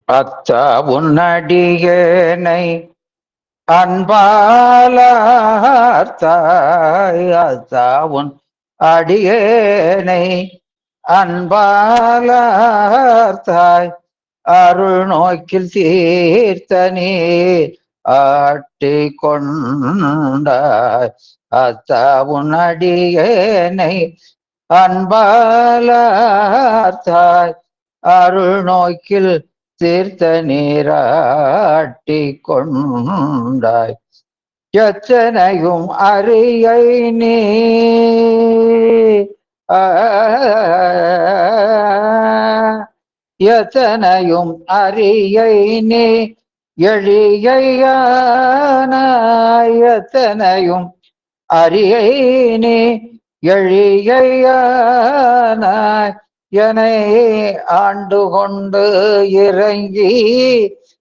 அத்தா உன்னடியேனை அன்பாலார்த்தாய் அத்தா உன் அடியேனை அன்பாலார்த்தாய் அருள் நோக்கில் தீர்த்த நீர் ஆட்டி கொண்டாய் அத்தா உன் அடியேனை அன்பாலார்த்தாய் அருள் நோக்கில் தீர்த்த நீராட்டி கொண்டாய் எத்தனையும் அறியை நீ எத்தனையும் அறியை நீ எளியையானாய் எத்தனையும் அறியை நீ எளியையானாய் என்னை ஆண்டு கொண்டு இறங்கி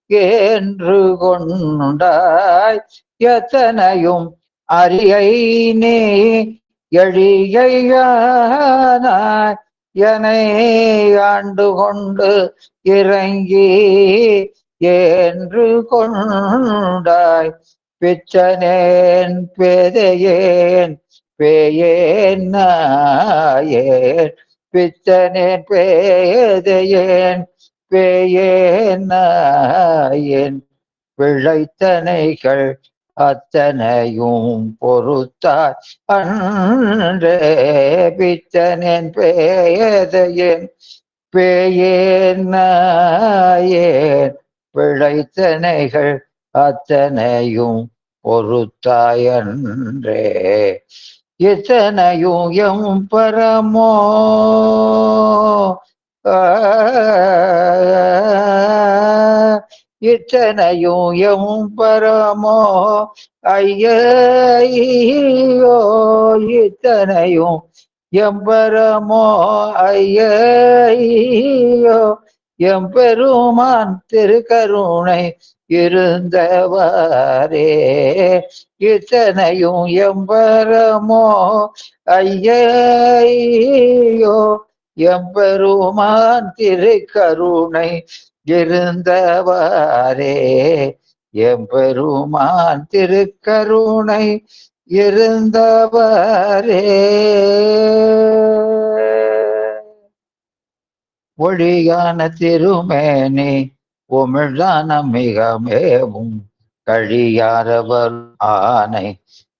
என்று கொண்டாய் எத்தனையும் அறியை நீ எளியையானாய் என்னை ஆண்டு கொண்டு இறங்கி என்று கொண்டாய் பிச்சனேன் பேதையேன் பேயேன் நாயேன் பிச்சனேன் பேதையேன் பேயேன் நாயேன் பிழைத்தனைகள் அத்தனையும் பொறுத்தாய் அன்றே பிச்சனேன் பேதையேன் பேயேன் நாயேன் பிழைத்தனைகள் அத்தனையும் பொறுத்தாயன்றே இத்தனையும் எம் பரமோ இத்தனையும் எம் பரமோ ஐயோ இத்தனையும் எம்பரமோ ஐயோ எம்பெருமான் திருக்கருணை இருந்தவாரே இத்தனையும் எம்பரமோ ஐயோ எம்பெருமான் திருக்கருணை இருந்தவாரே எம்பெருமான் திருக்கருணை இருந்தவரே ஒழியான திருமேனி உமிழ்தான மிக மேவும் கழியாரவர் ஆனை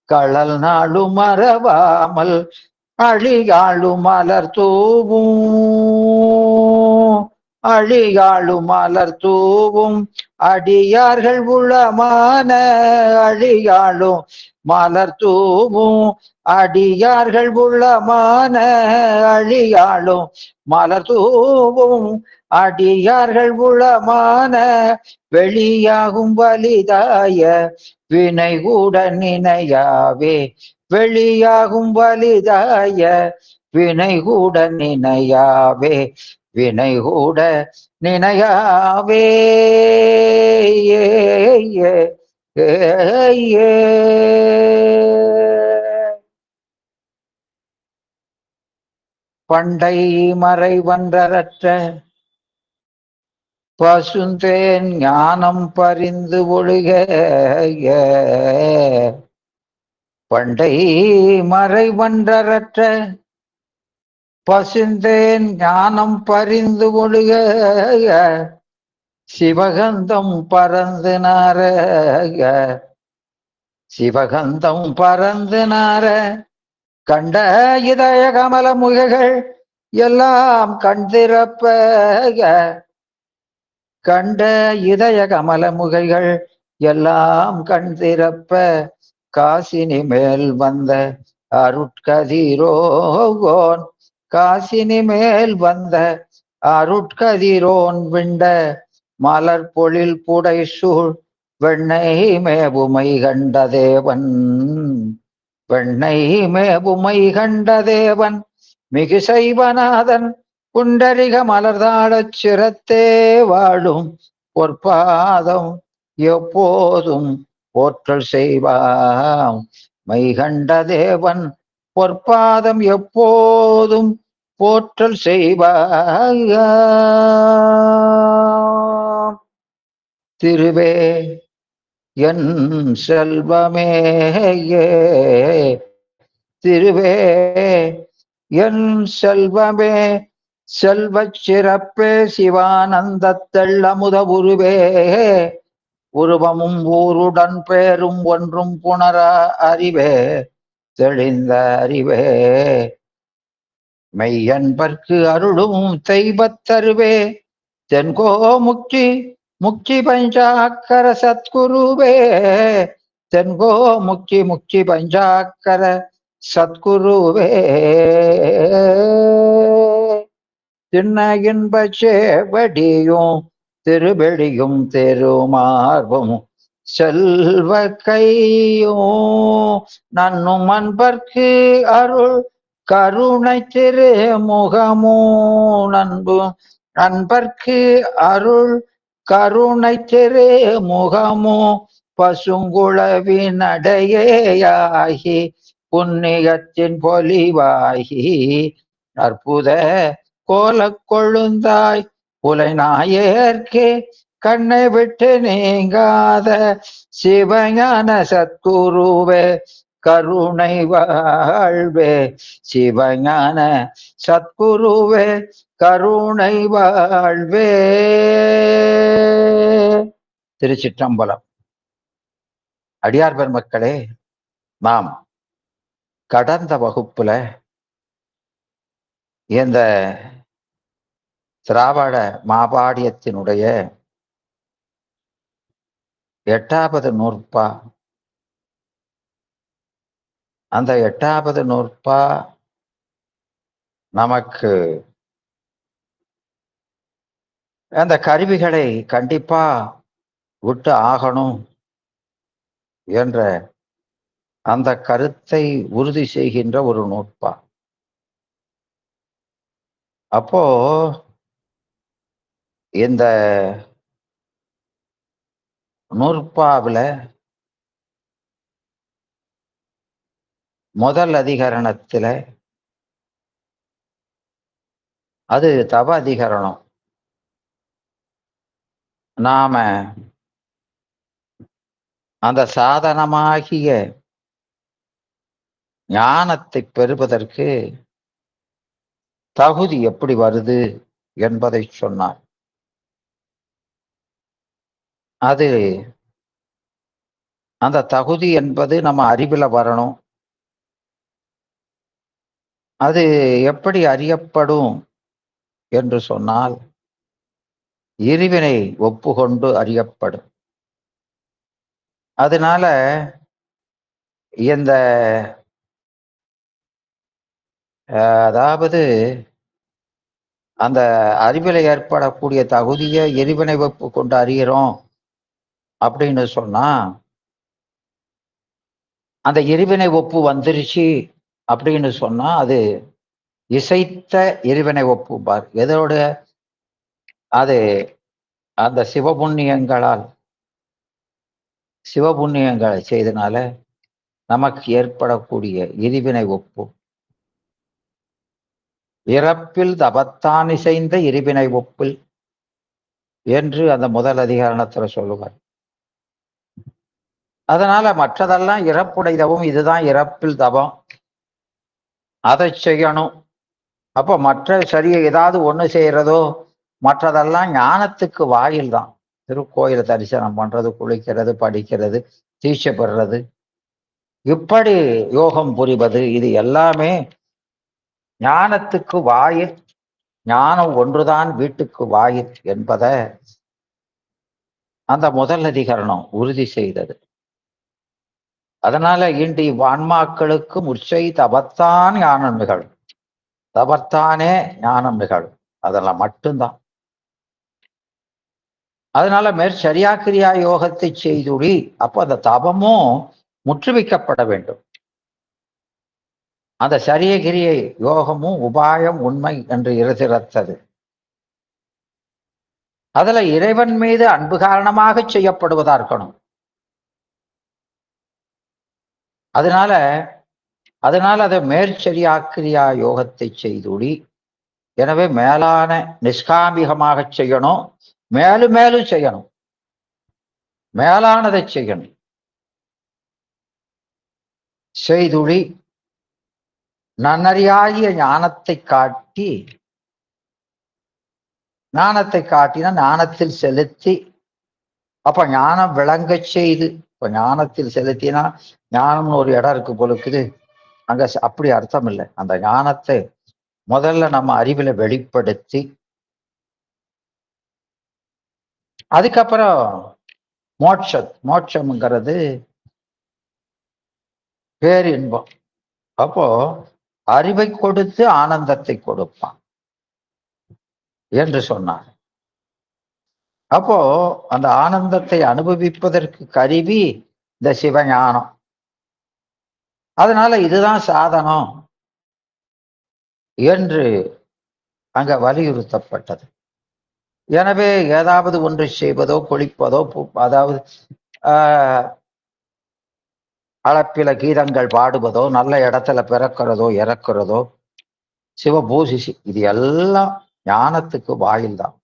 களல் நாளும் மறவாமல் அழியாளும் மலர் தூவும் அழியாளும் மலர் தூவும் அடியார்கள் உளமான அழியாளும் மலர் தூவும் அடியார்கள் உள்ளமான அழியாளும் மலர் தூவும் அடியார்கள் உளமான வெளியாகும் வலிதாய வினை கூட நினையாவே வெளியாகும் வலிதாய வினை கூட நினையாவே வினை கூட நினையாவே பண்டை மறை வன்றற்ற பசுந்தேன் ஞானம் பறிந்து ஒழுக பண்டை மறை வன்றற்ற பசுந்தேன் ஞானம் பறிந்து ஒழுக சிவகந்தம் பறந்து நார சிவகந்தம் பறந்து நார கண்ட இதய கமல முகைகள் எல்லாம் கண் திறப்ப கண்ட இதய கமல முகைகள் எல்லாம் கண் திறப்ப காசினி மேல் வந்த அருட்கதிரோன் காசினி மேல் வந்த அருட்கதிரோன் விண்ட மலர் பொழில் புடை சூழ் வெண்ணை மேபுமை கண்ட தேவன் வெண்ணை மேபுமை கண்ட தேவன் மிகு சைவநாதன் புண்டரிக மலர்தாழச் சிரத்தே வாழும் பொற்பாதம் எப்போதும் போற்றல் செய்வாம் மைகண்ட தேவன் பொற்பாதம் எப்போதும் போற்றல் செய்வாம். திருவே என் செல்வமே, திருவே என் செல்வமே, செல்வச் சிறப்பே, சிவானந்த தெள்ளமுத உருவே, உருவமும் ஊருடன் பேரும் ஒன்றும் புணர அறிவே, தெளிந்த அறிவே, மெய்யன்பர்க்கு அருளும் தெய்வத்தருவே, தென்கோ முக்தி முக்தி பஞ்சாக்கர சத்குருவே, தென்கோ முக்தி முக்தி பஞ்சாக்கர சத்குருவே, திண்ண இன்பச் சேவடியும் திருவெளியும் தெருமார்பும் செல்வ கையும் நன்னும் அன்பர்க்கு அருள் கருணை திருமுகமோ, நண்பு அன்பர்க்கு அருள் கருணை திருமுகமோ, பசுங்குளவின் அடையேயாகி புண்ணியத்தின் பொலிவாகி அற்புத கோலக் கொழுந்தாய் புலைநாயர்க்கே கண்ணை விட்டு நீங்காத சிவஞான சத்குருவே, கருணை வாழ்வே, சிவஞான சத்குருவே, கருணை வாழ்வே. திருச்சிற்றம்பலம். அடியார் பெருமக்களே, நாம் கடந்த வகுப்புல இந்த திராவிட மாபாடியத்தினுடைய 8வது நூற்பா, அந்த 8வது நூற்பா நமக்கு அந்த கருவிகளை கண்டிப்பா விட்டு ஆகணும் என்ற அந்த கருத்தை உறுதி செய்கின்ற ஒரு நூற்பா. அப்போ இந்த நூற்பாவில் முதல் அதிகரணத்தில் அது தவ அதிகரணம். நாம அந்த சாதனமாகிய ஞானத்தை பெறுவதற்கு தகுதி எப்படி வருது என்பதை சொன்னார். அது அந்த தகுதி என்பது நம்ம அறிவுல வரணும். அது எப்படி அறியப்படும் என்று சொன்னால் இருவினை ஒப்புக்கொண்டு அறியப்படும். அதனால இந்த அதாவது அந்த அறிவில ஏற்படக்கூடிய தகுதியை எரிவினை ஒப்பு கொண்டு அறிகிறோம் அப்படின்னு சொன்னா, அந்த எரிவினை ஒப்பு வந்துருச்சு அப்படின்னு சொன்னா அது இசைத்த எரிவினை ஒப்புப்பார். எதோட? அது அந்த சிவபுண்ணியங்களை செய்தனால நமக்கு ஏற்படக்கூடிய எரிவினை ஒப்பு. இறப்பில் தபத்தான் இசைந்த எரிவினை ஒப்பில் என்று அந்த முதல் அதிகாரணத்துல சொல்லுவார். அதனால மற்றதெல்லாம் இறப்புடை தவம், இதுதான் இறப்பில் தவம், அதை செய்யணும். அப்போ மற்ற சரியை ஏதாவது ஒண்ணு செய்யறதோ மற்றதெல்லாம் ஞானத்துக்கு வாயில் தான். திருக்கோயிலை தரிசனம் பண்றது, குளிக்கிறது, படிக்கிறது, தீட்சை பெறுறது, இப்படி யோகம் புரிவது, இது எல்லாமே ஞானத்துக்கு வாயில். ஞானம் ஒன்றுதான் வீட்டுக்கு வாயில் என்பதை அந்த முதல் அதிகரணம் உறுதி செய்தது. அதனால இன்று ஆன்மாக்களுக்கு முற்சை தபத்தான் ஞானம் நிகழும். தபத்தானே ஞானம் நிகழும். அதெல்லாம் மட்டும்தான். அதனால மேற்சரியா கிரியா யோகத்தை செய்துடி. அப்போ அந்த தபமும் முற்றுவிக்கப்பட வேண்டும். அந்த சரிய கிரியை யோகமும் உபாயம் உண்மை என்று இருதிறத்தது. அதுல இறைவன் மீது அன்பு காரணமாக செய்யப்படுவதா இருக்கணும். அதனால அதை மேற்சரியா கிரியா யோகத்தை செய்துடி. எனவே மேலான நிஷ்காமிகமாக செய்யணும், மேலும் மேலும் செய்யணும். மேலானதை செய்யணும். செய்துழி நன்னறியாகிய ஞானத்தை காட்டினா ஞானத்தில் செலுத்தி, அப்ப ஞானம் விளங்க செய்து, இப்ப ஞானத்தில் செலுத்தினா ஞானம்னு ஒரு இடம் இருக்கு போலுக்குது, அங்க அப்படி அர்த்தம் இல்லை. அந்த ஞானத்தை முதல்ல நம்ம அறிவுல வெளிப்படுத்தி, அதுக்கப்புறம் மோட்சம்ங்கிறது பேரின்பம். அப்போ அறிவை கொடுத்து ஆனந்தத்தை கொடுப்பான் என்று சொன்னார். அப்போ அந்த ஆனந்தத்தை அனுபவிப்பதற்கு கருவி இந்த சிவஞானம். அதனால இதுதான் சாதனம் என்று அங்க வலியுறுத்தப்பட்டது. எனவே ஏதாவது ஒன்று செய்வதோ, குளிப்பதோ, அதாவது அளப்பில கீதங்கள் பாடுவதோ, நல்ல இடத்துல பிறக்கிறதோ இறக்கிறதோ, சிவபூசி, இது எல்லாம் ஞானத்துக்கு வாயில் தான்.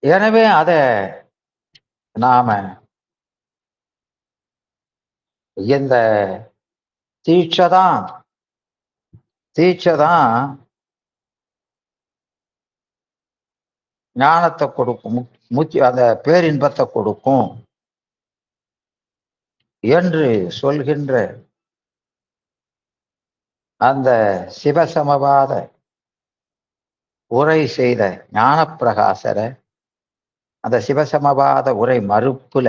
எனவே அத நாம இந்த தீட்சைதான் ஞானத்தை கொடுக்கும், அந்த பேரின்பத்தை கொடுக்கும் என்று சொல்கின்ற அந்த சிவசமவாத உரை செய்த ஞானப்பிரகாசரை, அந்த சிவசமவாத உரை மறுப்புல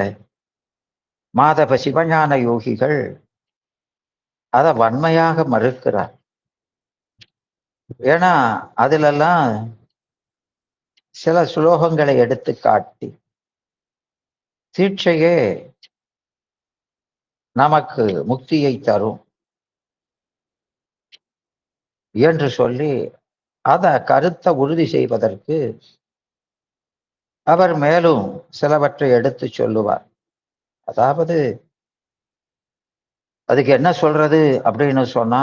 மாதவ சிவஞான யோகிகள் அதை வன்மையாக மறுக்கிறார். ஏன்னா அதிலெல்லாம் சில சுலோகங்களை எடுத்து காட்டி, தீட்சையே நமக்கு முக்தியை தரும் என்று சொல்லி அத கருத்தை உறுதி செய்வதற்கு அவர் மேலும் சிலவற்றை எடுத்து சொல்லுவார். அதாவது அதுக்கு என்ன சொல்றது அப்படின்னு சொன்னா,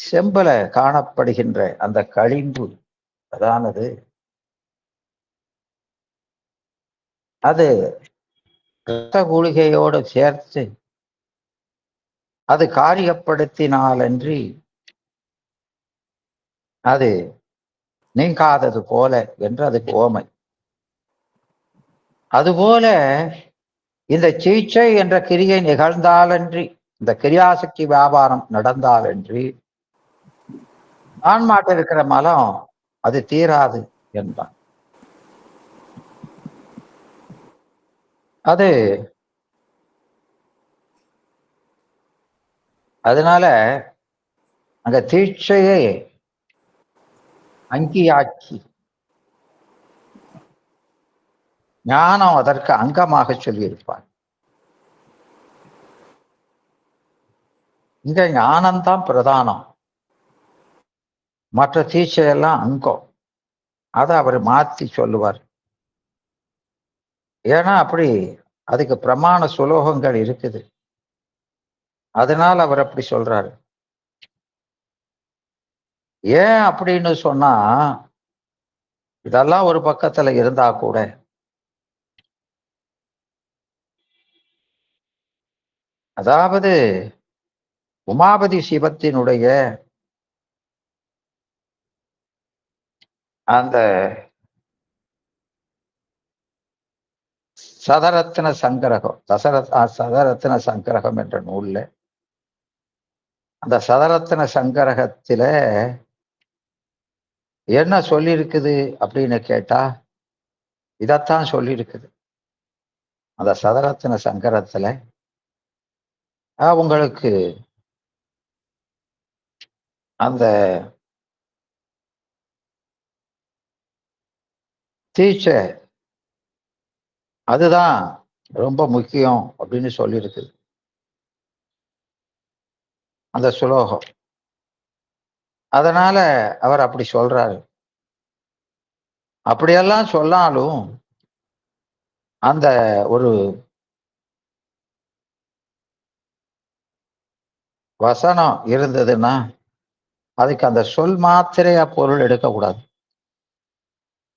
செம்பல காணப்படுகின்ற அந்த களிம்பு, அதானது அது இரத்த கூலிகையோடு சேர்த்து அது காரியப்படுத்தினாலன்றி அது நீங்காதது போல என்று அதுக்கு ஓமை. அதுபோல இந்த சீச்சை என்ற கிரியை நிகழ்ந்தாலன்றி, இந்த கிரியாசக்தி வியாபாரம் நடந்தாலன்றி ஆன்மாட்ட இருக்கிற மலம் அது தீராது என்பான். அது அதனால அங்க தீட்சையை அங்கியாக்கி ஞானம் அதற்கு அங்கமாக சொல்லியிருப்பார். இங்க ஞானம்தான் பிரதானம், மற்ற தீட்சையெல்லாம் அங்கம். அதை அவர் மாத்தி சொல்லுவார். ஏன்னா அப்படி அதுக்கு பிரமாண சுலோகங்கள் இருக்குது. அதனால அவர் அப்படி சொல்றாரு. ஏன் அப்படின்னு சொன்னா, இதெல்லாம் ஒரு பக்கத்துல இருந்தா கூட அதாவது உமாபதி சிவத்தினுடைய அந்த சதரத்ன சங்கிரகம், சதரத்ன சங்கிரகம் என்ற நூல்ல, அந்த சதரத்ன சங்கிரகத்தில என்ன சொல்லியிருக்குது அப்படின்னு கேட்டா, இதத்தான் சொல்லியிருக்குது. அந்த சதரத்ன சங்கரத்துல உங்களுக்கு அந்த தீட்சை அதுதான் ரொம்ப முக்கியம் அப்படின்னு சொல்லியிருக்குது அந்த சுலோகம். அதனால அவர் அப்படி சொல்றாரு. அப்படியெல்லாம் சொன்னாலும் அந்த ஒரு வசனம் இருந்ததுன்னா அதுக்கு அந்த சொல் மாத்திரையா பொருள் எடுக்கக்கூடாது.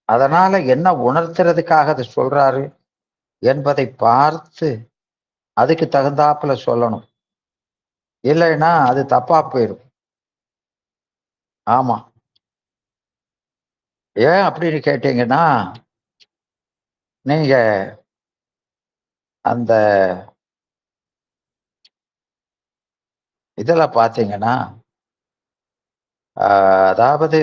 அதனால என்ன உணர்த்துறதுக்காக அதை சொல்றாரு என்பதை பார்த்து அதுக்கு தகுந்தாப்புல சொல்லணும். இல்லைன்னா அது தப்பா போயிடும். ஆமா. ஏன் அப்படின்னு கேட்டீங்கன்னா, நீங்க அந்த இதுல பாத்தீங்கன்னா, அதாவது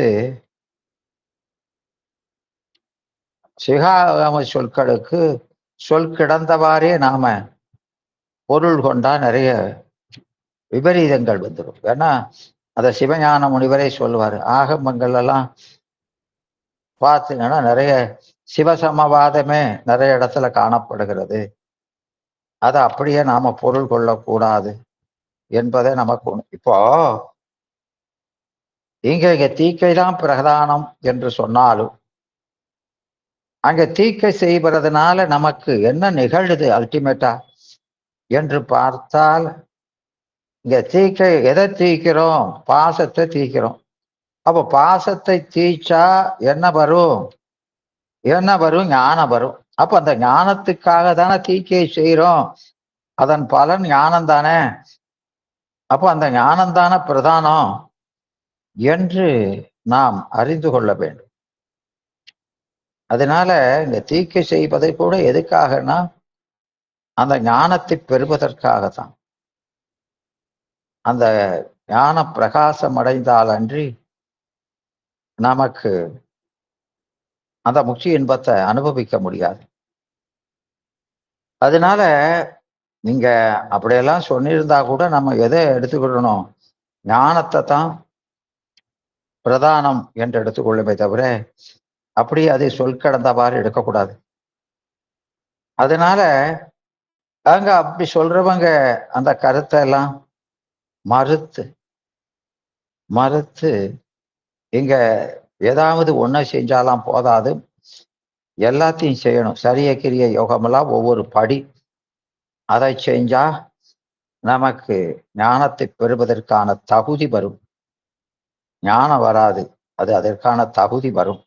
சிகாகம சொற்களுக்கு சொல் கிடந்தவாறே நாம பொருள் கொண்டா நிறைய விபரீதங்கள் வந்துடும். ஏன்னா அத சிவஞான முனிவரே சொல்லுவாரு. ஆகமங்கள் எல்லாம் பார்த்தீங்கன்னா நிறைய சிவசமவாதமே நிறைய இடத்துல காணப்படுகிறது. அதை அப்படியே நாம பொருள் கொள்ளக்கூடாது என்பதை நமக்கு இப்போ இங்க தீக்கைதான் பிரதானம் என்று சொன்னாலும் அங்க தீக்கை செய்வதனால நமக்கு என்ன நிகழுது அல்டிமேட்டா என்று பார்த்தால், இங்க தீக்கை எதை தீக்கிறோம்? பாசத்தை தீக்கிறோம். அப்போ பாசத்தை தீச்சா என்ன வரும்? என்ன வரும்? ஞானம் வரும். அப்ப அந்த ஞானத்துக்காக தானே தீக்கையை செய்யறோம். அதன் பலன் ஞானம் தானே. அப்போ அந்த ஞானம் தானே பிரதானம் என்று நாம் அறிந்து கொள்ள வேண்டும். அதனால இந்த தீக்கை செய்வதை கூட எதுக்காகனா அந்த ஞானத்தை பெறுவதற்காகத்தான். அந்த ஞான பிரகாசம் அடைந்தால் அன்றி நமக்கு அந்த முக்தி இன்பத்தை அனுபவிக்க முடியாது. அதனால நீங்க அப்படியெல்லாம் சொல்லியிருந்தா கூட நம்ம எதை எடுத்துக்கிடணும்? ஞானத்தை தான் பிரதானம் என்று எடுத்துக்கொள்ளுமே தவிர அப்படி அதை சொல் கடந்தவாறு எடுக்கக்கூடாது. அதனால அங்க அப்படி சொல்றவங்க அந்த கருத்தை எல்லாம் மறுத்து இங்க ஏதாவது ஒன்றை செஞ்சாலாம் போதாது, எல்லாத்தையும் செய்யணும். சரிய கிரிய யோகமெல்லாம் ஒவ்வொரு படி. அதை செஞ்சா நமக்கு ஞானத்தை பெறுவதற்கான தகுதி வரும். ஞானம் வராது, அது அதற்கான தகுதி வரும்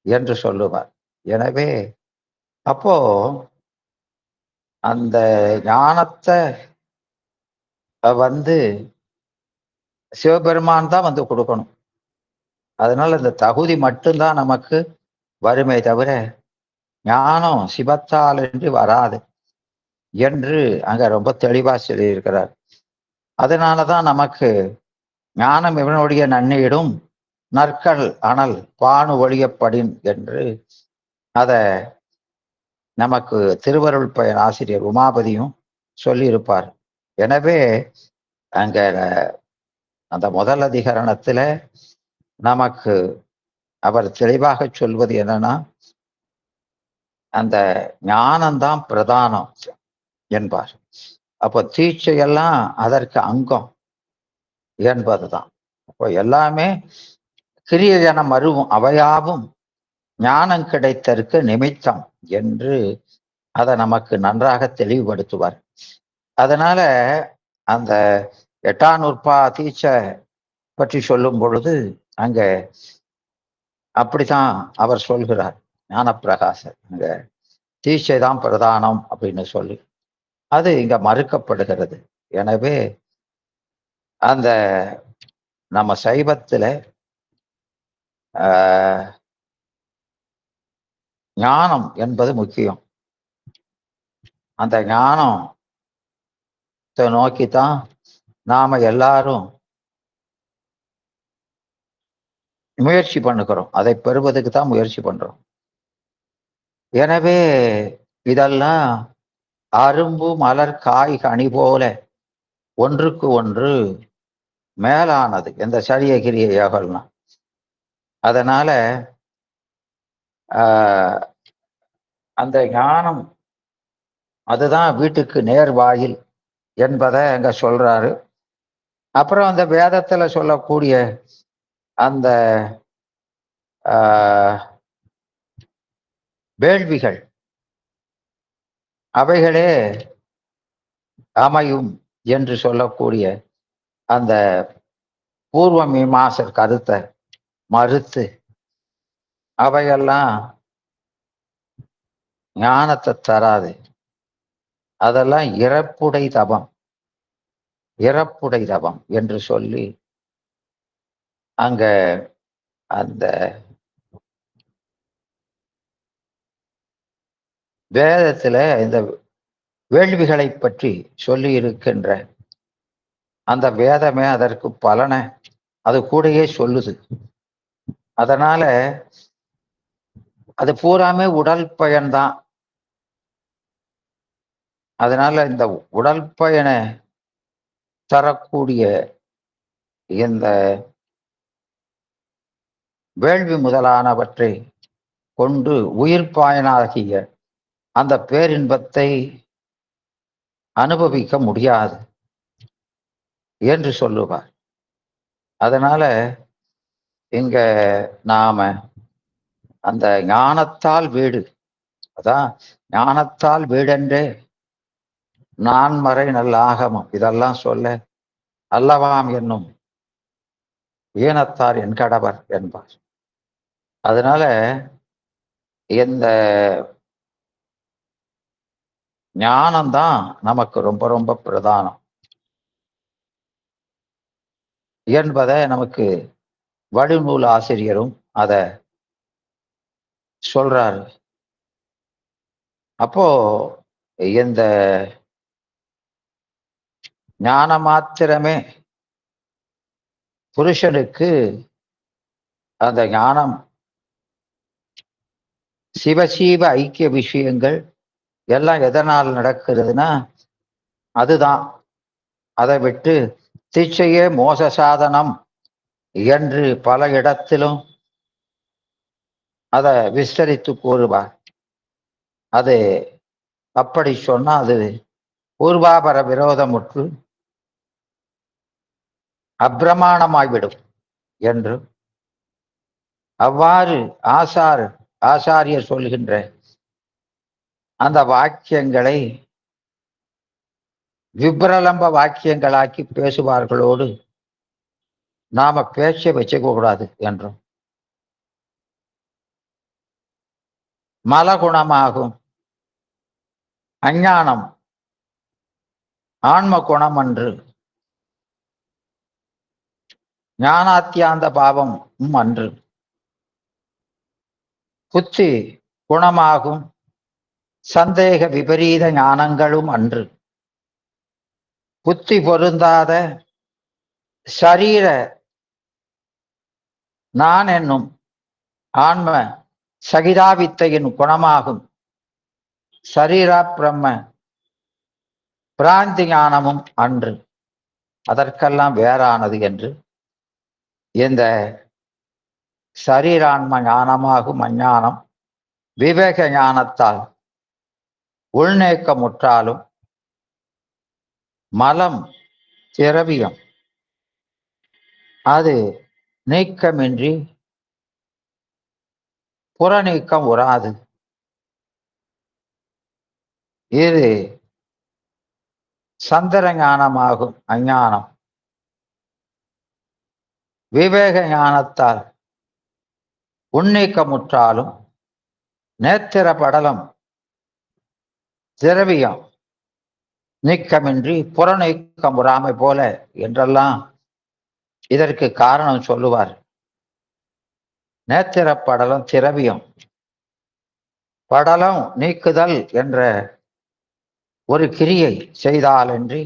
என்று சொல்லுவார். எனவே அப்போ அந்த ஞானத்தை வந்து சிவபெருமான் தான் வந்து கொடுக்கணும். அதனால இந்த தகுதி மட்டும்தான் நமக்கு வருமே தவிர ஞானம் சிவத்தால் என்று வராது என்று அங்க ரொம்ப தெளிவா சொல்லியிருக்கிறார். அதனாலதான் நமக்கு ஞானம் இவனுடைய நன்னீடும் நற்கள் அனல் பானு ஒழியப்படின் என்று அத நமக்கு திருவருள் பயன் ஆசிரியர் உமாபதியும் சொல்லியிருப்பார். எனவே அங்க அந்த முதல் அதிகரணத்துல நமக்கு அவர் தெளிவாக சொல்வது என்னன்னா, அந்த ஞானம்தான் பிரதானம் என்பார். அப்போ தீட்சையெல்லாம் அதற்கு அங்கம் என்பதுதான். அப்போ எல்லாமே கிரியையென மருவும் அவையாவும் ஞானம் கிடைத்தற்கு நிமித்தம் என்று அதை நமக்கு நன்றாக தெளிவுபடுத்துவார். அதனால அந்த 8ஆம் நூற்பா தீட்சை பற்றி சொல்லும் பொழுது அங்க அப்படித்தான் அவர் சொல்கிறார். ஞானப்பிரகாசர் அங்க தீட்சை தான் பிரதானம் அப்படின்னு சொல்லி அது இங்க மறுக்கப்படுகிறது. எனவே அந்த நம்ம சைவத்துல ஞானம் என்பது முக்கியம். அந்த ஞானத்தை நோக்கித்தான் நாம எல்லாரும் முயற்சி பண்ணுகிறோம். அதை பெறுவதற்கு தான் முயற்சி பண்றோம். எனவே இதெல்லாம் அரும்பு மலர் காய் கனி போல ஒன்றுக்கு ஒன்று மேலானது இந்த சரிய கிரிய யோகம்லாம். அதனால அந்த ஞானம் அதுதான் வீட்டுக்கு நேர் வாயில் என்பதை அங்க சொல்றாரு. அப்புறம் அந்த வேதத்துல சொல்லக்கூடிய அந்த வேள்விகள் அவைகளே அமையும் என்று சொல்லக்கூடிய அந்த பூர்வ மீமாசர் கருத்தை மறுத்து அவையெல்லாம் ஞானத்தை தராது. அதெல்லாம் இறப்புடை தபம், இறப்புடை தபம் என்று சொல்லி அங்க அந்த வேதத்துல இந்த வேள்விகளை பற்றி சொல்லி இருக்கின்ற அந்த வேதமே அதற்கு பலனை அது கூடயே சொல்லுது. அதனால அது பூராமே உடல் பயன்தான். அதனால இந்த உடல் பயனை தரக்கூடிய இந்த வேள்வி முதலானவற்றை கொண்டு உயிர் பயனாகிய அந்த பேரின்பத்தை அனுபவிக்க முடியாது என்று சொல்லுவார். அதனால இங்க நாம அந்த ஞானத்தால் வீடு, அதான் ஞானத்தால் வீடென்றே நான்மறை நல்ல ஆகமம் இதெல்லாம் சொல்ல அல்லவாம் என்னும் ஈனத்தார் என் கடவர் என்பார். அதனால இந்த ஞானம்தான் நமக்கு ரொம்ப ரொம்ப பிரதானம் என்பதை நமக்கு வழிநூல் ஆசிரியரும் அத சொல்றாரு. அப்போ இந்த ஞான மாத்திரமே புருஷனுக்கு அந்த ஞானம் சிவசீவ ஐக்கிய விஷயங்கள் எல்லாம் எதனால் நடக்கிறதுனா அதுதான். அதை விட்டு தீட்சையே மோச சாதனம் என்று பல இடத்திலும் அதை விஸ்தரித்து கூறுவார். அது அப்படி சொன்னா அது பூர்வாபர விரோதமுற்று அப்பிரமாணமாய்விடும் என்று அவ்வாறு ஆசாரியர் சொல்கின்ற அந்த வாக்கியங்களை விப்ரலம்ப வாக்கியங்களாக்கி பேசுவார்களோடு நாம பேச்ச வச்சுக்க கூடாது என்றும் மலகுணமாகும் அஞ்ஞானம் ஆன்ம குணம் அன்று ஞானாத்தியாந்த பாவம் அன்று புத்தி குணமாகும் சந்தேக விபரீத ஞானங்களும் அன்று புத்தி பொருந்தாத சரீர நான் என்னும் ஆன்ம சகிதாவித்தையின் குணமாகும் சரீரா பிரம்ம பிராந்தி ஞானமும் அன்று அதற்கெல்லாம் வேறானது என்று இந்த சரீரான்ம ஞானமாகும் அஞ்ஞானம் விவேக ஞானத்தால் உள்நேக்கமுற்றாலும் மலம் திரவியம் அது நீக்கமின்றி புறநீக்கம் உறாது. இது சந்திர ஞானமாகும் அஞ்ஞானம் விவேக ஞானத்தால் உன்னீக்கமுற்றாலும் நேத்திர படலம் திரவியம் நீக்கமின்றி புறநீக்கம் உறாமை போல என்றெல்லாம் இதற்கு காரணம் சொல்லுவார். நேத்திர படலம் திரவியம் படலம் நீக்குதல் என்ற ஒரு கிரியை செய்தாலன்றி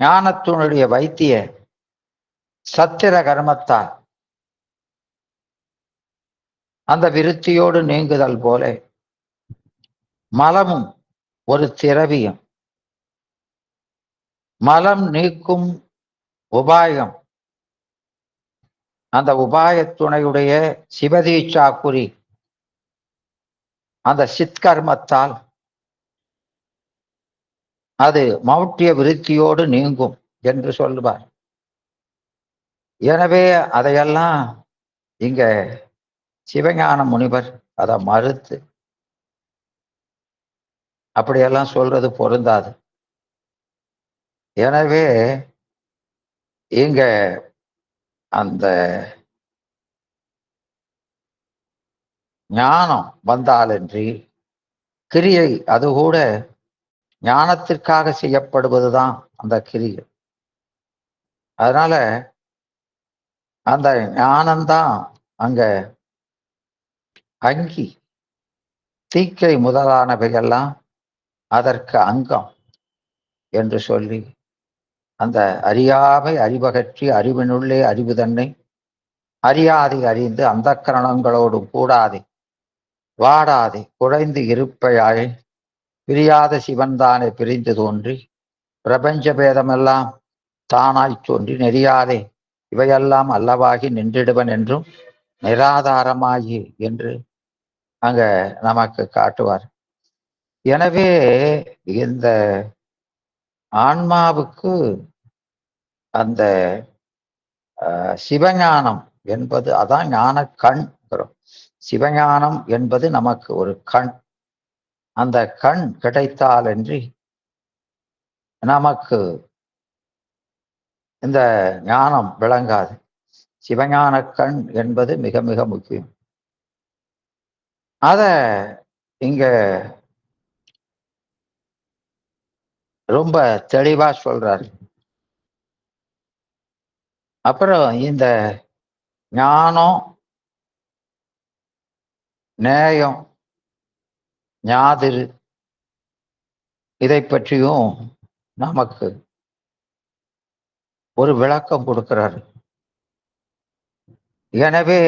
ஞானத்தினுடைய வைத்திய சத்திர கர்மத்தால் அந்த விருத்தியோடு நீங்குதல் போல மலமும் ஒரு திரவியம். மலம் நீக்கும் உபாயம் அந்த உபாயத்துணையுடைய சிவதீட்சா குறி அந்த சித்கர்மத்தால் அது மௌட்டிய விருத்தியோடு நீங்கும் என்று சொல்லுவார். எனவே அதையெல்லாம் இங்க சிவஞான முனிவர் அதை மறுத்து அப்படியெல்லாம் சொல்றது பொருந்தாது. எனவே இங்க அந்த ஞானம் வந்தாலன்றி கிரியை அது கூட ஞானத்திற்காக செய்யப்படுவதுதான் அந்த கிரியை. அதனால அந்த ஞானம்தான் அங்க அங்கி, தீக்கை முதலானவையெல்லாம் அதற்கு அங்கம் என்று சொல்லி அந்த அறியாமை அறிவகற்றி அறிவினுள்ளே அறிவு தன்னை அறியாதை அறிந்து அந்த கரணங்களோடு கூடாதே வாடாதே குழைந்து இருப்பையாய் பிரியாத சிவன்தானே பிரிந்து தோன்றி பிரபஞ்ச பேதமெல்லாம் தானாய் தோன்றி நெறியாதே இவையெல்லாம் அல்லவாகி நின்றிடுவன் என்றும் நிராதாரமாகி என்று அங்க நமக்கு காட்டுவார். எனவே இந்த ஆன்மாவுக்கு அந்த சிவஞானம் என்பது அதான் ஞான கண். சிவஞானம் என்பது நமக்கு ஒரு கண். அந்த கண் கிடைத்தாலன்றி நமக்கு இந்த ஞானம் விளங்காது. சிவஞான கண் என்பது மிக மிக முக்கியம். அத இங்க ரொம்ப தெளிவா சொல்றாரு. அப்புறம் இந்த ஞானம், நேயம், ஞாதிரு இதை பற்றியும் நமக்கு ஒரு விளக்கம் கொடுக்கிறார். எனவே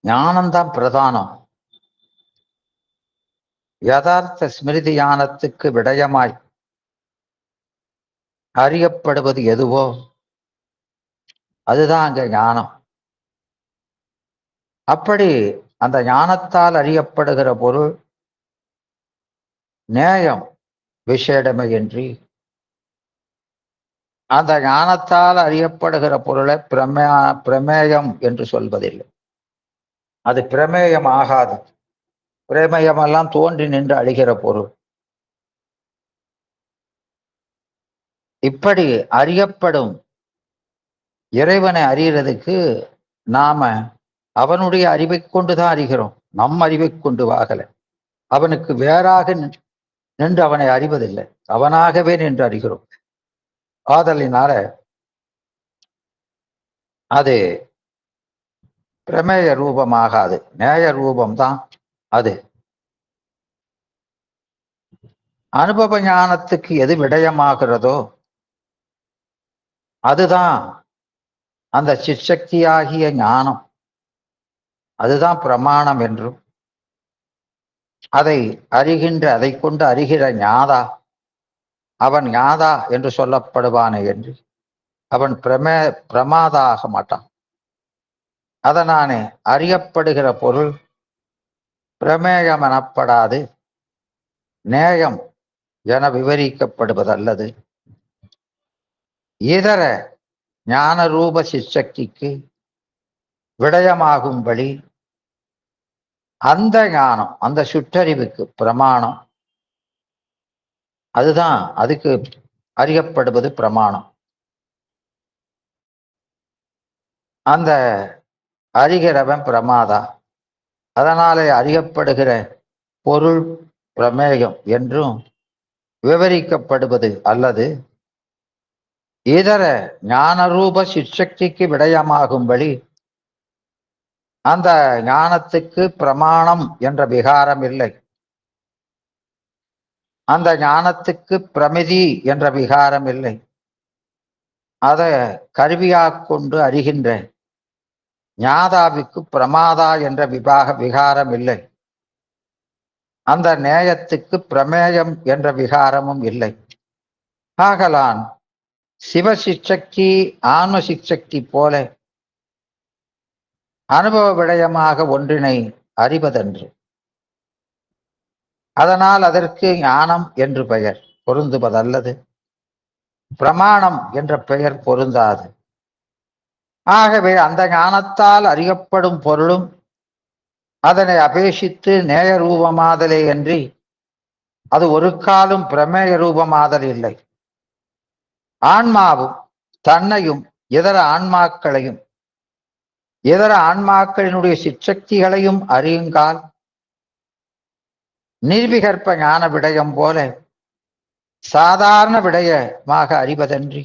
ஞானம்தான் பிரதானம். யதார்த்த ஸ்மிருதி ஞானத்துக்கு விடயமாய் அறியப்படுவது எதுவோ அதுதான் அங்க ஞானம். அப்படி அந்த ஞானத்தால் அறியப்படுகிற பொருள் நேயம் விசேடமையின்றி அந்த ஞானத்தால் அறியப்படுகிற பொருளை பிரமேயம் என்று சொல்வதில்லை. அது பிரமேயம் ஆகாது. பிரமேயமெல்லாம் தோன்றி நின்று அழிகிற பொருள். இப்படி அறியப்படும் இறைவனை அறியறதுக்கு நாம அவனுடைய அறிவை கொண்டுதான் அறிகிறோம். நம் அறிவை கொண்டு ஆகல. அவனுக்கு வேறாக நின்று அவனை அறிவதில்லை. அவனாகவே நின்று அறிகிறோம். ஆதலினால அது பிரமேய ரூபமாகாது, நேய ரூபம்தான் அது. அனுபவ ஞானத்துக்கு எது விடயமாகிறதோ அதுதான் அந்த சிற்சக்தியாகிய ஞானம். அதுதான் பிரமாணம் என்றும் அதை அறிகின்ற அதை கொண்டு அறிகிற ஞாதா அவன் ஞாதா என்று சொல்லப்படுவானே என்று அவன் பிரமாதா ஆக மாட்டான். அதனானே அறியப்படுகிற பொருள் பிரமேயம் எனப்படாது, நேயம் என விவரிக்கப்படுவதல்லது. இதர ஞான ரூப சிற்சக்திக்கு விடயமாகும்படி அந்த ஞானம், அந்த சுற்றறிவுக்கு பிரமாணம். அதுதான் அதுக்கு அறியப்படுவது பிரமாணம். அந்த அறிகிறவன் பிரமாதா. அதனாலே அறியப்படுகிற பொருள் பிரமேயம் என்றும் விவரிக்கப்படுவது அல்லது இதர ஞானரூப சிற்சக்திக்கு விடயமாகும்படி அந்த ஞானத்துக்கு பிரமாணம் என்ற விகாரம் இல்லை. அந்த ஞானத்துக்கு பிரமிதி என்ற விகாரம் இல்லை. அதை கருவியாக கொண்டு அறிகின்ற ஞாதாவுக்கு பிரமாதா என்ற விகாரம் இல்லை. அந்த நேயத்துக்கு பிரமேயம் என்ற விகாரமும் இல்லை. ஆகலான் சிவசிற்சக்தி ஆன்ம சிற்சக்தி போல அனுபவ விடயமாக ஒன்றினை அறிவதென்று. அதனால் அதற்கு ஞானம் என்று பெயர் பொருந்துவதல்லது, பிரமாணம் என்ற பெயர் பொருந்தாது. ஆகவே அந்த ஞானத்தால் அறியப்படும் பொருளும் அதனை அபேஷித்து நேய ரூபமாதலே அன்றி அது ஒரு காலும் பிரமேய ரூபமாதல் இல்லை. ஆன்மாவும் தன்னையும் இதர ஆன்மாக்களையும் இதர ஆன்மாக்களினுடைய சிற்சக்திகளையும் அறியுங்கால் நிர்விகற்ப ஞான விடயம் போல சாதாரண விடயமாக அறிவதன்றி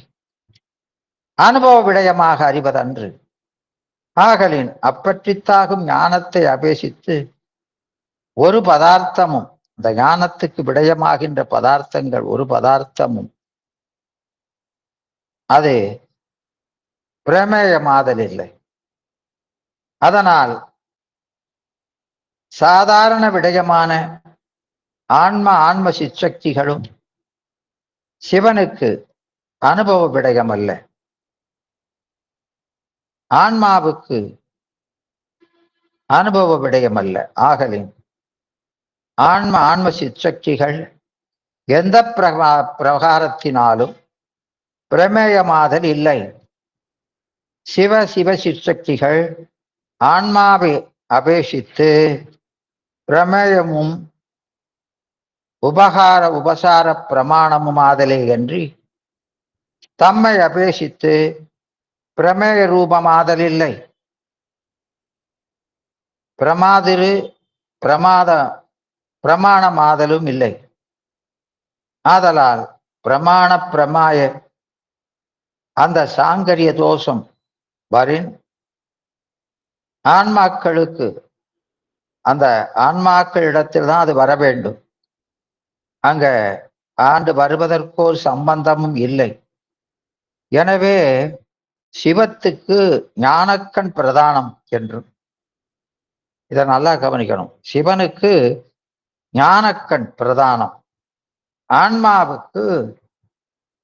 அனுபவ விடயமாக அறிவதன்று. ஆகலின் அப்பற்றித்தாகும் ஞானத்தை அபேசித்து ஒரு பதார்த்தமும், இந்த ஞானத்துக்கு விடயமாகின்ற பதார்த்தங்கள் ஒரு பதார்த்தமும் அது பிரமேயமாதல் இல்லை. அதனால் சாதாரண விடயமான ஆன்ம சிற்சக்திகளும் சிவனுக்கு அனுபவ விடயம் அல்ல. ஆன்மாவுக்கு அனுபவ விடயம் அல்ல. ஆகலின் ஆன்ம சிற்சக்திகள் எந்த பிரகாரத்தினாலும் பிரமேயமாதல் இல்லை. சிவ சிற்சக்திகள் ஆன்மாவை அபேசித்து பிரமேயமும் உபசார பிரமாணமும் ஆதலே என்று தம்மை அபேசித்து பிரமேய ரூபமாதல் இல்லை. பிரமாணமாதலும் இல்லை. ஆதலால் பிரமாய அந்த சாங்கரிய தோஷம் வரின் ஆன்மாக்களுக்கு அந்த ஆன்மாக்களிடத்தில் தான் அது வர வேண்டும். அங்க ஆண்டு வருவதற்கோர் சம்பந்தமும் இல்லை. எனவே சிவத்துக்கு ஞானக்கண் பிரதானம் என்றும், இதை நல்லா கவனிக்கணும், சிவனுக்கு ஞானக்கண் பிரதானம், ஆன்மாவுக்கு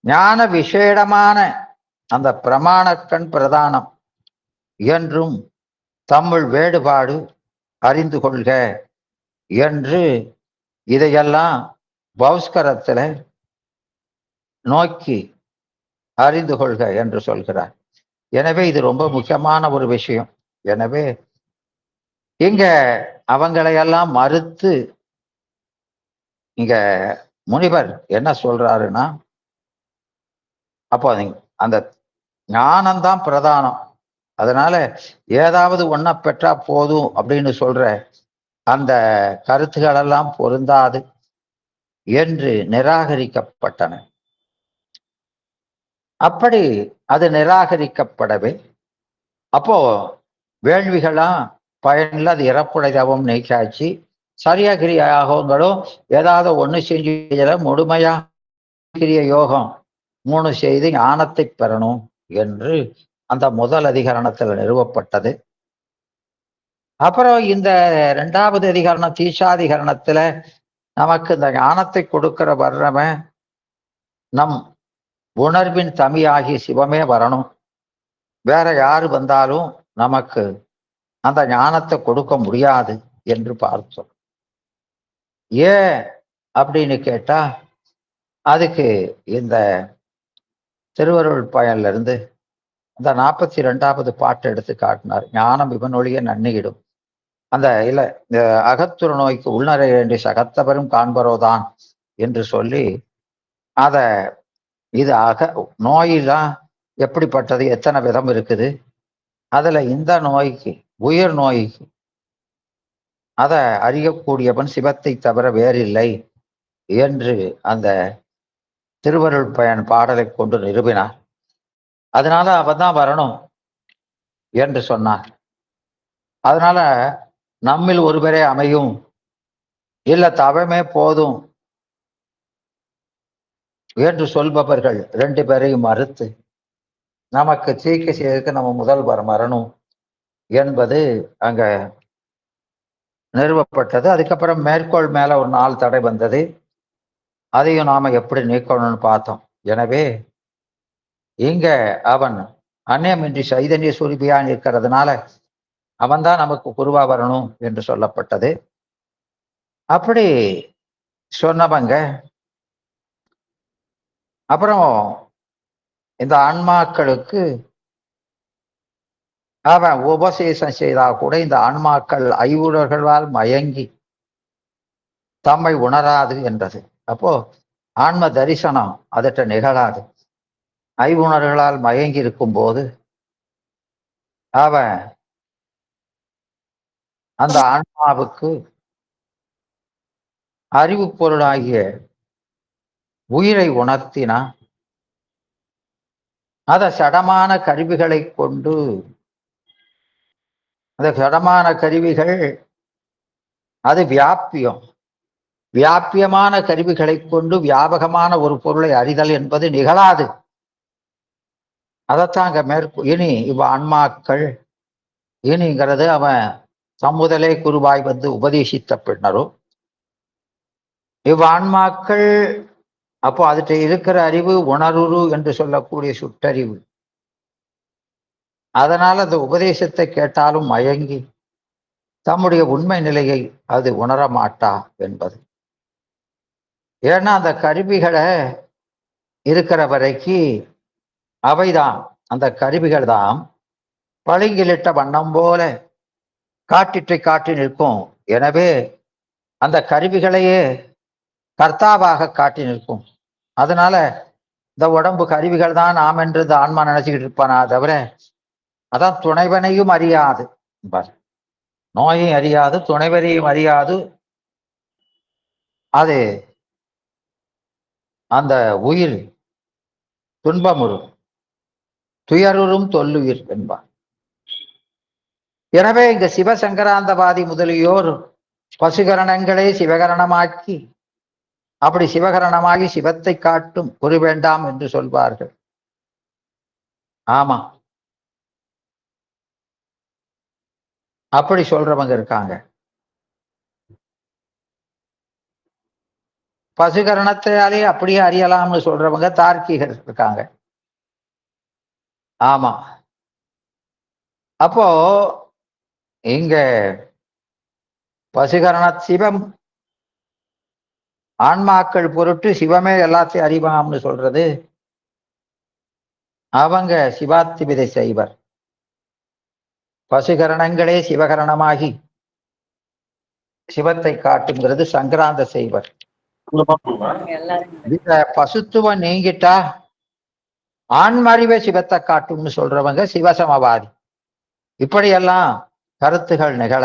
ஞான விசேடமான அந்த பிரமாணக்கண் பிரதானம் என்றும் தம்முள் வேறுபாடு அறிந்து கொள்க என்று இதையெல்லாம் பௌஸ்கரத்தில் நோக்கி அறிந்து கொள்க என்று சொல்கிறார். எனவே இது ரொம்ப முக்கியமான ஒரு விஷயம். எனவே இங்க அவங்களையெல்லாம் மறுத்து இங்க முனிவர் என்ன சொல்றாருன்னா, அப்போ அந்த ஞானம்தான் பிரதானம், அதனால ஏதாவது ஒன்ன பெற்றா போதும் அப்படின்னு சொல்ற அந்த கருத்துக்களெல்லாம் பொருந்தாது என்று நிராகரிக்கப்பட்டன. அப்படி அது நிராகரிக்கப்படவே அப்போ வேள்விகளாம் பயனில் அது இறப்புடை தவம் நீக்காச்சு, சரியா கிரிய யாகங்களும் ஏதாவது ஒண்ணு செஞ்சு முழுமையா கிரிய யோகம் 3 செய்து ஞானத்தை பெறணும் என்று அந்த முதல் அதிகரணத்தில் நிறுவப்பட்டது. அப்புறம் இந்த 2வது அதிகரணம் தீட்சாதிகரணத்துல நமக்கு இந்த ஞானத்தை கொடுக்கிற வர்றவன் நம் உணர்வின் தமிழாகிய சிவமே வரணும், வேற யாரு வந்தாலும் நமக்கு அந்த ஞானத்தை கொடுக்க முடியாது என்று பார்த்தோம். ஏன் அப்படின்னு கேட்டா, அதுக்கு இந்த திருவருள் பயன்ல இருந்து அந்த 42வது பாட்டு எடுத்து காட்டினார். ஞானம் இவனொழிய நன்னியிடும், அந்த இல்ல இந்த அகத்துற நோய்க்கு உள்நறை வேண்டி சகத்தவரும் காண்பரோதான் என்று சொல்லி அத இது நோயெல்லாம் எப்படிப்பட்டது, எத்தனை விதம் இருக்குது, அதுல இந்த நோய்க்கு உயிர் நோய்க்கு அதை அறியக்கூடியவன் சிவத்தை தவிர வேறில்லை என்று அந்த திருவருள் பயன் பாடலை கொண்டு நிறுவினார். அதனால அவன் தான் வரணும் என்று சொன்னார். அதனால நம்மில் ஒருவரே அமையும், இல்ல தவமே போதும் என்று சொல்பவர்கள் 2 பேரையும் மறுத்து நமக்கு தீக்க செய்யறதுக்கு நம்ம முதல்வர் வரணும் என்பது அங்க நிறுவப்பட்டது. அதுக்கப்புறம் மேற்கோள் மேல ஒரு 4 தடை வந்தது, அதையும் நாம எப்படி நீக்கணும்னு பார்த்தோம். எனவே இங்க அவன் அந்நியமின்றி சைதன்ய சுரூபியான் இருக்கிறதுனால அவன்தான் நமக்கு குருவா வரணும் என்று சொல்லப்பட்டது. அப்படி சொன்னவங்க அப்புறம் இந்த ஆன்மாக்களுக்கு அவன் உபசேசம் செய்தா கூட இந்த ஆன்மாக்கள் ஐவுணர்களால் மயங்கி தம்மை உணராது என்றது. அப்போ ஆன்ம தரிசனம் அதற்ற நிகழாது. ஐவுணர்களால் மயங்கி இருக்கும் போது அவன் அந்த ஆன்மாவுக்கு அறிவு பொருளாகிய உயிரை உணர்த்தினா அத சடமான கருவிகளை கொண்டு, அந்த சடமான கருவிகள் அது வியாபியமான கருவிகளை கொண்டு வியாபகமான ஒரு பொருளை அறிதல் என்பது நிகழாது. அதைத்தான் அங்க இனி இவ ஆன்மாக்கள் இனிங்கிறது அவன் சம்முதலே குருவாய் வந்து உபதேசித்த பின்னரும் இவ் ஆன்மாக்கள் அப்போ அதுட்ட இருக்கிற அறிவு உணர்வு என்று சொல்லக்கூடிய சுட்டறிவு. அதனால் அந்த உபதேசத்தை கேட்டாலும் மயங்கி தம்முடைய உண்மை நிலையை அது உணரமாட்டா என்பது. ஏன்னா அந்த கருவிகளை இருக்கிற வரைக்கு அவைதான், அந்த கருவிகள் தான் பளிங்கிலிட்ட வண்ணம் போல காட்டிற்றை காட்டி நிற்கும். எனவே அந்த கருவிகளையே கர்த்தாவாக காட்டி நிற்கும். அதனால இந்த உடம்பு கருவிகள் தான் நாம் என்று இந்த ஆன்மா நினைச்சுக்கிட்டு இருப்பானா தவிர அதான் துணைவனையும் அறியாது, நோயையும் அறியாது துணைவரையும் அறியாது. அது அந்த உயிர் துன்பமுறும் துயருறும் தொல்லுயிர் என்பார். எனவே இங்க சிவசங்கராந்தவாதி முதலியோர் பசுகரணங்களை சிவகரணமாக்கி அப்படி சிவகரணமாகி சிவத்தை காட்டும் குறி வேண்டாம் என்று சொல்வார்கள். ஆமா, அப்படி சொல்றவங்க இருக்காங்க. பசுகரணத்தாலே அப்படியே அறியலாம்னு சொல்றவங்க தார்க்கிகர் இருக்காங்க. ஆமா, அப்போ இங்க பசுகரண சிவம் ஆன்மாக்கள் பொருட்டு சிவமே எல்லாத்தையும் அறிவாம்னு சொல்றது அவங்க சிவாத்திவிதை செய்வர். பசுகரணங்களே சிவகரணமாகி சிவத்தை காட்டுங்கிறது சங்கராந்த செய்வர். பசுத்துவம் நீங்கிட்டா ஆன்மறிவை சிவத்தை காட்டும்னு சொல்றவங்க சிவசமவாதி. இப்படியெல்லாம் கருத்துகள் நிகழ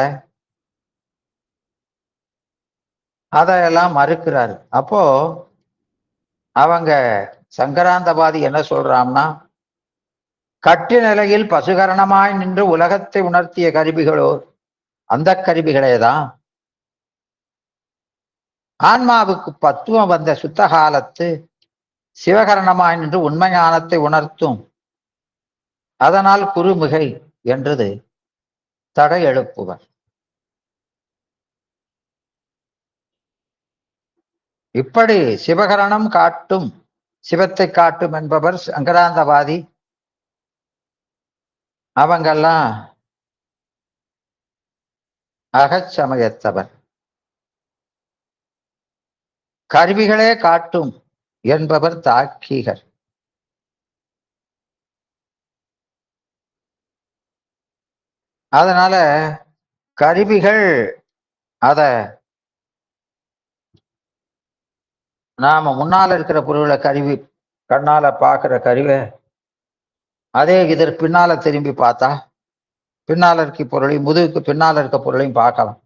அதையெல்லாம் மறுக்கிறாரு. அப்போ அவங்க சங்கராந்தவாதி என்ன சொல்றான்னா, கட்டு நிலையில் பசுகரணமாய் நின்று உலகத்தை உணர்த்திய கருவிகளோ அந்த கருவிகளே தான் ஆன்மாவுக்கு பத்துவம் வந்த சுத்த காலத்து சிவகரணமாய் நின்று உண்மைஞானத்தை உணர்த்தும். அதனால் குருமிகை என்றது தடை எழுப்புவர். இப்படி சிவகரணம் காட்டும் சிவத்தை காட்டும் என்பவர் சங்கராந்தவாதி. அவங்கெல்லாம் அகச்சமயத்தவர். கருவிகளே காட்டும் என்பவர் தார்க்கீகர். அதனால கருவிகள் அத நாம முன்னால இருக்கிற பொருளை கருவி கண்ணால பாக்குற கருவை அதே இதற்கு பின்னால திரும்பி பார்த்தா பின்னால இருக்க பொருளையும் முதுகுக்கு பின்னால இருக்க பொருளையும் பார்க்கலாம்.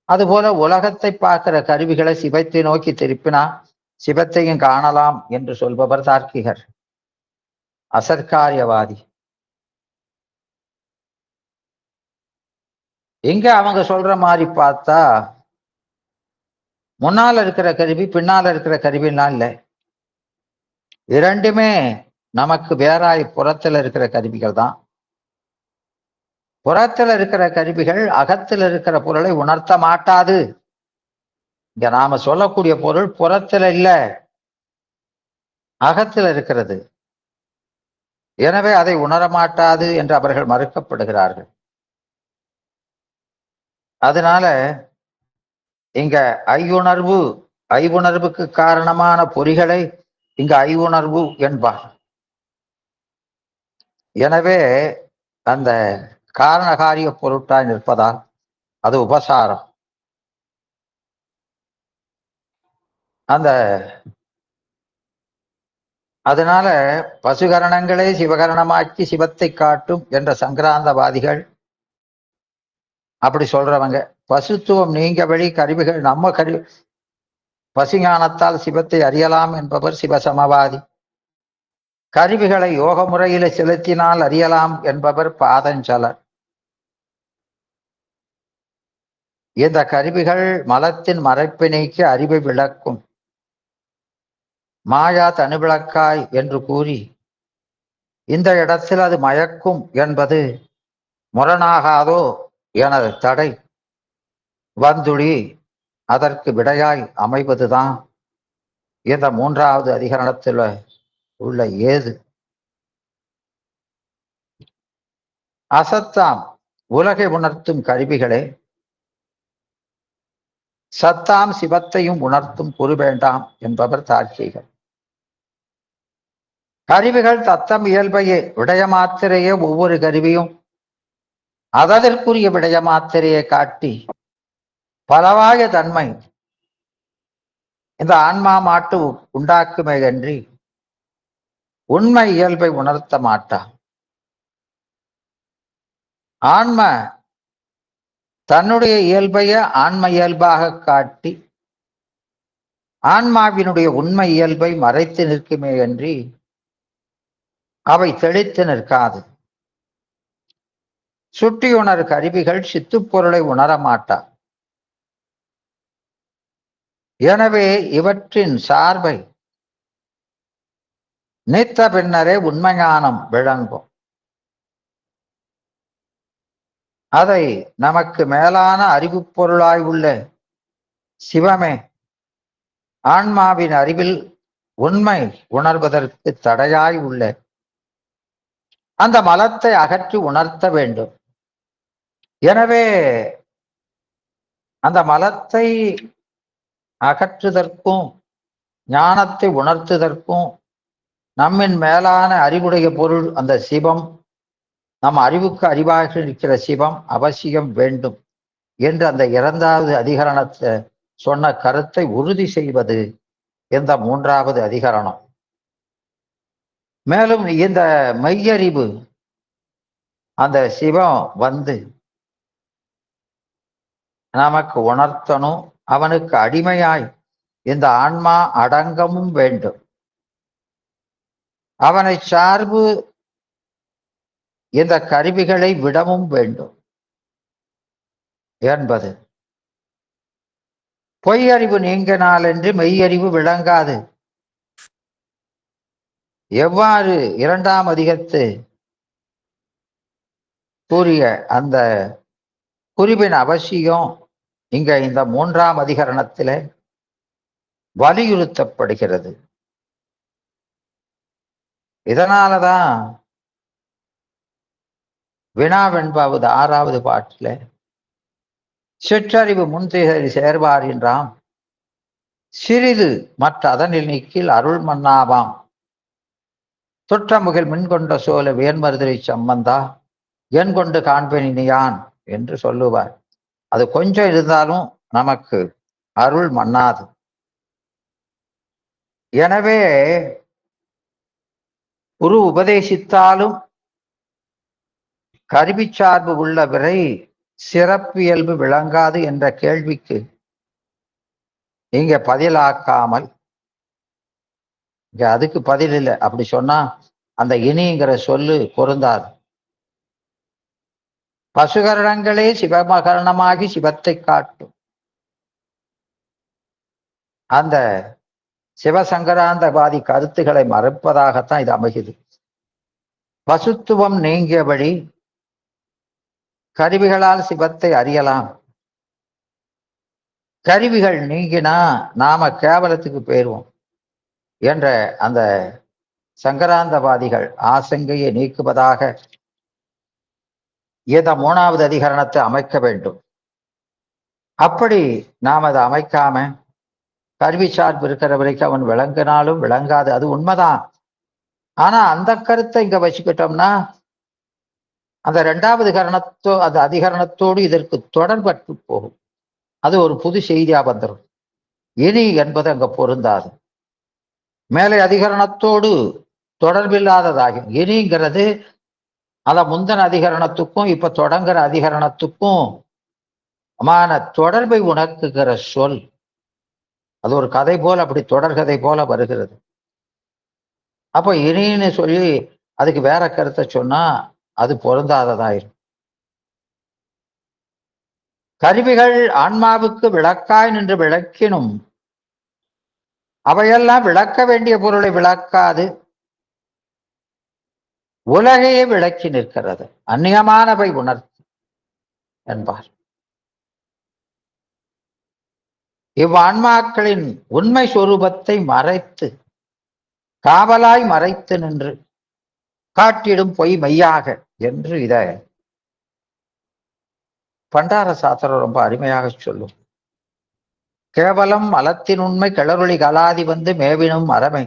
அதுபோல உலகத்தை பார்க்கிற கருவிகளை சிவத்தை நோக்கி திருப்பினா சிவத்தையும் காணலாம் என்று சொல்பவர் தார்க்கிகர், அசற்காரியவாதி. எங்க அவங்க சொல்ற மாதிரி பார்த்தா முன்னால இருக்கிற கருவி பின்னால இருக்கிற கருவிலாம் இல்லை, இரண்டுமே நமக்கு வேறாய் புறத்துல இருக்கிற கருவிகள் தான். புறத்துல இருக்கிற கருவிகள் அகத்தில் இருக்கிற பொருளை உணர்த்த மாட்டாது. இங்க நாம சொல்லக்கூடிய பொருள் புறத்துல இல்ல, அகத்தில் இருக்கிறது. எனவே அதை உணரமாட்டாது என்று அவர்கள் மறுக்கப்படுகிறார்கள். அதனால இங்க ஐவுணர்வுக்கு காரணமான பொறிகளை இங்க ஐவுணர்வு என்பார். எனவே அந்த காரணகாரிய பொருட்டாய் நிற்பதால் அது உபசாரம். அதனால பசுகரணங்களே சிவகரணமாக்கி சிவத்தை காட்டும் என்ற சங்கராந்தவாதிகள் அப்படி சொல்றவங்க. பசுத்துவம் நீங்கபடி கருவிகள் நம்ம பசுஞானத்தால் சிவத்தை அறியலாம் என்பவர் சிவசமவாதி. கருவிகளை யோக முறையில செலுத்தினால் அறியலாம் என்பவர் பாதஞ்சலர். இந்த கருவிகள் மலத்தின் மறைப்பை நீக்கி அறிவை விளக்கும், மாயா தனுவிளக்காய் என்று கூறி இந்த இடத்தில் அது மயக்கும் என்பது முரணாகாதோ என தடை வந்துளி அதற்கு விடையாய் அமைவதுதான் இந்த 3வது அதிகரணத்தில் உள்ள ஏது. அசத்தாம் உலகை உணர்த்தும் கருவிகளே, சத்தாம் சிவத்தையும் உணர்த்தும் பொறு வேண்டாம் என்பவர் தார்க்கிகர். கருவிகள் தத்தம் இயல்பையே விடய மாத்திரையே ஒவ்வொரு கருவியும் அதற்குரிய விடய மாத்திரையை காட்டி பலவாய தன்மை இந்த ஆன்மா மாட்டு உண்டாக்குமே அன்றி உண்மை இயல்பை உணர்த்த மாட்டா. ஆன்ம தன்னுடைய இயல்பைய ஆன்ம இயல்பாக காட்டி ஆன்மாவினுடைய உண்மை இயல்பை மறைத்து நிற்குமே அன்றி அவை தெளித்து நிற்காது. சுட்டியுணர் கருவிகள் சித்துப்பொருளை உணரமாட்டா. எனவே இவற்றின் சார்பை நீத்த பின்னரே உண்மைஞானம் விளங்கும். அதை நமக்கு மேலான அறிவு பொருளாய் உள்ள சிவமே ஆன்மாவின் அறிவில் உண்மை உணர்வதற்கு தடையாய் உள்ள அந்த மலத்தை அகற்றி உணர்த்த வேண்டும். எனவே அந்த மலத்தை அகற்றுதற்கும் ஞானத்தை உணர்த்துதற்கும் நம்மின் மேலான அறிவுடைய பொருள் அந்த சிவம், நம் அறிவுக்கு அறிவாக இருக்கிற சிவம் அவசியம் வேண்டும் என்று அந்த 2வது அதிகரணத்தை சொன்ன கருத்தை உறுதி செய்வது இந்த 3வது அதிகரணம். மேலும் இந்த மெய்யறிவு அந்த சிவம் வந்து நமக்கு உணர்த்தணும். அவனுக்கு அடிமையாய் இந்த ஆன்மா அடங்கமும் வேண்டும். அவனை சார்பு இந்த கருவிகளை விடவும் வேண்டும் என்பது. பொய்யறிவு நீங்கினால் என்று மெய்யறிவு விளங்காது. எவ்வாறு 2ஆம் அதிகத்து கூறிய அந்த குறிப்பின் அவசியம் இங்க இந்த 3ஆம் அதிகரணத்திலே வலியுறுத்தப்படுகிறது. இதனாலதான் வினாவெண்பாவது 6வது பாட்டில் சிற்றறிவு முன்திகழ் சேர்வார் என்றாம் சிறிது மற்ற அதனில் நீக்கில் அருள் மன்னாவாம் தொற்றமுகில் மின்கொண்ட சோல வேன்மருதலை சம்பந்தா என் கொண்டு காண்பெனியான் என்று சொல்லுவார். அது கொஞ்சம் இருந்தாலும் நமக்கு அருள் மன்னாது. எனவே குரு உபதேசித்தாலும் கருவி சார்பு உள்ளவரை சிறப்பியல்பு விளங்காது என்ற கேள்விக்கு இங்க பதிலாக்காமல், இங்க அதுக்கு பதில் இல்லை. அப்படி சொன்னா அந்த இனிங்கிற சொல்லு பொருந்தாது. பசுகரணங்களே சிவமகரணமாகி சிவத்தை காட்டும். அந்த சிவசங்கராந்தவாதி கருத்துக்களை மறுப்பதாகத்தான் இது அமைகிறது. பசுத்துவம் நீங்கியபடி கருவிகளால் சிவத்தை அறியலாம். கருவிகள் நீங்கினா நாம கேவலத்துக்கு போயிருவோம் என்ற அந்த சங்கராந்தவாதிகள் ஆசங்கையை நீக்குவதாக இந்த 3வது அதிகரணத்தை அமைக்க வேண்டும். அப்படி நாம் அதை அமைக்காம கருவி சார்பு இருக்கிற வரைக்கும் அவன் விளங்கினாலும் விளங்காது, அது உண்மைதான். ஆனா அந்த கருத்தை இங்க வச்சுக்கிட்டோம்னா அந்த 2வது அந்த அதிகரணத்தோடு இதற்கு தொடர்பட்டு போகும். அது ஒரு புது செய்தியா வந்துடும். இனி என்பது அங்க பொருந்தாது. மேலே அதிகரணத்தோடு தொடர்பில்லாததாகும். இனிங்கிறது அந்த முந்தன அதிகரணத்துக்கும் இப்ப தொடங்குற அதிகரணத்துக்கும் மான தொடர்பை உணர்த்துகிற சொல் அது ஒரு கதை போல, அப்படி தொடர்கதை போல வருகிறது. அப்ப இனின்னு சொல்லி அதுக்கு வேற கருத்தை சொன்னா அது பொருந்தாததாயிரும். கருவிகள் ஆன்மாவுக்கு விளக்காய் நின்று விளக்கினும் அவையெல்லாம் விளக்க வேண்டிய பொருளை விளக்காது உலகையே விளக்கி நிற்கிறது, அந்நியமானவை உணர்த்து என்பார். இவ்வான்மாக்களின் உண்மை சொரூபத்தை மறைத்து காவலாய் மறைத்து நின்று காட்டிடும் பொய் மெய்யாக என்று இத பண்டார சாஸ்திரம் ரொம்ப அருமையாக சொல்லும். கேவலம் மலத்தின் உண்மை கிளறொளி கலாதி வந்து மேவினும் அறமை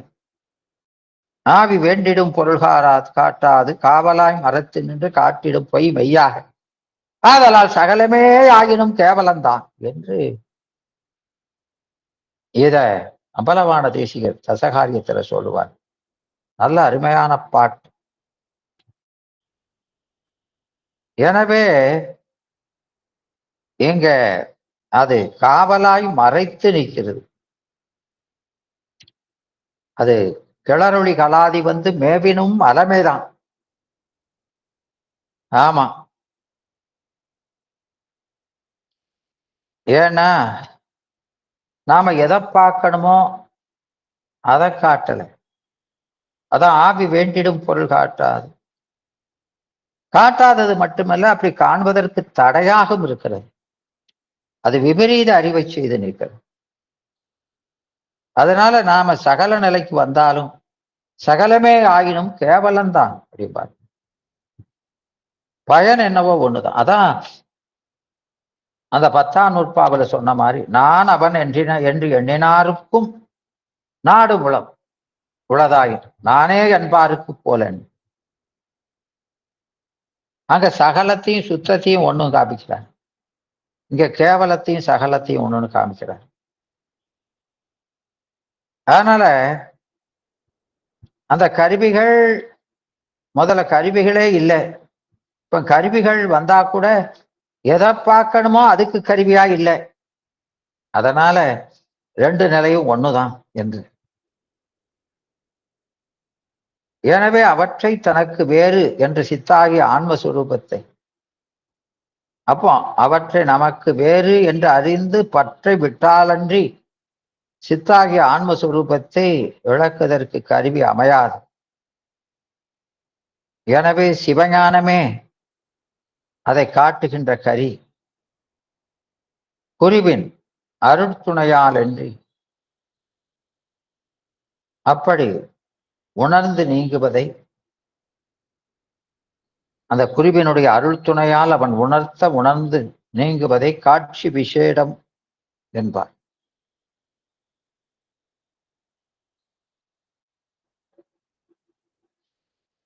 ஆவி வேண்டிடும் பொருள்காரா காட்டாது காவலாய் மறைத்து நின்று காட்டிடும் பொய் மெய்யாக ஆதலால் சகலமே ஆகினும் கேவலம்தான் என்று இத அம்பலவான தேசிகர் தசகாரியத்துல சொல்லுவார். நல்ல அருமையான பாட்டு. எனவே இங்க அது காவலாய் மறைத்து நிற்கிறது. அது கிளறொளி கலாதி வந்து மேவினும் அலமேதான். ஆமா, ஏன்னா நாம எதை பார்க்கணுமோ அதை காட்டல. அதான் ஆவி வேண்டிடும் பொருள் காட்டாது. காட்டாதது மட்டுமல்ல, அப்படி காண்பதற்கு தடையாகவும் இருக்கிறது. அது விபரீத அறிவை செய்து நிற்கிறது. அதனால நாம சகல நிலைக்கு வந்தாலும் சகலமே ஆயினும் கேவலம்தான் அப்படிம்பார். பயன் என்னவோ ஒண்ணுதான். அதான் அந்த 10ஆம் நூற்பாவில சொன்ன மாதிரி நான் அவன் என்று எண்ணினாருக்கும் நாடு உளதாயின் நானே என்பாருக்கு போல. அங்க சகலத்தையும் சுத்தத்தையும் ஒண்ணும் காமிக்கிறார், இங்க கேவலத்தையும் சகலத்தையும் ஒண்ணுன்னு காமிக்கிறார். அதனால அந்த கருவிகள் முதல்ல கருவிகளே இல்லை. இப்ப கருவிகள் வந்தா கூட எதை பார்க்கணுமோ அதுக்கு கருவியா இல்லை. அதனால ரெண்டு நிலையும் ஒண்ணுதான் என்று. எனவே அவற்றை தனக்கு வேறு என்று சித்தாகிய ஆன்மஸ்வரூபத்தை, அப்போ அவற்றை நமக்கு வேறு என்று அறிந்து பற்றை விட்டாலன்றி சித்தாகிய ஆன்மஸ்வரூபத்தை விளக்குவதற்கு கருவி அமையாது. எனவே சிவஞானமே அதை காட்டுகின்ற கரி. குருவின் அருட்துணையால் என்று அப்படி உணர்ந்து நீங்குவதை அந்த குருவினுடைய அருள் துணையால் அவன் உணர்ந்து நீங்குவதை காட்சி விசேடம் என்பார்.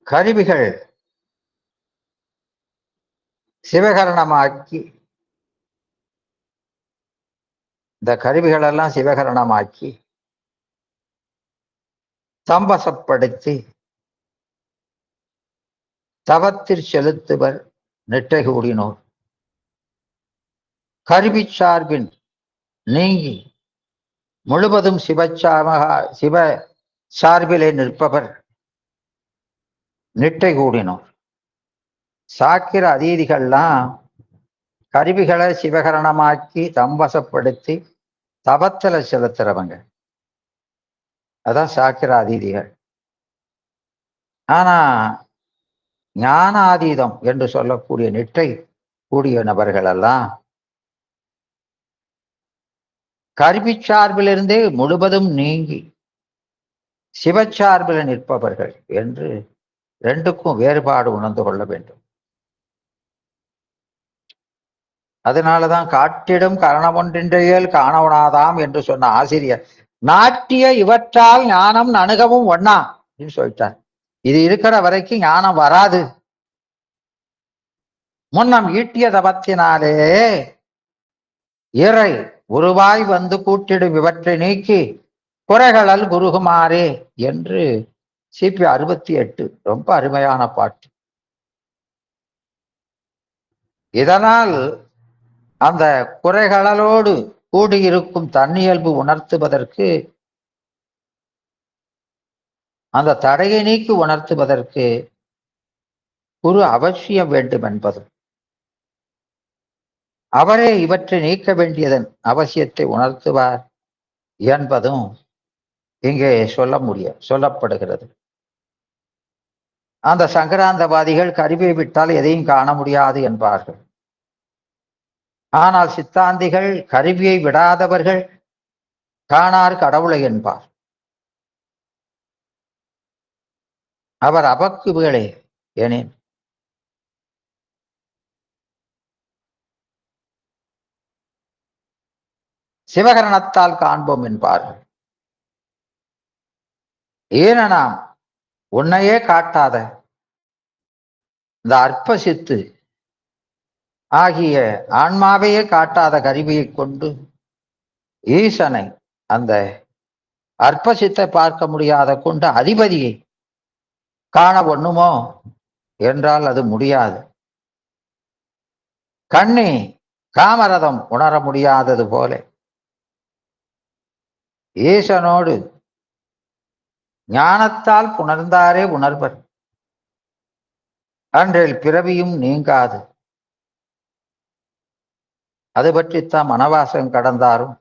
கருவிகள் சிவகரணமாக்கி, இந்த கருவிகள் எல்லாம் சிவகரணமாக்கி சம்பசப்படுத்தி தவத்தில் செலுத்துவர் நெட்டை கூடினோர். கருவி சார்பின் நீங்கி முழுவதும் சிவ சார்பிலே நிற்பவர் நிட்டை கூடினோர். சாக்கிர அதீதிகள்லாம் கருவிகளை சிவகரணமாக்கி தம்பசப்படுத்தி தவத்துல செலுத்துறவங்க, அதான் சாக்கிர அதீதிகள். ஆனா ஞானாதீதம் என்று சொல்லக்கூடிய நிட்டை கூடிய நபர்கள் எல்லாம் கருவி சார்பிலிருந்தே முழுவதும் நீங்கி சிவச்சார்பில் நிற்பவர்கள் என்று ரெண்டுக்கும் வேறுபாடு உணர்ந்து கொள்ள வேண்டும். அதனாலதான் காட்டிடும் கரணம் ஒன்றின்றையல் காணவனாதாம் என்று சொன்ன ஆசிரியர் நாட்டிய இவற்றால் ஞானம் அணுகவும் ஒண்ணா அப்படின்னு சொல்லிட்டார். இது இருக்கிற வரைக்கும் ஞானம் வராது. முன்னம் ஈட்டிய தபத்தினாலே இறை உருவாய் வந்து கூட்டிடும் இவற்றை நீக்கி குறைகளல் குருகுமாரே என்று சிபி 68 ரொம்ப அருமையான பாட்டு. இதனால் அந்த குறைகளோடு கூடியிருக்கும் தன்னியல்பு உணர்த்துவதற்கு, அந்த தடையை நீக்கி உணர்த்துவதற்கு குரு அவசியம் வேண்டும் என்பதும், அவரே இவற்றை நீக்க வேண்டியதன் அவசியத்தை உணர்த்துவார் என்பதும் இங்கே சொல்லப்படுகிறது. அந்த சங்கராந்தவாதிகள் கருவியை விட்டால் எதையும் காண முடியாது என்பார்கள். ஆனால் சித்தாந்திகள் கருவியை விடாதவர்கள் காணார் கடவுளை என்பார். அவர் அபக்கு வேளே எனின் சிவகரணத்தால் காண்போம் என்பார்கள். ஏனெனா உன்னையே காட்டாத இந்த அற்ப சித்து ஆகிய ஆன்மாவையே காட்டாத கருவியை கொண்டு ஈசனை, அந்த அற்ப சித்தை பார்க்க முடியாத கொண்டு அதிபதியை காண ஒண்ணுமோ என்றால் அது முடியாது. கண்ணி காமரதம் உணர முடியாதது போல ஈசனோடு ஞானத்தால் புணர்ந்தாரே உணர்வர். அன்றில் பிறவியும் நீங்காது. அது பற்றித்தான் மனவாசம் கடந்தாரும்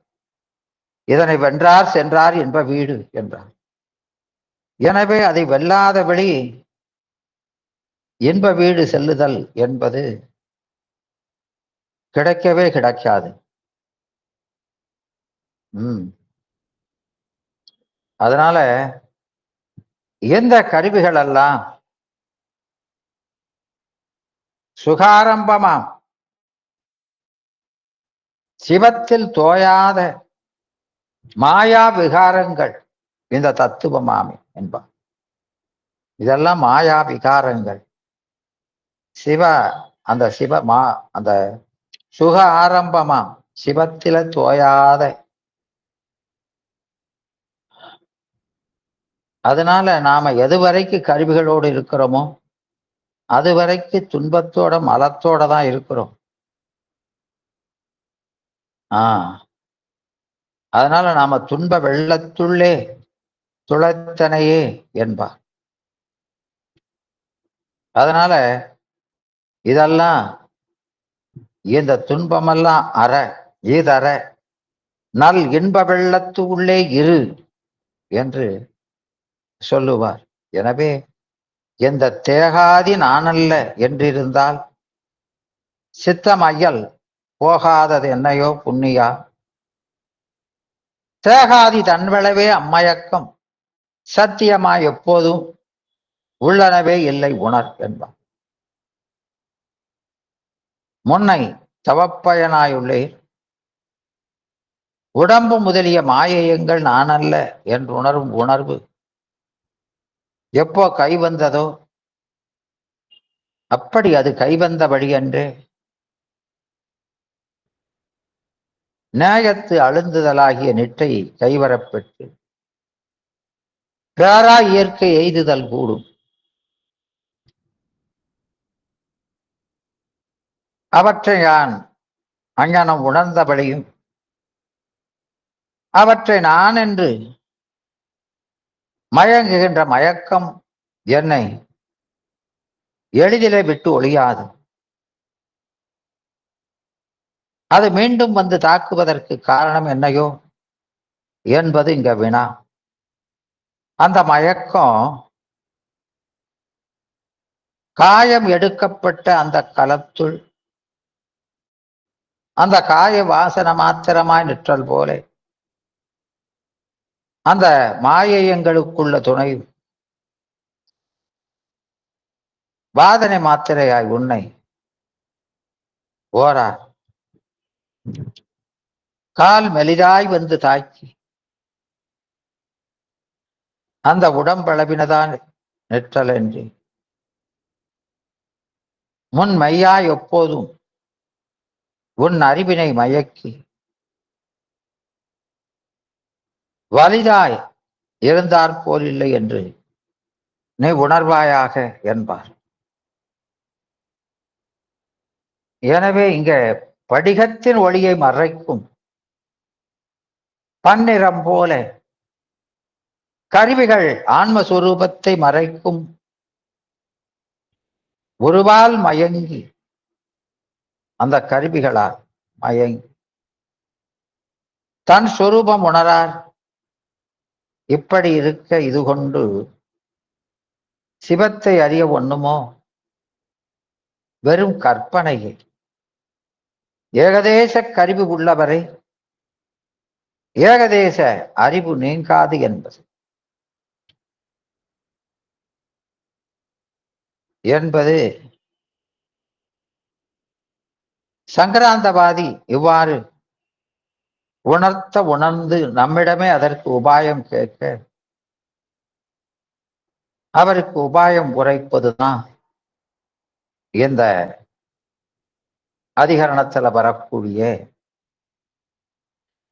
இதனை வென்றார் சென்றார் என்ப வீடு என்றார். எனவே அதை வெல்லாத வெளி இன்ப வீடு செல்லுதல் என்பது கிடைக்கவே கிடைக்காது. அதனால எந்த கருவிகள் எல்லாம் சுகாரம்பமாம் சிவத்தில் தோயாத மாயா விகாரங்கள் இந்த தத்துவமாமி என்பார். இதெல்லாம் மாயா விகாரங்கள். அந்த சுக ஆரம்பமாம் சிவத்தில தோயாத. அதனால நாம எதுவரைக்கு கருவிகளோடு இருக்கிறோமோ அதுவரைக்கு துன்பத்தோட மலத்தோட தான் இருக்கிறோம். அதனால நாம துன்ப வெள்ளத்துள்ளே துளைத்தனையே என்பார். அதனால இதெல்லாம் இந்த துன்பமெல்லாம் ஈதற நல் இன்ப வெள்ளத்து உள்ளே இரு என்று சொல்லுவார். எனவே எந்த தேகாதி நானல்ல என்றிருந்தால் சித்தமையல் போகாதது என்னையோ புண்ணியா, தேகாதி தன்வளவே அம்மயக்கம் சத்தியமாய் எப்போதும் உள்ளனவே இல்லை உணர் என்பார். முன்னை தவப்பயனாயுள்ளே உடம்பு முதலிய மாயையங்கள் நானல்ல என்று உணரும் உணர்வு எப்போ கைவந்ததோ அப்படி அது கைவந்த வழி என்று நியாயத்து அழுந்துதலாகிய நிட்டை கைவரப்பெற்று பேரா இயற்கை எய்துதல் கூடும். அவற்றை நான் அஞ்ஞானம் உணர்ந்தபடியும் அவற்றை நான் என்று மயங்குகின்ற மயக்கம் என்னை எளிதிலே விட்டு ஒழியாது. அது மீண்டும் வந்து தாக்குவதற்கு காரணம் என்னையோ என்பது இங்க வினா. அந்த மயக்கம் காயம் எடுக்கப்பட்ட அந்த களத்துள் அந்த காய வாசன மாத்திரமாய் நிற்றல் போல அந்த மாயையங்களுக்குள்ள துணை வாதனை மாத்திரையாய் உன்னை ஓரா கால் மெலிதாய் வந்து தாக்கி அந்த உடம்பளவினதான் நிற்றல் என்று முன் மையாய் எப்போதும் உன் அறிவினை மயக்கி வலிதாய் இருந்தாற் போல் இல்லை என்று நீ உணர்வாயாக என்பார். எனவே இங்க படிகத்தின் ஒளியை மறைக்கும் பன்னிறம் போல கருவிகள் ஆன்மஸ்வரூபத்தை மறைக்கும் ஒருவால் மயங்கி, அந்த கருவிகளால் மயங்கி தன் சொரூபம் உணரார். இப்படி இருக்க இது கொண்டு சிவத்தை அறிய ஒண்ணுமோ? வெறும் கற்பனையை. ஏகதேச கருவி உள்ளவரை ஏகதேச அறிவு நீங்காது என்பது சங்கராந்தவாதி இவ்வாறு உணர்ந்து நம்மிடமே அதற்கு உபாயம் கேட்க, அவருக்கு உபாயம் உரைப்பதுதான் இந்த அதிகரணத்துல வரக்கூடிய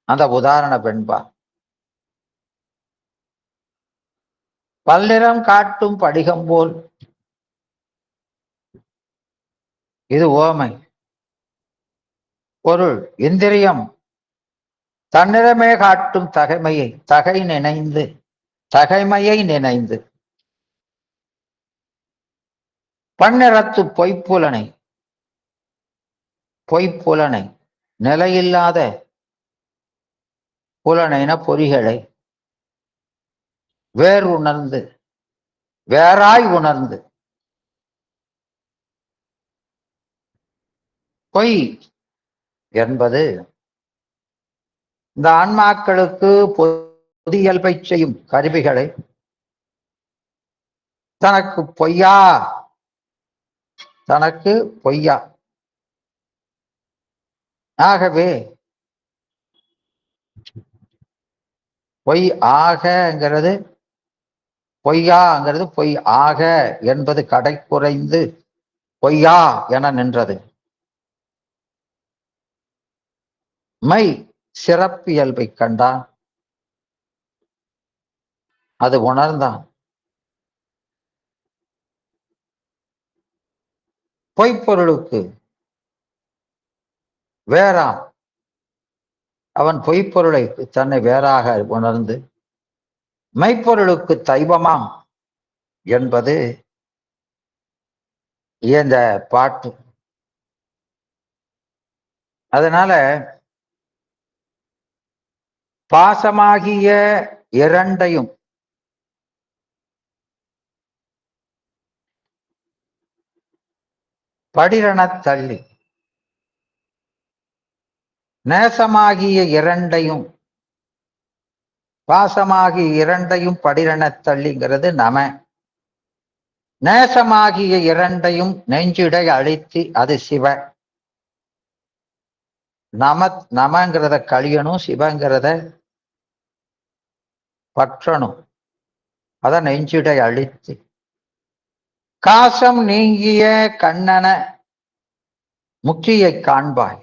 அந்த உதாரண வெண்பா. பல்நிறம் காட்டும் படிகம் போல், இது ஓமை. பொருள் இந்திரியம் தன்னிடமே காட்டும் தகைமையை நினைந்து பன்னிறத்து பொய்ப்புலனை நிலையில்லாத புலனைன பொறிகளை வேறாய் உணர்ந்து பொய் என்பது இந்த ஆன்மாக்களுக்கு பொது இயல்பை செய்யும் கருவிகளை தனக்கு பொய்யா. ஆகவே பொய் ஆகங்கிறது பொய்யாங்கிறது பொய் ஆக என்பது கடை குறைந்து பொய்யா என நின்றது. மை சிறப்பு இயல்பை கண்டான், அது உணர்ந்தான். பொய்ப்பொருளுக்கு வேறாம், அவன் பொய்ப்பொருளை தன்னை வேறாக உணர்ந்து மெய்ப்பொருளுக்கு தெய்வமாம் என்பது இந்த பாட்டு. அதனால பாசமாகிய இரண்டையும் படிரணத் தள்ளி, நேசமாகிய இரண்டையும் பாசமாகிய இரண்டையும் படிரணத் தள்ளிங்கிறது நம. நேசமாகிய இரண்டையும் நெஞ்சிடை அழித்து அது சிவ. நமங்கிறத கழியணும், சிவங்கிறத பற்றணும். அத நெஞ்சிடை அழித்து காசம் நீங்கிய கண்ணன முக்தியை காண்பாய்.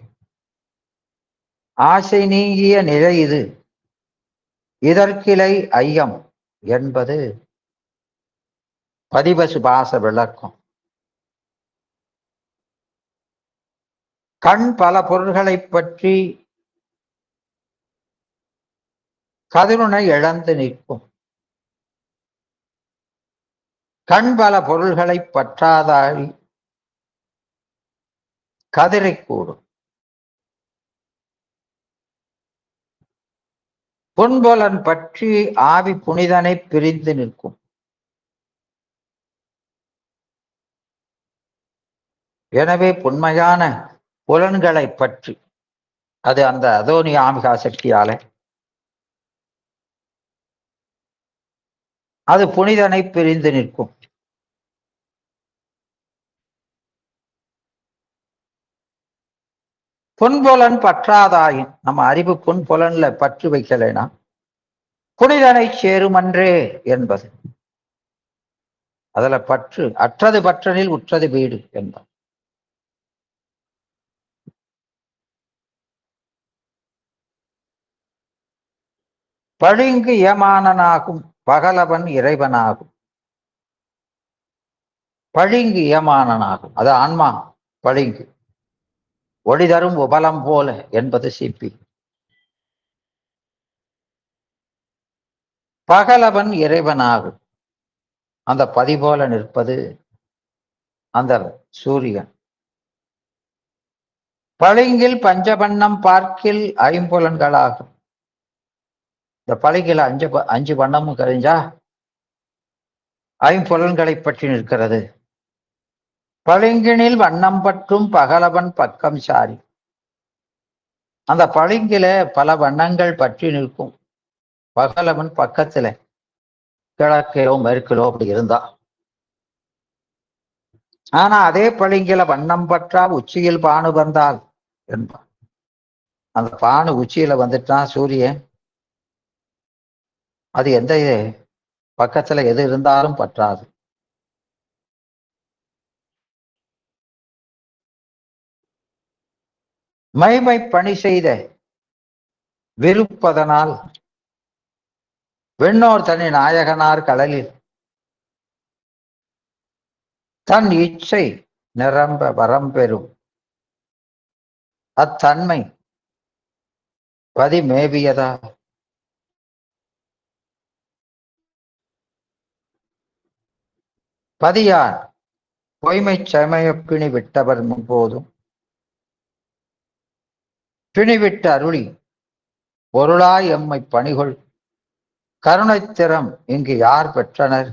ஆசை நீங்கிய நிலை இது, இதற்கிளை ஐயம் என்பது பதிபசுபாச விளக்கம். கண் பல பொருள்களை பற்றி கதிருனை இழந்து நிற்கும். கண் பல பொருள்களை பற்றாதாய் கதிரை கூடும். பொன்புலன் பற்றி ஆவி புனிதனை பிரிந்து நிற்கும். எனவே புண்மையான புலன்களை பற்றி, அது அந்த அதோனி ஆமிகா சக்தியால அது புனிதனை பிரிந்து நிற்கும். பொன்புலன் பற்றாதாயின், நம்ம அறிவு பொன்புலன்ல பற்று வைக்கலைனா புனிதனை சேருமன்றே என்பது. அதுல பற்று அற்றது பற்றனில் உற்றது வீடு என்பது. பளிங்கு ஏமானனாகும் பகலவன் இறைவனாகும். பளிங்கு ஏமானனாகும், அது ஆன்மா பளிங்கு. ஒளி தரும் உபலம் போல என்பது சிப்பி. பகலவன் இறைவனாகும். அந்த பதி போல நிற்பது அந்த சூரியன். பளிங்கில் பஞ்சவண்ணம் பார்க்கில் ஐம்புலன்களாகும். இந்த பளிங்கில் அஞ்சு வண்ணமும் கழிஞ்சா ஐம்புலன்களை பற்றி நிற்கிறது. பளிங்கினில் வண்ணம் பற்றும் பகலவன் பக்கம் சாரி. அந்த பளிங்கில பல வண்ணங்கள் பற்றி நிற்கும். பகலவன் பக்கத்துல கிழக்கிலோ மேற்கிலோ அப்படி இருந்தா. ஆனா அதே பளிங்கில வண்ணம் பற்றா உச்சியில் பானு வந்தால் என்பான். அந்த பானு உச்சியில வந்துட்டான் சூரியன், அது எந்த பக்கத்துல எது இருந்தாலும் பற்றாது. மைமை பணி செய்த விருப்பதனால் வெண்ணோர் தனி நாயகனார் கடலில் தன் இச்சை நிரம்ப வரம் பெறும் அத்தன்மை பதிமேவியதா. பதியார் பொய்மை சமய பிணி விட்டவர் முன்போதும் பிணிவிட்டு அருளி பொருளாய் எம்மை பணிகொள் கருணைத்திறம் இங்கு யார் பெற்றனர்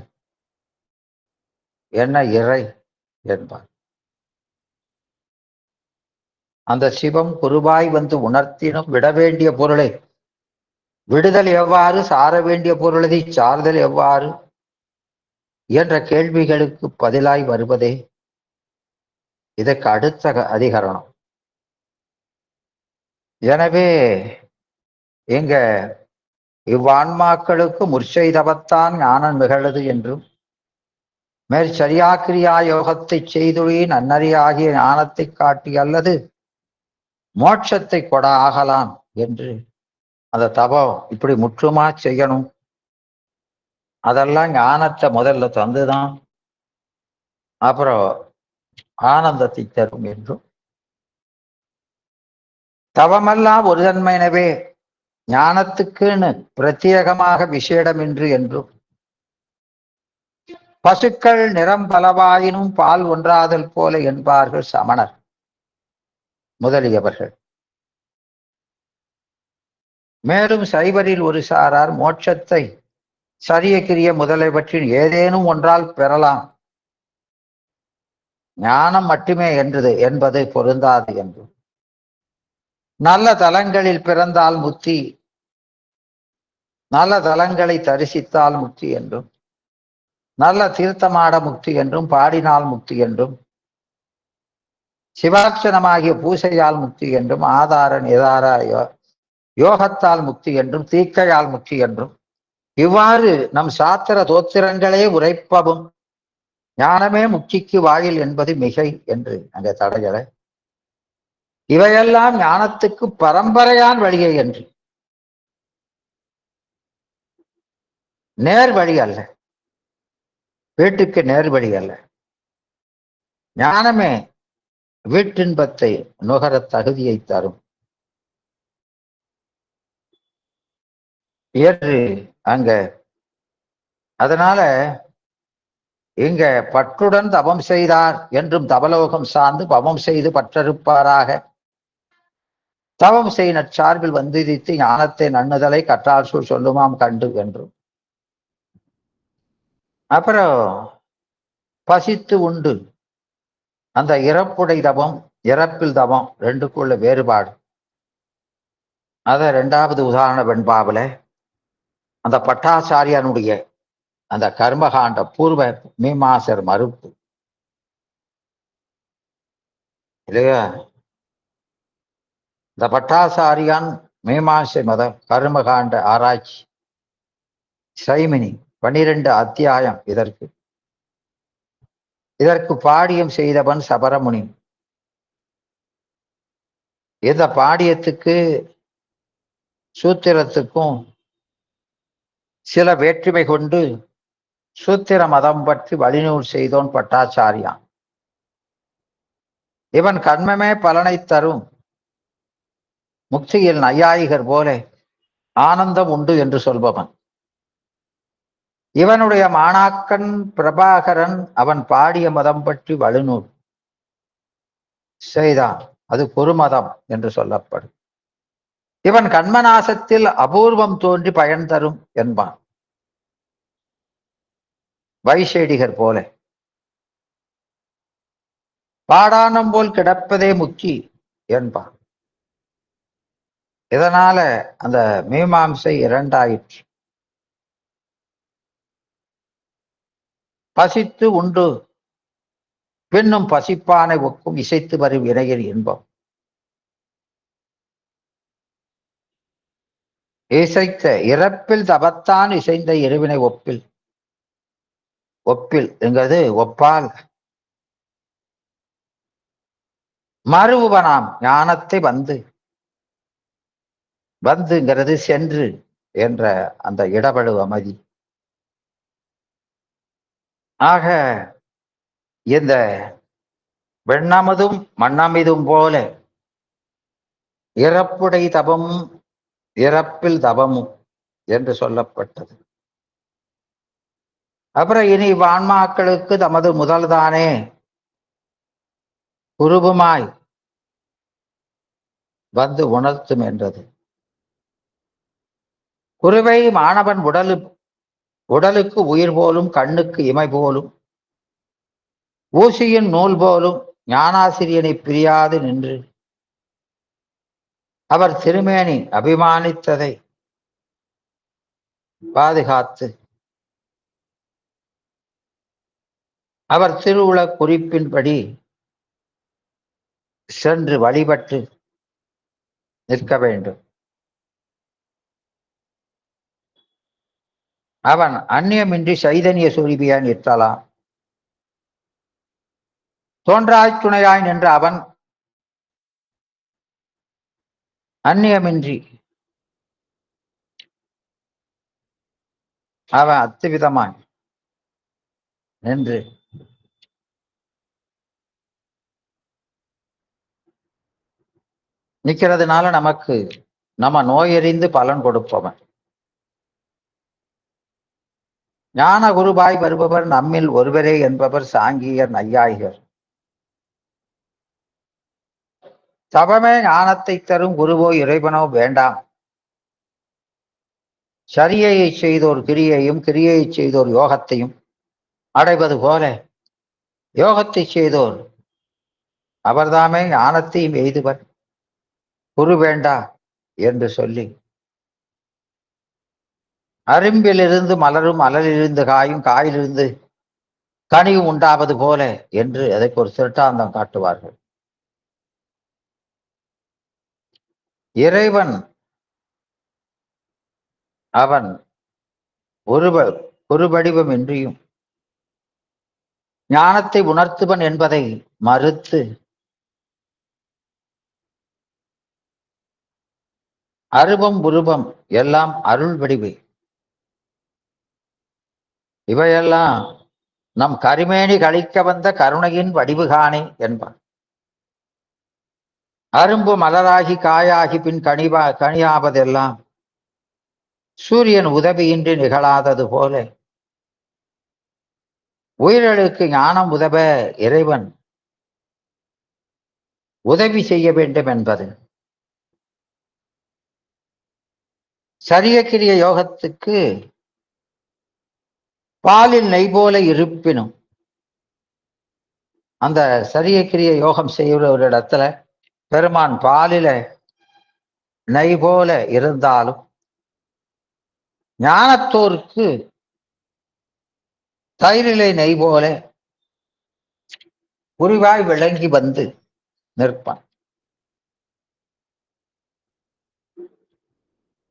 என்ன இறை என்பார். அந்த சிவம் குருவாய் வந்து உணர்த்தினும் விட வேண்டிய பொருளை விடுதல் எவ்வாறு, சார வேண்டிய பொருளதை சார்தல் எவ்வாறு என்ற கேள்விகளுக்கு பதிலாய் வருவதே இதற்கு அடுத்த அதிகரணம். எனவே இங்க இவ்வான்மாக்களுக்கு முற்செய்தவத்தான் ஞானம் நிகழது என்றும் மேற்சரியாக்கிரியா யோகத்தை செய்துழி நன்னறியாகிய ஞானத்தை காட்டி அல்லது மோட்சத்தை கொட ஆகலாம் என்று அந்த தபம் இப்படி முற்றுமா செய்யணும். அதெல்லாம் ஞானத்தை முதல்ல தந்துதான் அப்புறம் ஆனந்தத்தை தரும் என்றும், தவமெல்லாம் ஒரு தன்மையினவே ஞானத்துக்குன்னு பிரத்யேகமாக விசேடமின்றி என்றும், பசுக்கள் நிறம் பலவாயினும் பால் ஒன்றாதல் போல என்பார்கள் சமணர் முதலியவர்கள். மேலும் சைவரில் ஒரு சாரார் மோட்சத்தை சரிய கிரிய முதலியவற்றின் ஏதேனும் ஒன்றால் பெறலாம், ஞானம் மட்டுமே என்பது பொருந்தாது என்றும், நல்ல தலங்களில் பிறந்தால் முக்தி, நல்ல தலங்களை தரிசித்தால் முக்தி என்றும், நல்ல தீர்த்தமாட முக்தி என்றும், பாடினால் முக்தி என்றும், சிவாட்சணமாகிய பூசையால் முக்தி என்றும், ஆதார நிதார யோகத்தால் முக்தி என்றும், தீக்கையால் முக்தி என்றும், இவ்வாறு நம் சாத்திர தோத்திரங்களே உரைப்பவும் ஞானமே முக்திக்கு வாயில் என்பது மிகை என்று அங்கே தடையல. இவையெல்லாம் ஞானத்துக்கு பரம்பரையான் வழியை என்று, நேர் வழி அல்ல, வீட்டுக்கு நேர் வழி அல்ல. ஞானமே வீட்டின்பத்தை நுகர தகுதியை தரும் என்று அங்க. அதனால இங்க பற்றுடன் தவம் செய்தார் என்றும் தவலோகம் சார்ந்து பவம் செய்து பற்றறுப்பாராக தவம் செய் நற்சார்பில் வந்திதித்து ஞானத்தை நன்னுதலை கற்றார் சூழ் சொல்லுமாம் கண்டு என்றும், அப்புறம் பசித்து உண்டு அந்த இறப்புடை தவம் இறப்பில் தவம் ரெண்டுக்குள்ள வேறுபாடு. அத இரண்டாவது உதாரண வெண்பாவில அந்த பட்டாச்சாரியனுடைய அந்த கர்மகாண்ட பூர்வ மீமாசர் மறுப்பு இல்லையா. இந்த பட்டாச்சாரியான் மீமாசை மத கர்மகாண்ட ஆராய்ச்சி சைமினி 12 அத்தியாயம் இதற்கு பாடியம் செய்தவன் சபரமுனி. இந்த பாடியத்துக்கு சூத்திரத்துக்கும் சில வேற்றுமை கொண்டு சூத்திர மதம் பற்றி வழிநூல் செய்தோன் பட்டாச்சாரியான். இவன் கண்மமே பலனை தரும். முக்தியில் நையாயிகர் போல ஆனந்தம் உண்டு என்று சொல்பவன். இவனுடைய மாணாக்கன் பிரபாகரன் அவன் பாடிய மதம் பற்றி வழுநூல் செய்தான். அது குருமதம் என்று சொல்லப்படும். இவன் கண்மநாசத்தில் அபூர்வம் தோன்றி பயன் தரும் என்பான். வைசேடிகர் போல பாடானம் போல் கிடப்பதே முக்தி என்பான். இதனால அந்த மீமாம்சை இரண்டாயிற்று. பசித்து உண்டு பின்னும் பசிப்பானை ஒக்கும் இசைத்து வரும் வினையின் இன்பம். இசைத்த இறப்பில் தபத்தான் இசைந்த இருவினை ஒப்பில். ஒப்பில் என்கிறது ஒப்பால் மறுவுவனாம் ஞானத்தை வந்து. வந்துங்கிறது சென்று என்ற அந்த இடபடு அமைதி. ஆக இந்த வெண்ணமதும் மண்ணமிதும் போல இறப்புடை தபமும் இறப்பில் தபமும் என்று சொல்லப்பட்டது. அப்புறம் இனி ஆன்மாக்களுக்கு தமது முதல்தானே குருவுமாய் வந்து உணர்த்தும் என்றது. குருவை மாணவன் உடலுக்கு உயிர் போலும், கண்ணுக்கு இமை போலும், ஊசியின் நூல் போலும் ஞானாசிரியனை பிரியாது நின்று அவர் திருமேனி அபிமானித்ததை பாதுகாத்து அவர் திருவுள குறிப்பின்படி சென்று வழிபட்டு நிற்க வேண்டும். அவன் அந்நியமின்றி சைதன்ய சொருபியாய் நிற்கலாம். தோன்றாய் துணையாய் நின்ற அவன் அந்நியமின்றி அவன் அத்துவிதமாய் நின்று நிற்கிறதுனால நமக்கு நம்ம நோயறிந்து பலன் கொடுப்பவன். ஞான குருபாய் வருபவர் நம்மில் ஒருவரே என்பவர் சாங்கியர் நையாயிகர். தவமே ஞானத்தை தரும், குருவோ இறைவனோ வேண்டாம். சரியை செய்தோர் கிரியையும், கிரியை செய்தோர் யோகத்தையும் அடைவது போல யோகத்தை செய்தோர் அவர்தாமே ஞானத்தையும் எய்துவர், குரு வேண்டா என்று சொல்லி அரும்பிலிருந்து மலரும், மலரிலிருந்து காயும், காயிலிருந்து கனியும் உண்டாவது போல என்று அதற்கு ஒரு சிறுட்டாந்தம் காட்டுவார்கள். இறைவன் அவன் ஒரு வடிவம் இன்றியும் ஞானத்தை உணர்த்துவன் என்பதை மறுத்து அருவம் உருவம் எல்லாம் அருள் வடிவு, இவையெல்லாம் நம் கருமேனி கழிக்க வந்த கருணையின் வடிவுகாணே என்பான். அரும்பு மலராகி காயாகி பின் கனியாவதெல்லாம் சூரியன் உதவியின்றி நிகழாதது போல உயிர்களுக்கு ஞானம் உதவ இறைவன் உதவி செய்ய வேண்டும் என்பது. சரியக்கிரிய யோகத்துக்கு பாலில் நெய் போல இருப்பினும் அந்த சரியக்கிரிய யோகம் செய்கிற ஒரு இடத்துல பெருமான் பாலில நெய் போல இருந்தாலும் ஞானத்தோருக்கு தயிரிலை நெய் போல உருவாய் விளங்கி வந்து நிற்பான்.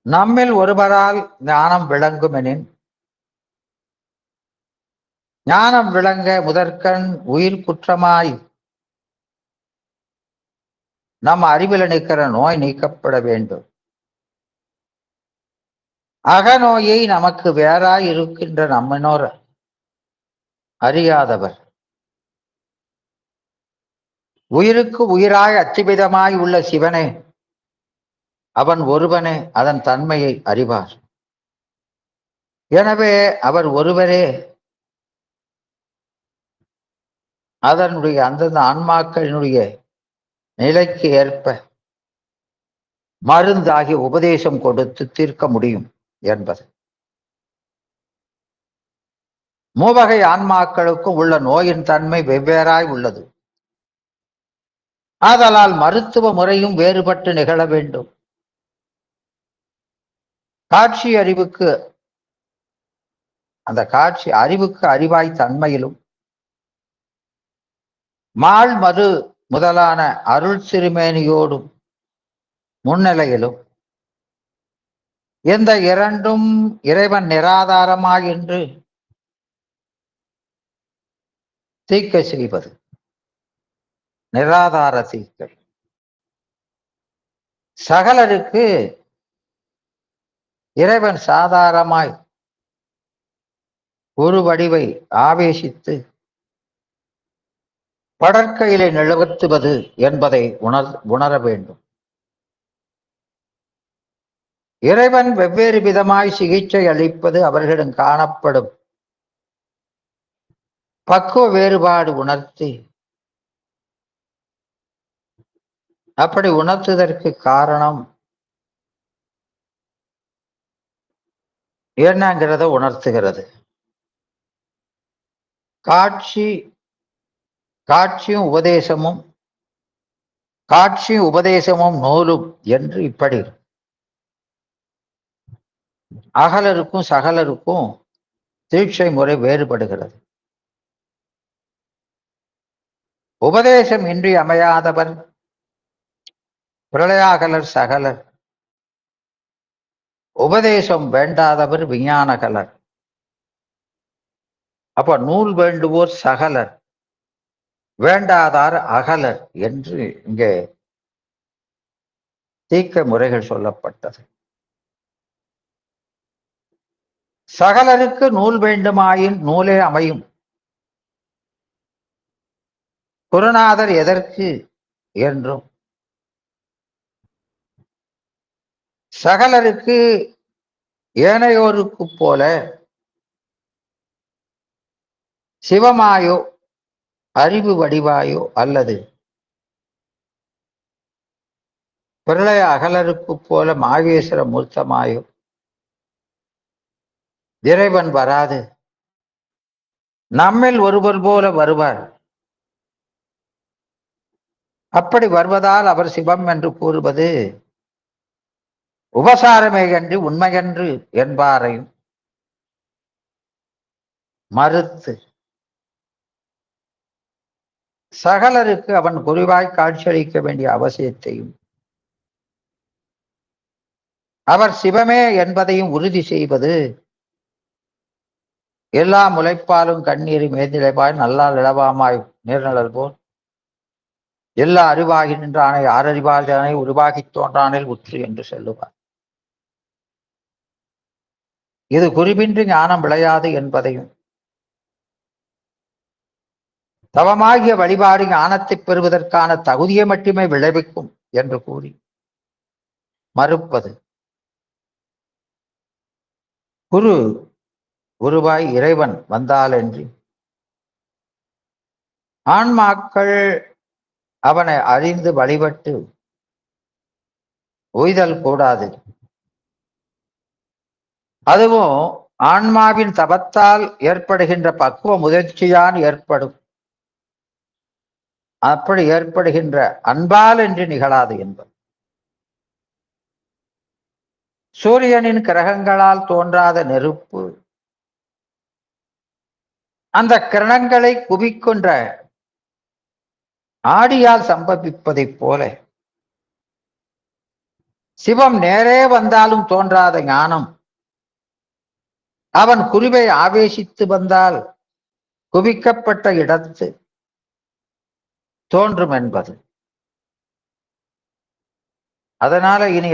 நம்மில் ஒருவரால் ஞானம் விளங்குமெனின் ஞானம் விளங்க முதற்கண் உயிர் குற்றமாய் நம் அறிவில் நிற்கிற நோய் நீக்கப்பட வேண்டும். அகநோயை நமக்கு வேறாய் இருக்கின்ற நம்மனோர் அறியாதவர் உயிருக்கு உயிராய் அச்சுபிதமாய் உள்ள சிவனே, அவன் ஒருவனே அதன் தன்மையை அறிவார். எனவே அவர் ஒருவரே அதனுடைய அந்தந்த ஆன்மாக்களினுடைய நிலைக்கு ஏற்ப மருந்தாகி உபதேசம் கொடுத்து தீர்க்க முடியும் என்பது. மூவகை ஆன்மாக்களுக்கும் உள்ள நோயின் தன்மை வெவ்வேறாய் உள்ளது. ஆதலால் மருத்துவ முறையும் வேறுபட்டு நிகழ வேண்டும். காட்சி அறிவுக்கு அந்த காட்சி அறிவுக்கு அறிவாய் தன்மையிலும், மால் மது முதலான அருள் சிறுமேனியோடும் முன்னிலையிலும் இந்த இரண்டும் இறைவன் நிராதாரமாய் என்று தீக்க செய்வது. நிராதார தீக்கை சகலருக்கு இறைவன் சாதாரமாய் ஒரு வடிவை ஆவேசித்து படற்கையிலே நிலவத்துவது என்பதை உணர வேண்டும். இறைவன் வெவ்வேறு விதமாய் சிகிச்சை அளிப்பது அவர்களிடம் காணப்படும் பக்குவ வேறுபாடு உணர்த்தி, அப்படி உணர்த்துவதற்கு காரணம் என்னங்கிறத உணர்த்துகிறது. காட்சியும் உபதேசமும் நூலும் என்று இப்படி அகலருக்கும் சகலருக்கும் தீட்சை முறை வேறுபடுகிறது. உபதேசம் இன்றி அமையாதவர் பிரளயாகலர் சகலர், உபதேசம் வேண்டாதவர் விஞ்ஞானகலர். அப்ப நூல் வேண்டுவோர் சகலர், வேண்டாதார் அகலர் என்று இங்கே தீக்க முறைகள் சொல்லப்பட்டது. சகலருக்கு நூல் வேண்டுமாயின் நூலே அமையும். குருநாதர் எதற்கு என்றும், சகலருக்கு ஏனையோருக்கு போல சிவமாயோ அறிவு வடிவாயோ அல்லது பிரளய அகலருக்கு போல மாகேஸ்வர மூர்த்தமாயோ இறைவன் வராது. நம்மில் ஒருவர் போல வருவார். அப்படி வருவதால் அவர் சிவம் என்று கூறுவது உபசாரமே என்று உண்மையன்று என்பாரையும் மறுத்து, சகலருக்கு அவன் குருவாய் காட்சியளிக்க வேண்டிய அவசியத்தையும் அவர் சிவமே என்பதையும் உறுதி செய்வது எல்லா முளைப்பாலும் கண்ணீரும் மேதிலைவாய் நல்லால் இளவாமாய் நீர்நலல் போல் எல்லா அறிவாகி நின்றானை ஆறறிவால் தானே உருவாகி தோன்றானில் உற்று என்று சொல்லுவார். இது குறிப்பின்றி ஞானம் விளையாது என்பதையும், தவமாகிய வழிபாடு ஞானத்தை பெறுவதற்கான தகுதியை மட்டுமே விளைவிக்கும் என்று கூறி மறுப்பது. குருவாய் இறைவன் வந்தாலன்றி ஆன்மாக்கள் அவனை அறிந்து வழிபட்டு உய்தல் கூடாது. அதுவும் ஆன்மாவின் தபத்தால் ஏற்படுகின்ற பக்குவ முதிர்ச்சியான் ஏற்படும். அப்படி ஏற்படுகின்ற அன்பால் என்று நிகழாது என்பது. சூரியனின் கிரகங்களால் தோன்றாத நெருப்பு அந்த கிரணங்களை குவிக்கின்ற ஆடியால் சம்பவிப்பதைப் போல சிவம் நேரே வந்தாலும் தோன்றாத ஞானம் அவன் குருவை ஆவேசித்து வந்தால் குவிக்கப்பட்ட இடத்து தோன்றும் என்பது. அதனால இனி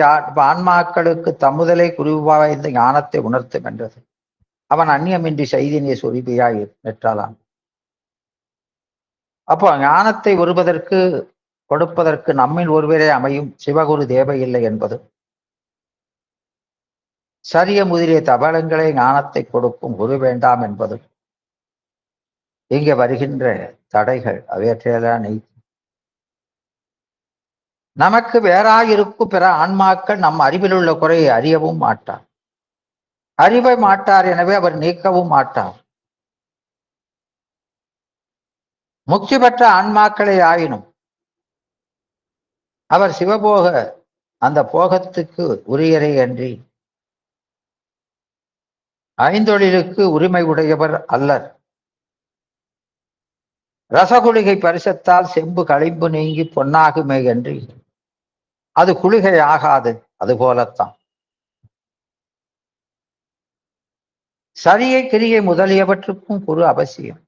ஆன்மாக்களுக்கு தம்முதலை குருவாய்ந்த ஞானத்தை உணர்த்தும் என்றது. அவன் அந்நியமின்றி செய்தினிய சொரிபியாய் பெற்றாளான். அப்போ ஞானத்தை ஒருவதற்கு கொடுப்பதற்கு நம்மில் ஒருவரே அமையும் சிவகுரு தேவையில்லை என்பது, சரிய முதலிய தபலங்களே ஞானத்தை கொடுக்கும் குரு வேண்டாம் என்பது இங்கே வருகின்ற தடைகள் அவையற்றையெல்லாம் நீக்கி நமக்கு வேறாயிருக்கும் பிற ஆன்மாக்கள் நம் அறிவில் உள்ள குறையை அறியவும் மாட்டார், அறிவை மாட்டார், எனவே அவர் நீக்கவும் மாட்டார். முக்தி பெற்ற ஆன்மாக்களை ஆயினும் அவர் சிவபோக அந்த போகத்துக்கு உரியரை அன்றி ஐந்தொழிலுக்கு உரிமை உடையவர் அல்லர். ரசகுளிகை பரிசத்தால் செம்பு களிம்பு நீங்கி பொன்னாகுமே என்று அது குளிகை ஆகாது. அதுபோலத்தான் சரியை கிரியை முதலியவற்றுக்கும் குரு அவசியம்.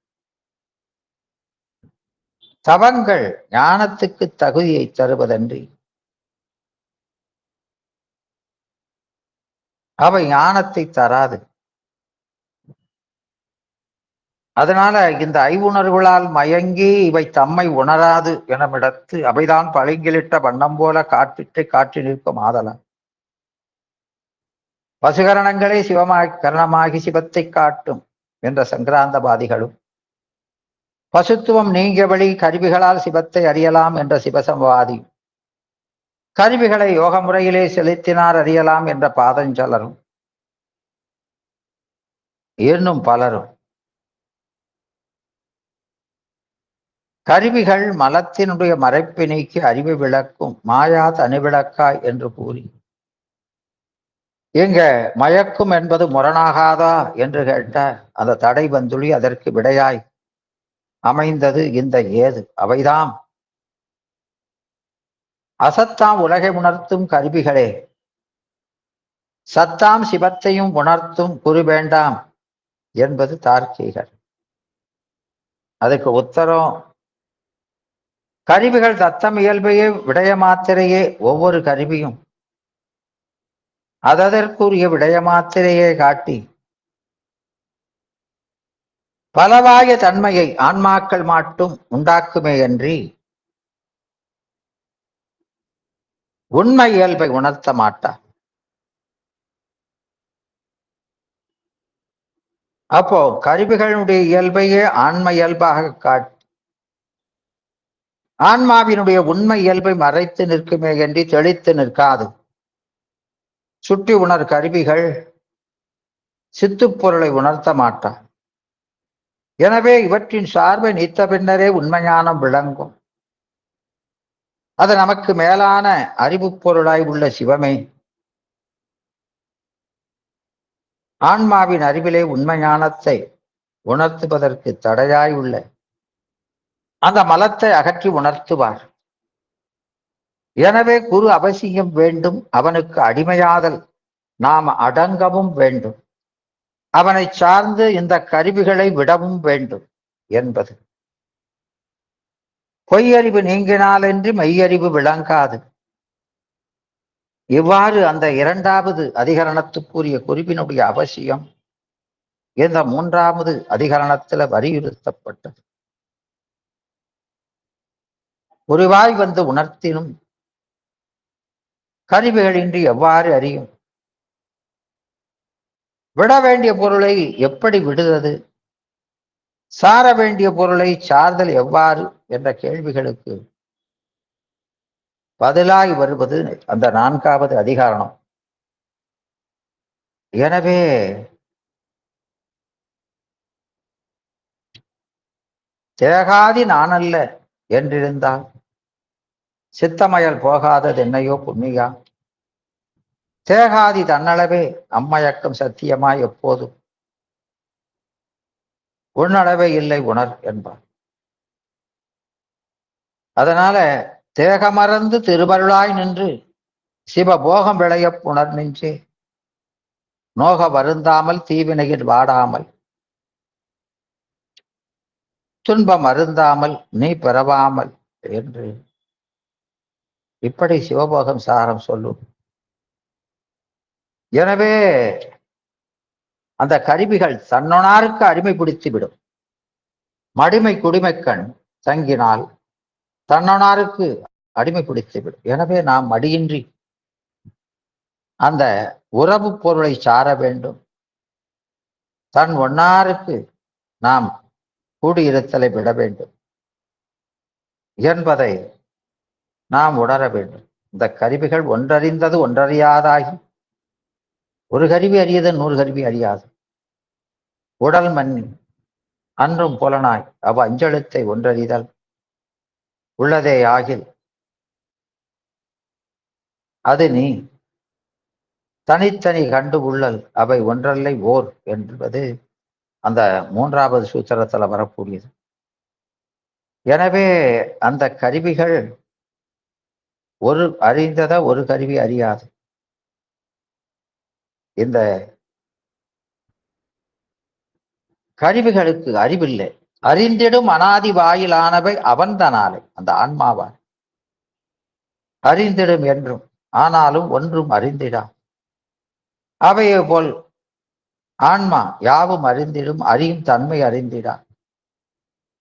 தவங்கள் ஞானத்துக்கு தகுதியை தருவதன்றி அவை ஞானத்தை தராது. அதனால இந்த ஐவுணர்வுகளால் மயங்கி இவை தம்மை உணராது எனமிடத்து அவைதான் பளிங்கிலிட்ட வண்ணம் போல காற்றிட்டு காற்றி நிற்கும் ஆதலால் பசுகரணங்களே கரணமாகி சிவத்தை காட்டும் என்ற சங்கராந்தவாதிகளும், பசுத்துவம் நீங்கிய வழி கருவிகளால் சிவத்தை அறியலாம் என்ற சிவசம்வாதி, கருவிகளை யோக முறையிலே செலுத்தினார் அறியலாம் என்ற பாதஞ்சலரும் இன்னும் பலரும் கருவிகள் மலத்தினுடைய மறைப்பை நீக்கி அறிவை விளக்கும் மாயா தனிவிளக்காய் என்று கூறி இங்க மயக்கும் என்பது முரணாகாதா என்று கேட்ட அந்த தடை வந்துளி அதற்கு விடையாய் அமைந்தது இந்த ஏது. அவைதாம் அசத்தாம் உலகை உணர்த்தும் கருவிகளே, சத்தாம் சிவத்தையும் உணர்த்தும் குரு வேண்டாம் என்பது தார்க்கீகர். அதுக்கு உத்தரம், கருவிகள் தத்தம் இயல்பையே விடய மாத்திரையே, ஒவ்வொரு கருவியும் அதற்குரிய விடய மாத்திரையே காட்டி பலவாய தன்மையை ஆன்மாக்கள் மாட்டும் உண்டாக்குமே அன்றி உண்மை இயல்பை உணர்த்த மாட்டார். அப்போ கருவிகளுடைய இயல்பையே ஆன்ம இயல்பாக காட்டி ஆன்மாவினுடைய உண்மை இயல்பை மறைத்து நிற்குமே என்று தெளித்து நிற்காது. சுட்டி உணர் கருவிகள் சித்துப்பொருளை உணர்த்த மாட்டார். எனவே இவற்றின் சார்பை நீத்த பின்னரே உண்மைஞானம் விளங்கும். அது நமக்கு மேலான அறிவு பொருளாய் உள்ள சிவமே ஆன்மாவின் அறிவிலே உண்மை ஞானத்தை உணர்த்துவதற்கு தடையாய் உள்ள அந்த மலத்தை அகற்றி உணர்த்துவார். எனவே குரு அவசியம் வேண்டும். அவனுக்கு அடிமையாதல் நாம் அடங்கவும் வேண்டும். அவனை சார்ந்து இந்த கருவிகளை விடவும் வேண்டும் என்பது. பொய்யறிவு நீங்கினாலன்றி மெய்யறிவு விளங்காது. இவ்வாறு அந்த இரண்டாவது அதிகரணத்துக்குரிய குறிப்பினுடைய அவசியம் இந்த மூன்றாவது அதிகரணத்தில் வலியுறுத்தப்பட்டது. குருவாய் வந்து உணர்த்தினும் கருவிகளின்றி எவ்வாறு அறியும்? விட வேண்டிய பொருளை எப்படி விடுவது? சார வேண்டிய பொருளை சார்தல் எவ்வாறு என்ற கேள்விகளுக்கு பதிலாய் வருவது அந்த நான்காவது அதிகாரணம். எனவே தேகாதி நானல்ல என்றிருந்தால் சித்தமயல் போகாதது என்னையோ புண்ணியா, தேகாதி தன்னளவே அம்மயக்கம் சத்தியமாய் எப்போதும் உன்னளவே இல்லை உணர் என்பார். அதனால தேகமறந்து திருவருளாய் நின்று சிவபோகம் விளைய புணர் நெஞ்சே நோக வருந்தாமல் தீவினையில் வாடாமல் துன்பம் அருந்தாமல் நீ பெறவாமல் என்று இப்படி சிவபோகம் சாரம் சொல்லும். எனவே அந்த கருவிகள் தன்னொனாருக்கு அடிமை பிடித்து விடும். மடிமை குடிமைக்கண் தங்கினால் தன்னனாருக்கு அடிமைப்படுத்திவிடும். எனவே நாம் மடியின்றி அந்த உறவு பொருளை சார வேண்டும். தன் ஒன்னாருக்கு நாம் கூடியிருத்தலை விட வேண்டும் என்பதை நாம் உணர வேண்டும். இந்த கருவிகள் ஒன்றறிந்தது ஒன்றறியாதாகி ஒரு கருவி அறியது 100 கருவி அறியாது. உடல் மன்னி அன்றும் புலனாய் அவ் அஞ்செழுத்தை ஒன்றறிதல் உள்ளதே ஆகில் அது நீ தனித்தனி கண்டு உள்ளல் அவை ஒன்றல்லை ஓர் என்பது அந்த 3வது சூத்திரத்தில் வரக்கூடியது. எனவே அந்த கருவிகள் ஒரு அறிந்தத ஒரு கருவி அறியாது. இந்த கருவிகளுக்கு அறிவில்லை. அறிந்திடும் அனாதி வாயிலானவை அவன்தனாலே, அந்த ஆன்மாவான் அறிந்திடும் என்றும், ஆனாலும் ஒன்றும் அறிந்திடா. அவையே போல் ஆன்மா யாவும் அறிந்திடும், அறியும் தன்மை அறிந்திடா.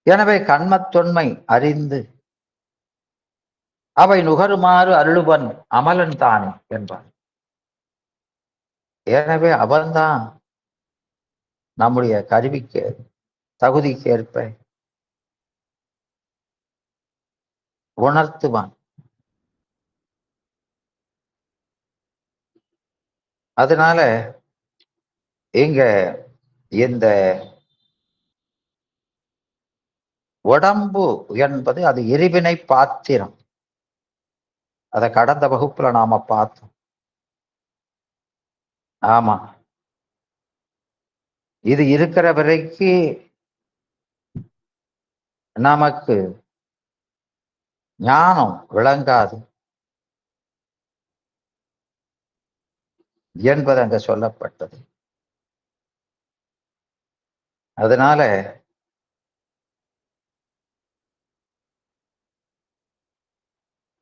எனவே கண்மத்தொன்மை அறிந்து அவை நுகருமாறு அருளுவன் அமலன் தானே என்பார். எனவே அவன்தான் நம்முடைய கருவிக்கு தகுதிக்கேற்ப உணர்த்துவான். அதனால இங்க இந்த உடம்பு என்பது அது எரிவினை பாத்திரம். அதை கடந்த வகுப்புல நாம பார்த்தோம். ஆமா, இது இருக்கிற வரைக்கு நமக்கு ஞானம் விளங்காது என்பது அங்க சொல்லப்பட்டது. அதனால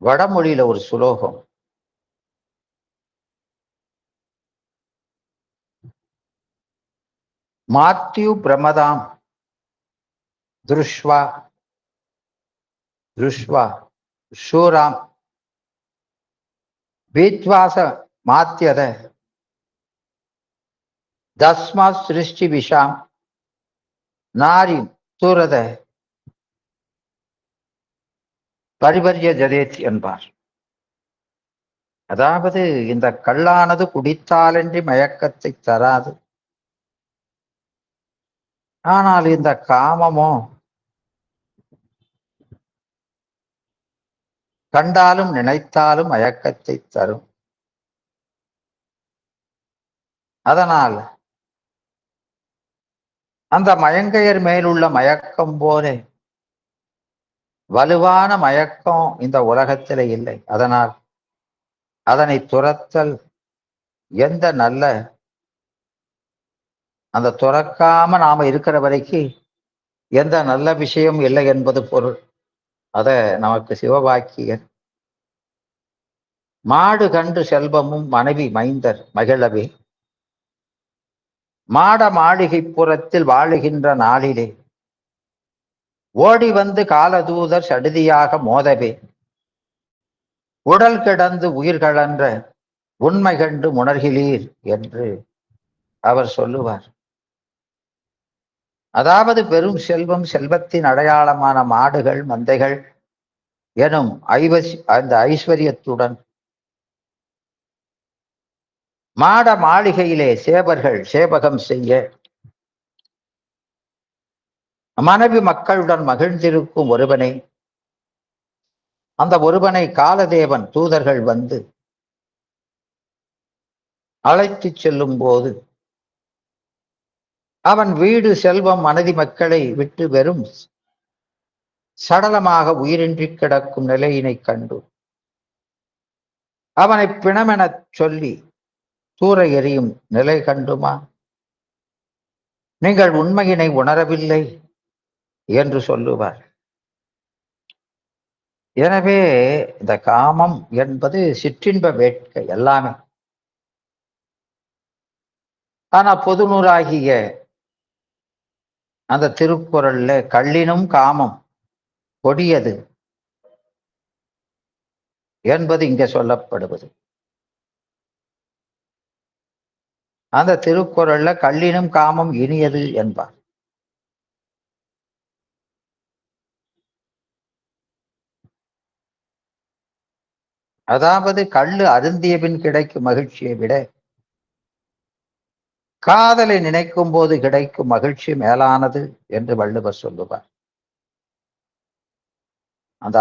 வடமொழியில ஒரு சுலோகம், மாத்யு பிரமதாம் திருஷ்வா திருஷ்வா சூராம் பீத்வாச மாத்தியத தஸ்மா சிருஷ்டி விஷாம் நாரி தூரத பரிபரிய ஜதேத் என்பார். அதாவது இந்த கல்லானது குடித்தாலன்றி மயக்கத்தை தராது. ஆனால் இந்த காமமோ கண்டாலும் நினைத்தாலும் மயக்கத்தை தரும். அதனால் அந்த மயங்கையர் மேலுள்ள மயக்கம் போல வலுவான மயக்கம் இந்த உலகத்திலே இல்லை. அதனால் அதனை துரத்தல் எந்த நல்ல அந்த துறக்காம நாம இருக்கிற வரைக்கும் எந்த நல்ல விஷயம் இல்லை என்பது பொருள். அத நமக்கு சிவவாக்கியர் மாடு கண்டு செல்வமும் மனைவி மைந்தர் மகிழவே மாட மாளிகை புறத்தில் வாழுகின்ற நாளிலே ஓடி வந்து காலதூதர் சடுதியாக மோதவே உடல் கிடந்து உயிர்களென்ற உண்மை கண்டு உணர்கிறீர் என்று அவர் சொல்லுவார். அதாவது பெரும் செல்வம், செல்வத்தின் அடையாளமான மாடுகள் மந்தைகள் எனும் அந்த ஐஸ்வர்யத்துடன் மாட மாளிகையிலே சேவர்கள் சேவகம் செய்ய மனைவி மக்களுடன் மகிழ்ந்திருக்கும் ஒருவனை, அந்த ஒருவனை காலதேவன் தூதர்கள் வந்து அழைத்து செல்லும் போது அவன் வீடு செல்வம் மனைவி மக்களை விட்டு வெறும் சடலமாக உயிரின்றி கிடக்கும் நிலையினை கண்டு அவனை பிணமெனச் சொல்லி தூர எறியும் நிலை கண்டுமா நீங்கள் உண்மையினை உணரவில்லை என்று சொல்லுவார். எனவே இந்த காமம் என்பது சிற்றின்ப வேட்கை எல்லாமே. ஆனா பொதுநூறாகிய அந்த திருக்குறள்ல கள்ளினும் காமம் கொடியது என்பது இங்கே சொல்லப்படுவது. அந்த திருக்குறள்ல கள்ளினும் காமம் இனியது என்பார். அதாவது கள்ளு அருந்திய பின் கிடைக்கும் மகிழ்ச்சியை விட காதலை நினைக்கும் போது கிடைக்கும் மகிழ்ச்சி மேலானது என்று வள்ளுவர் சொல்லுவார். அந்த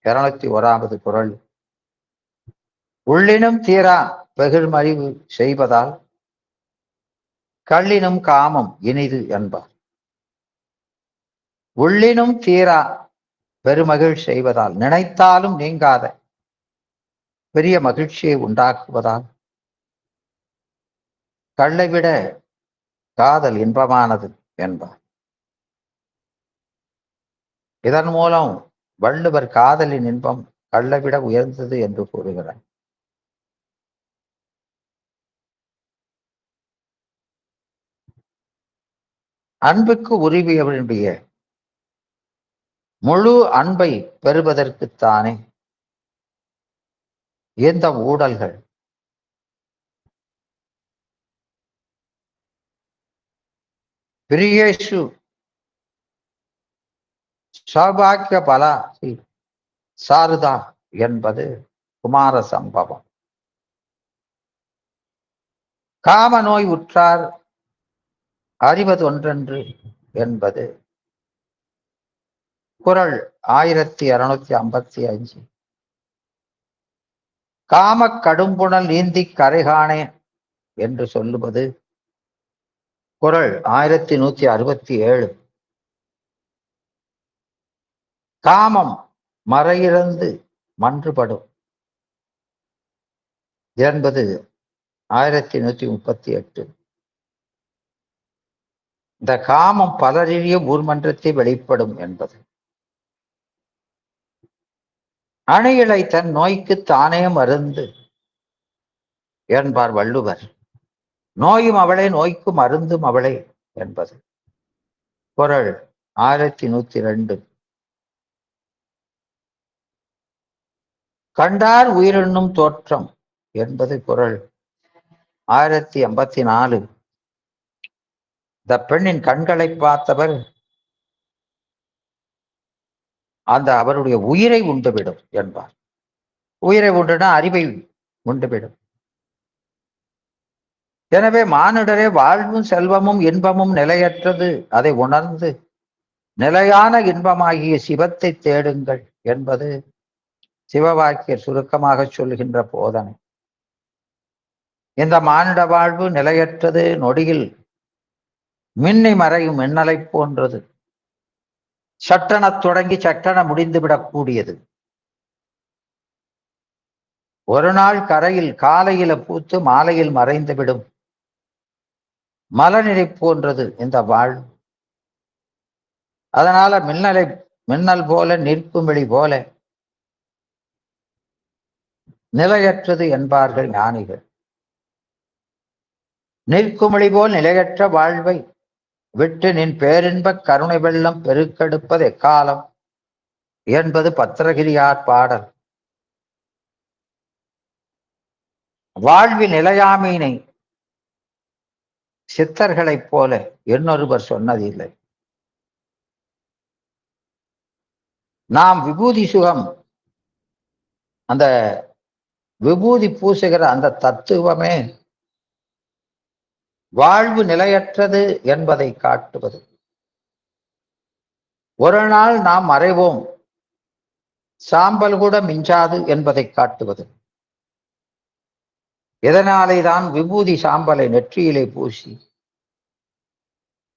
1201வது குறள், உள்ளினும் தீரா பெருமறிவு செய்வதால் கள்ளினும் காமம் இனிது என்பார். உள்ளினும் தீரா பெருமகிழ் செய்வதால், நினைத்தாலும் நீங்காத பெரிய மகிழ்ச்சியை உண்டாக்குவதால் கள்ளை விட காதல் இன்பமானது என்பார். இதன் மூலம் வள்ளுவர் காதலின் இன்பம் கள்ளை விட உயர்ந்தது என்று கூறுகிறார். அன்புக்கு உரிமையுடைய முழு அன்பை பெறுவதற்குத்தானே இந்த ஊடல்கள். பிரியேஷு சௌபாக்கிய பலா சாருதா என்பது குமார சம்பவம். காம நோய் உற்றார் அறிவது ஒன்றென்று என்பது குறள் 1255. காம கடும்புணல் நீந்தி கரைகாணே என்று சொல்லுவது குறள் 1167. காமம் மறையிறந்து மன்றுபடும் என்பது 1138. இந்த காமம் பலரிய ஊர்மன்றத்தை வெளிப்படும் என்பது. அணியிழை தன் நோய்க்கு தானே மருந்து என்பார் வள்ளுவர். நோயும் அவளே நோய்க்கு மருந்தும் அவளே என்பது குறள் 1102. கண்டார் உயிரென்னும் தோற்றம் என்பது குறள் 1084. இந்த பெண்ணின் கண்களை பார்த்தவர் அந்த அவருடைய உயிரை உண்டுவிடும் என்பார். உயிரை உண்டுனா அறிவை உண்டுவிடும். எனவே மானுடரே, வாழ்வும் செல்வமும் இன்பமும் நிலையற்றது. அதை உணர்ந்து நிலையான இன்பமாகிய சிவத்தை தேடுங்கள் என்பது சிவவாக்கியர் சுருக்கமாக சொல்கின்ற போதனை. இந்த மானுட வாழ்வு நிலையற்றது, நொடியில் மின்னி மறையும் மின்னலை போன்றது. சட்டென தொடங்கி சட்டென முடிந்துவிடக்கூடியது. ஒரு நாள் கரையில் காலையில பூத்து மாலையில் மறைந்து விடும் மலநிலை போன்றது இந்த வாழ்வு. அதனால மின்னல் போல நிற்கும் வெளி போல நிலையற்றது என்பார்கள் ஞானிகள். நிற்கும் வெளி போல் நிலையற்ற வாழ்வை விட்டு நின் பேரின்ப கருணை வெள்ளம் பெருக்கெடுப்பது எக்காலம் என்பது பத்திரகிரியார் பாடல். வாழ்வில் நிலையாமையினை சித்தர்களைப் போல இன்னொருவர் சொன்னதில்லை. நாம் விபூதி சுகம், அந்த விபூதி பூசுகிற அந்த தத்துவமே வாழ்வு நிலையற்றது என்பதை காட்டுவது. ஒரு நாள் நாம் மறைவோம், சாம்பல் கூட மிஞ்சாது என்பதை காட்டுவது. இதனாலே தான் விபூதி சாம்பலை நெற்றியிலே பூசி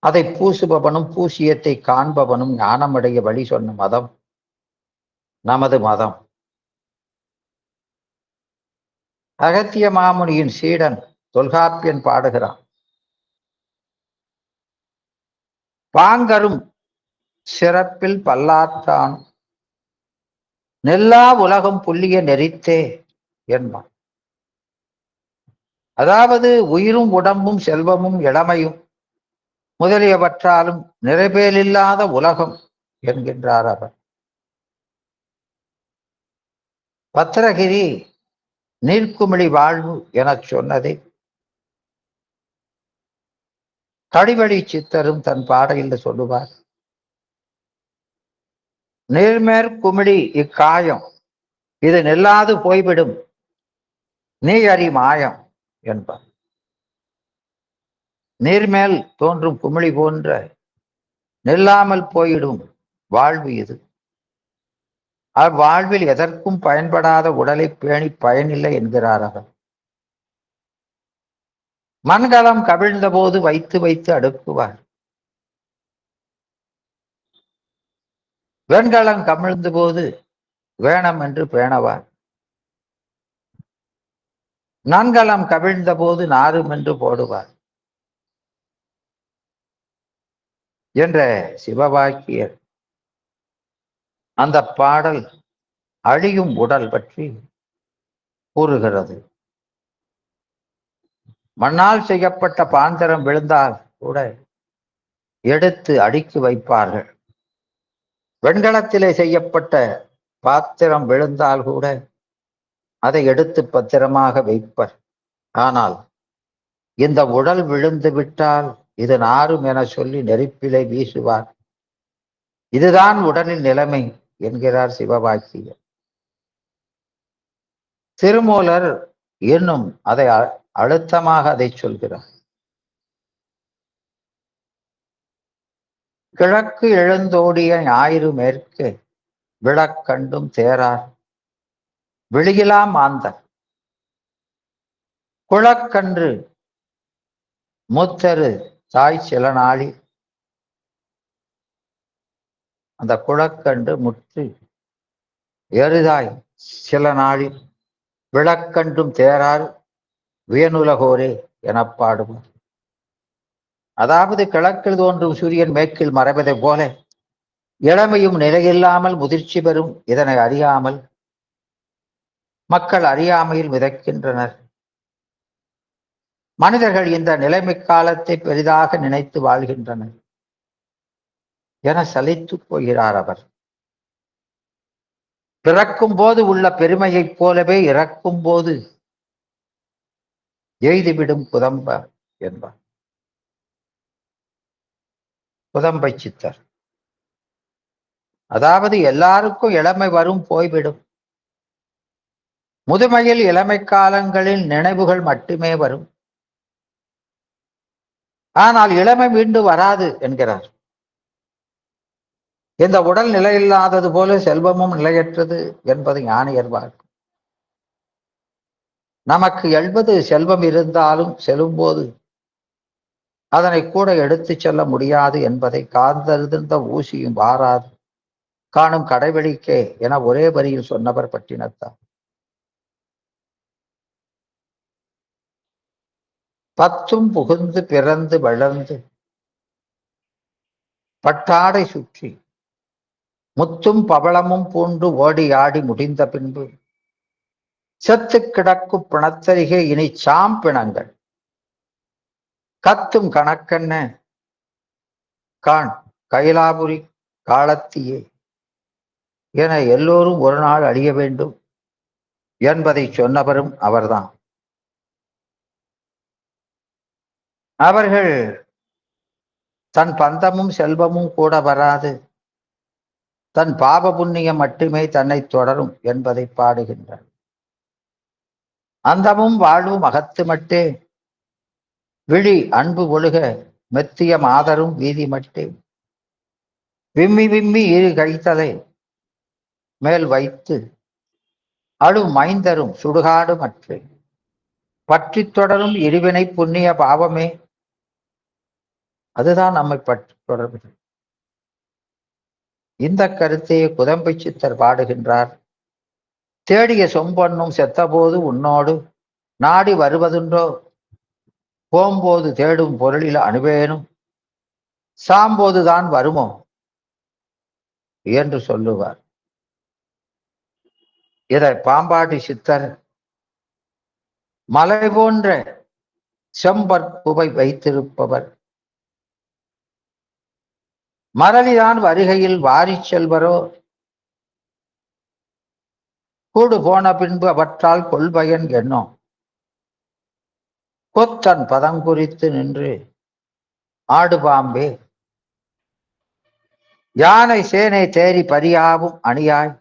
அதை பூசுபவனும் பூசியத்தை காண்பவனும் ஞானமடைய வழி சொன்ன மதம் நமது மதம். அகத்திய மாமுனியின் சீடன் தொல்காப்பியன் பாடுகிறான், பாங்கரும் சிறப்பில் பல்லாற்றான் நெல்லா உலகம் புள்ளிய நெறித்தே என்பான். அதாவது உயிரும் உடம்பும் செல்வமும் இளமையும் முதலியவற்றாலும் நிறைவேலில்லாத உலகம் என்கின்றார் அவர். பத்திரகிரி நீர்க்குமிழி வாழ்வு எனச் சொன்னதை கடிவழி சித்தரும் தன் பாடையில் சொல்லுவார். நீர்மேற்குமிழி இக்காயம் இது நெல்லாது போய்விடும் நீ அறி மாயம் என்பார். நீர்மேல் தோன்றும் குமிழி போன்ற நெல்லாமல் போயிடும் வாழ்வு இது. அவ்வாழ்வில் எதற்கும் பயன்படாத உடலை பேணி பயனில்லை என்கிறார் அவர். மண்கலம் கவிழ்ந்த போது வைத்து வைத்து அடுக்குவார். வெண்கலம் கமிழ்ந்த போது வேணம் என்று பேணவார். நன்கலம் கவிழ்ந்த போது நாரும் என்று போடுவார் என்ற சிவவாக்கியர் அந்த பாடல் அழியும் உடல் பற்றி கூறுகிறது. மண்ணால் செய்யப்பட்ட பாத்திரம் விழுந்தால் கூட எடுத்து அடுக்கி வைப்பார்கள். வெண்கலத்திலே செய்யப்பட்ட பாத்திரம் விழுந்தால் கூட அதை எடுத்து பத்திரமாக வைப்பர். ஆனால் இந்த உடல் விழுந்து விட்டால் இது நாரும் என சொல்லி நெருப்பிலை வீசுவார். இதுதான் உடலின் நிலைமை என்கிறார் சிவவாக்கியர். திருமூலர் இன்னும் அதை அழுத்தமாக அதை சொல்கிறார். கிழக்கு எழுந்தோடிய ஞாயிறு மேற்கு விளக்கண்டும் தேரார் விழியிலாம் மாந்தர் குளக்கன்று மூத்தரு தாய் சில நாளி. அந்த குளக்கன்று முற்றி எருதாய் சில நாளில் விளக்கண்டும் தேரார் வியனுலகோரே எனப்பாடுவார். அதாவது கிழக்கில் தோன்றும் சூரியன் மேற்கில் மறைவதை போல இளமையும் நிலையில்லாமல் முதிர்ச்சி பெறும் இதனை அறியாமல் மக்கள் அறியாமையில் மிதக்கின்றனர். மனிதர்கள் இந்த நிலைமை காலத்தை பெரிதாக நினைத்து வாழ்கின்றனர் என சலித்து போகிறார் அவர். பிறக்கும் போது உள்ள பெருமையைப் போலவே இறக்கும் போது எய்துவிடும் குதம்ப என்பார் குதம்பை சித்தர். அதாவது எல்லாருக்கும் இளமை வரும் போய்விடும். முதுமையில் இளமை காலங்களில் நினைவுகள் மட்டுமே வரும். ஆனால் இளமை மீண்டும் வராது என்கிறார். இந்த உடல் நிலையில்லாதது போல செல்வமும் நிலையற்றது என்பது ஞானியர் வாக்கு. நமக்கு 70 செல்வம் இருந்தாலும் செல்லும்போது அதனை கூட எடுத்து செல்ல முடியாது என்பதை காந்தறிந்த ஊசியும் வாராது காணும் கடைவெளிக்கே என ஒரே வரியில் சொன்னவர் பட்டினத்தார். பத்தும் புகுந்து பிறந்து வளர்ந்து பட்டாடை சுற்றி முத்தும் பவளமும் பூண்டு ஓடி ஆடி முடிந்த பின்பு செத்து கிடக்கும் பிணத்தருகே இனி சாம்பிணங்கள் கத்தும் கணக்கென்ன கான் கைலாபுரி காலத்தியே என எல்லோரும் ஒரு நாள் அழிய வேண்டும் என்பதை சொன்னவரும் அவர்தான். அவர்கள் தன் பந்தமும் செல்வமும் கூட வராது, தன் பாப புண்ணியம் மட்டுமே தன்னை தொடரும் என்பதை பாடுகின்றார். அந்தமும் வாழ்வும் அகத்து மட்டே விழி அன்பு ஒழுக மெத்திய மாதரும் வீதி மட்டே விம்மி விம்மி இரு கைத்தலை மேல் வைத்து அழு மைந்தரும் சுடுகாடு மற்றே பற்றி தொடரும் இருவினை புண்ணிய பாவமே. அதுதான் நம்மை பற்றி தொடர்பு. இந்த கருத்தையே குதம்பை சித்தர் பாடுகின்றார். தேடிய சொம்பொன்னும் செத்தபோது உன்னோடு நாடி வருவதுண்டோ போம்போது தேடும் பொருளில் அணுவேனும் சாம்போதுதான் வருமோ என்று சொல்லுவார். இதை பாம்பாட்டி சித்தர் மலை போன்ற செம்பற்புவை வைத்திருப்பவர் மரளிதான் வருகையில் வாரிச் செல்வரோ, கூடு போன பின்பு அவற்றால் கொள்பயன் எண்ணம். கொத்தன் பதங்குறித்து நின்று ஆடு பாம்பே, யானை சேனை தேறி பரியாவும் அணியாய்,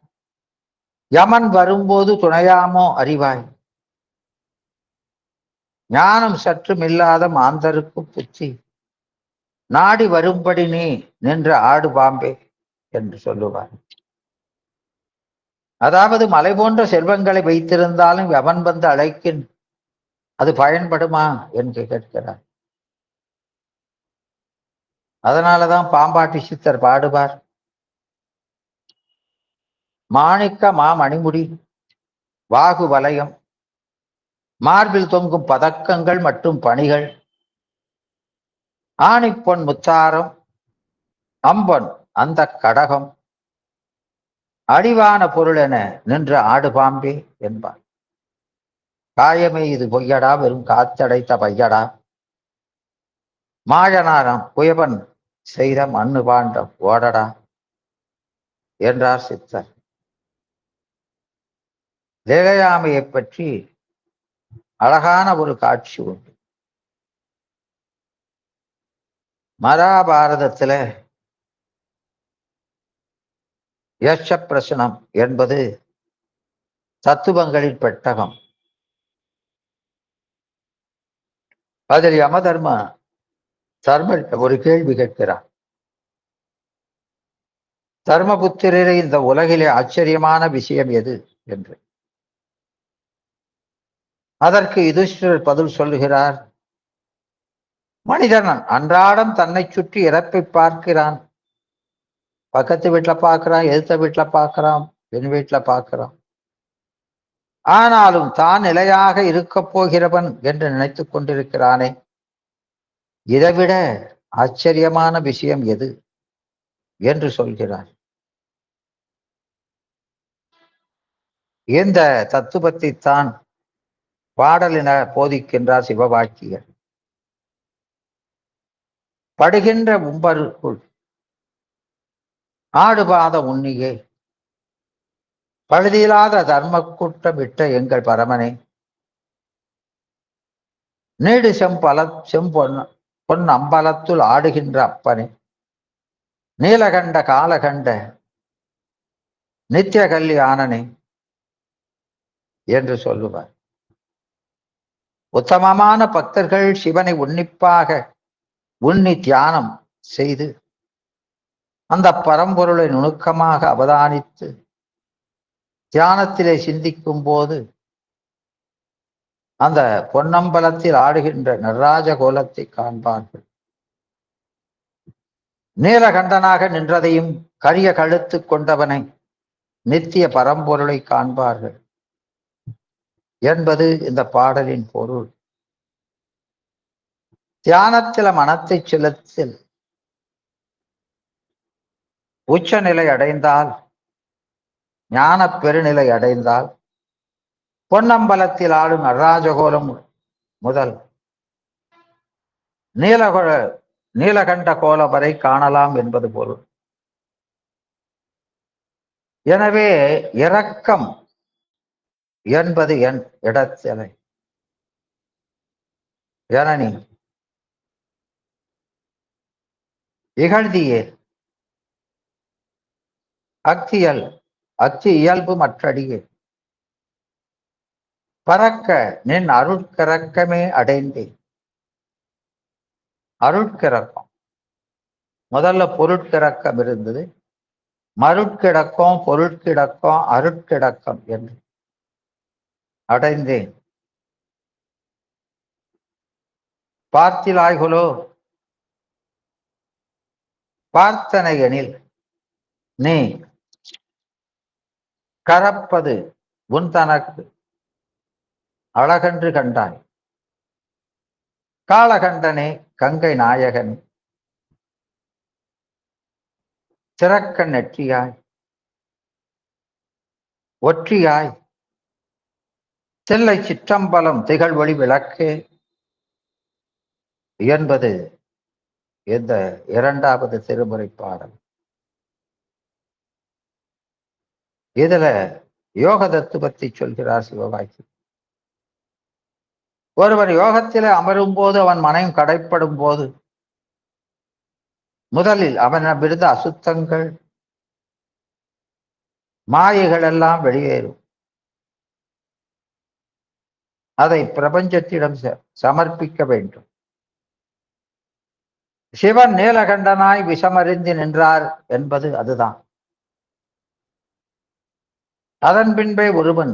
யமன் வரும்போது துணையாமோ அறிவாய், ஞானம் சற்றுமில்லாத மாந்தருக்கு புத்தி, நாடி வரும்படி நீ நின்ற ஆடு பாம்பே என்று சொல்லுவார். அதாவது மலை போன்ற செல்வங்களை வைத்திருந்தாலும் யமன் வந்து அழைக்கின், அது பயன்படுமா என்று கேட்கிறார். அதனாலதான் பாம்பாட்டி சித்தர் பாடுவார், மாணிக்க மாமணிமுடி வாகு வலயம், மார்பில் தொங்கும் பதக்கங்கள் மற்றும் பணிகள், ஆணிப்பொன் முத்தாரம், அம்பன் அந்த கடகம், அடிவான பொருள் என நின்ற ஆடு பாம்பே என்பார். காயமே இது பொய்யடா, வெறும் காத்தடைத்த பையடா, மாயனாரம் குயவன் செய்த மண்ணு பாண்டம் ஓடடா என்றார் சித்தர். லேலையாமையை பற்றி அழகான ஒரு காட்சி உண்டு. மகாபாரதத்துல யட்ச பிரசனம் என்பது தத்துவங்களின் பெட்டகம். அதில் யமதர்ம ஒரு கேள்வி கேட்கிறார், தர்மபுத்திரரே இந்த உலகிலே ஆச்சரியமான விஷயம் எது என்று. அதற்கு யுதிஷ்டிரர் பதில் சொல்லுகிறார், மனிதன் அன்றாடம் தன்னை சுற்றி இறப்பை பார்க்கிறான். பக்கத்து வீட்டுல பார்க்கிறான், எதிர்த்த வீட்டுல பார்க்கிறான், என் வீட்டுல பார்க்கிறான். ஆனாலும் தான் நிலையாக இருக்க போகிறவன் என்று நினைத்துக் கொண்டிருக்கிறானே, இதைவிட ஆச்சரியமான விஷயம் எது என்று சொல்கிறார். இந்த தத்துவத்தை தான் பாடலின போதிக்கின்றார் சிவவாக்கியர். படுகின்ற உம்பருக்குள் ஆடுபாத உண்ணியே, பழுதியில்லாத தர்ம கூட்டம் விட்ட எங்கள் பரமனே, நீடு பொன் அம்பலத்துள் ஆடுகின்ற அப்பனே, நீலகண்ட காலகண்ட நித்திய கல்யாணனே என்று சொல்லுவார். உத்தமமான பக்தர்கள் சிவனை உன்னிப்பாக உன்னி தியானம் செய்து அந்த பரம்பொருளை நுணுக்கமாக அவதானித்து தியானத்திலே சிந்திக்கும் போது அந்த பொன்னம்பலத்தில் ஆடுகின்ற நடராஜ கோலத்தை காண்பார்கள். நீலகண்டனாக நின்றதையும் கரிய கழுத்து கொண்டவனை நித்திய பரம்பொருளை காண்பார்கள் என்பது இந்த பாடலின் பொருள். தியானத்தில மனத்தை செலுத்தில் உச்சநிலை அடைந்தால், ஞான பெருநிலை அடைந்தால், பொன்னம்பலத்தில் ஆடும் நடராஜகோலம் முதல் நீலகண்ட கோலம் வரை காணலாம் என்பது பொருள். எனவே இரக்கம் என்பது என் இடத்திலே ஜனனி இகழ்தியே அக்தி இயல்பு மற்றடியே பறக்க நின் அருட்கிறக்கமே அடைந்தேன். அருட்கிறக்கம் முதல்ல பொருட்கிறக்கம் இருந்தது, மருட்கிடக்கம், பொருட்கிடக்கம், அருட்கிடக்கம் என்று அடைந்தேன். பார்த்திலாய்களோ பார்த்தனை எனில் நீ கரப்பது உன் தனக்கு அழகன்று கண்டாய். காலகண்டனே கங்கை நாயகன் திறக்க நெற்றியாய் ஒற்றியாய் தில்லை சிற்றம்பலம் திகழ்வொளி விளக்கே என்பது இந்த இரண்டாவது திருமுறை பாடல். இதுல யோக தத்துவத்தை சொல்கிறார் சிவபாக்கி. ஒருவர் யோகத்திலே அமரும் போது அவன் மனம் கடைப்படும் போது முதலில் அவனிடமிருந்த அசுத்தங்கள் மாயைகள் எல்லாம் வெளியேறும். அதை பிரபஞ்சத்திடம் சமர்ப்பிக்க வேண்டும். சிவன் நீலகண்டனாய் விஷமறிந்து நின்றார் என்பது அதுதான். அதன் பின்பே ஒருவன்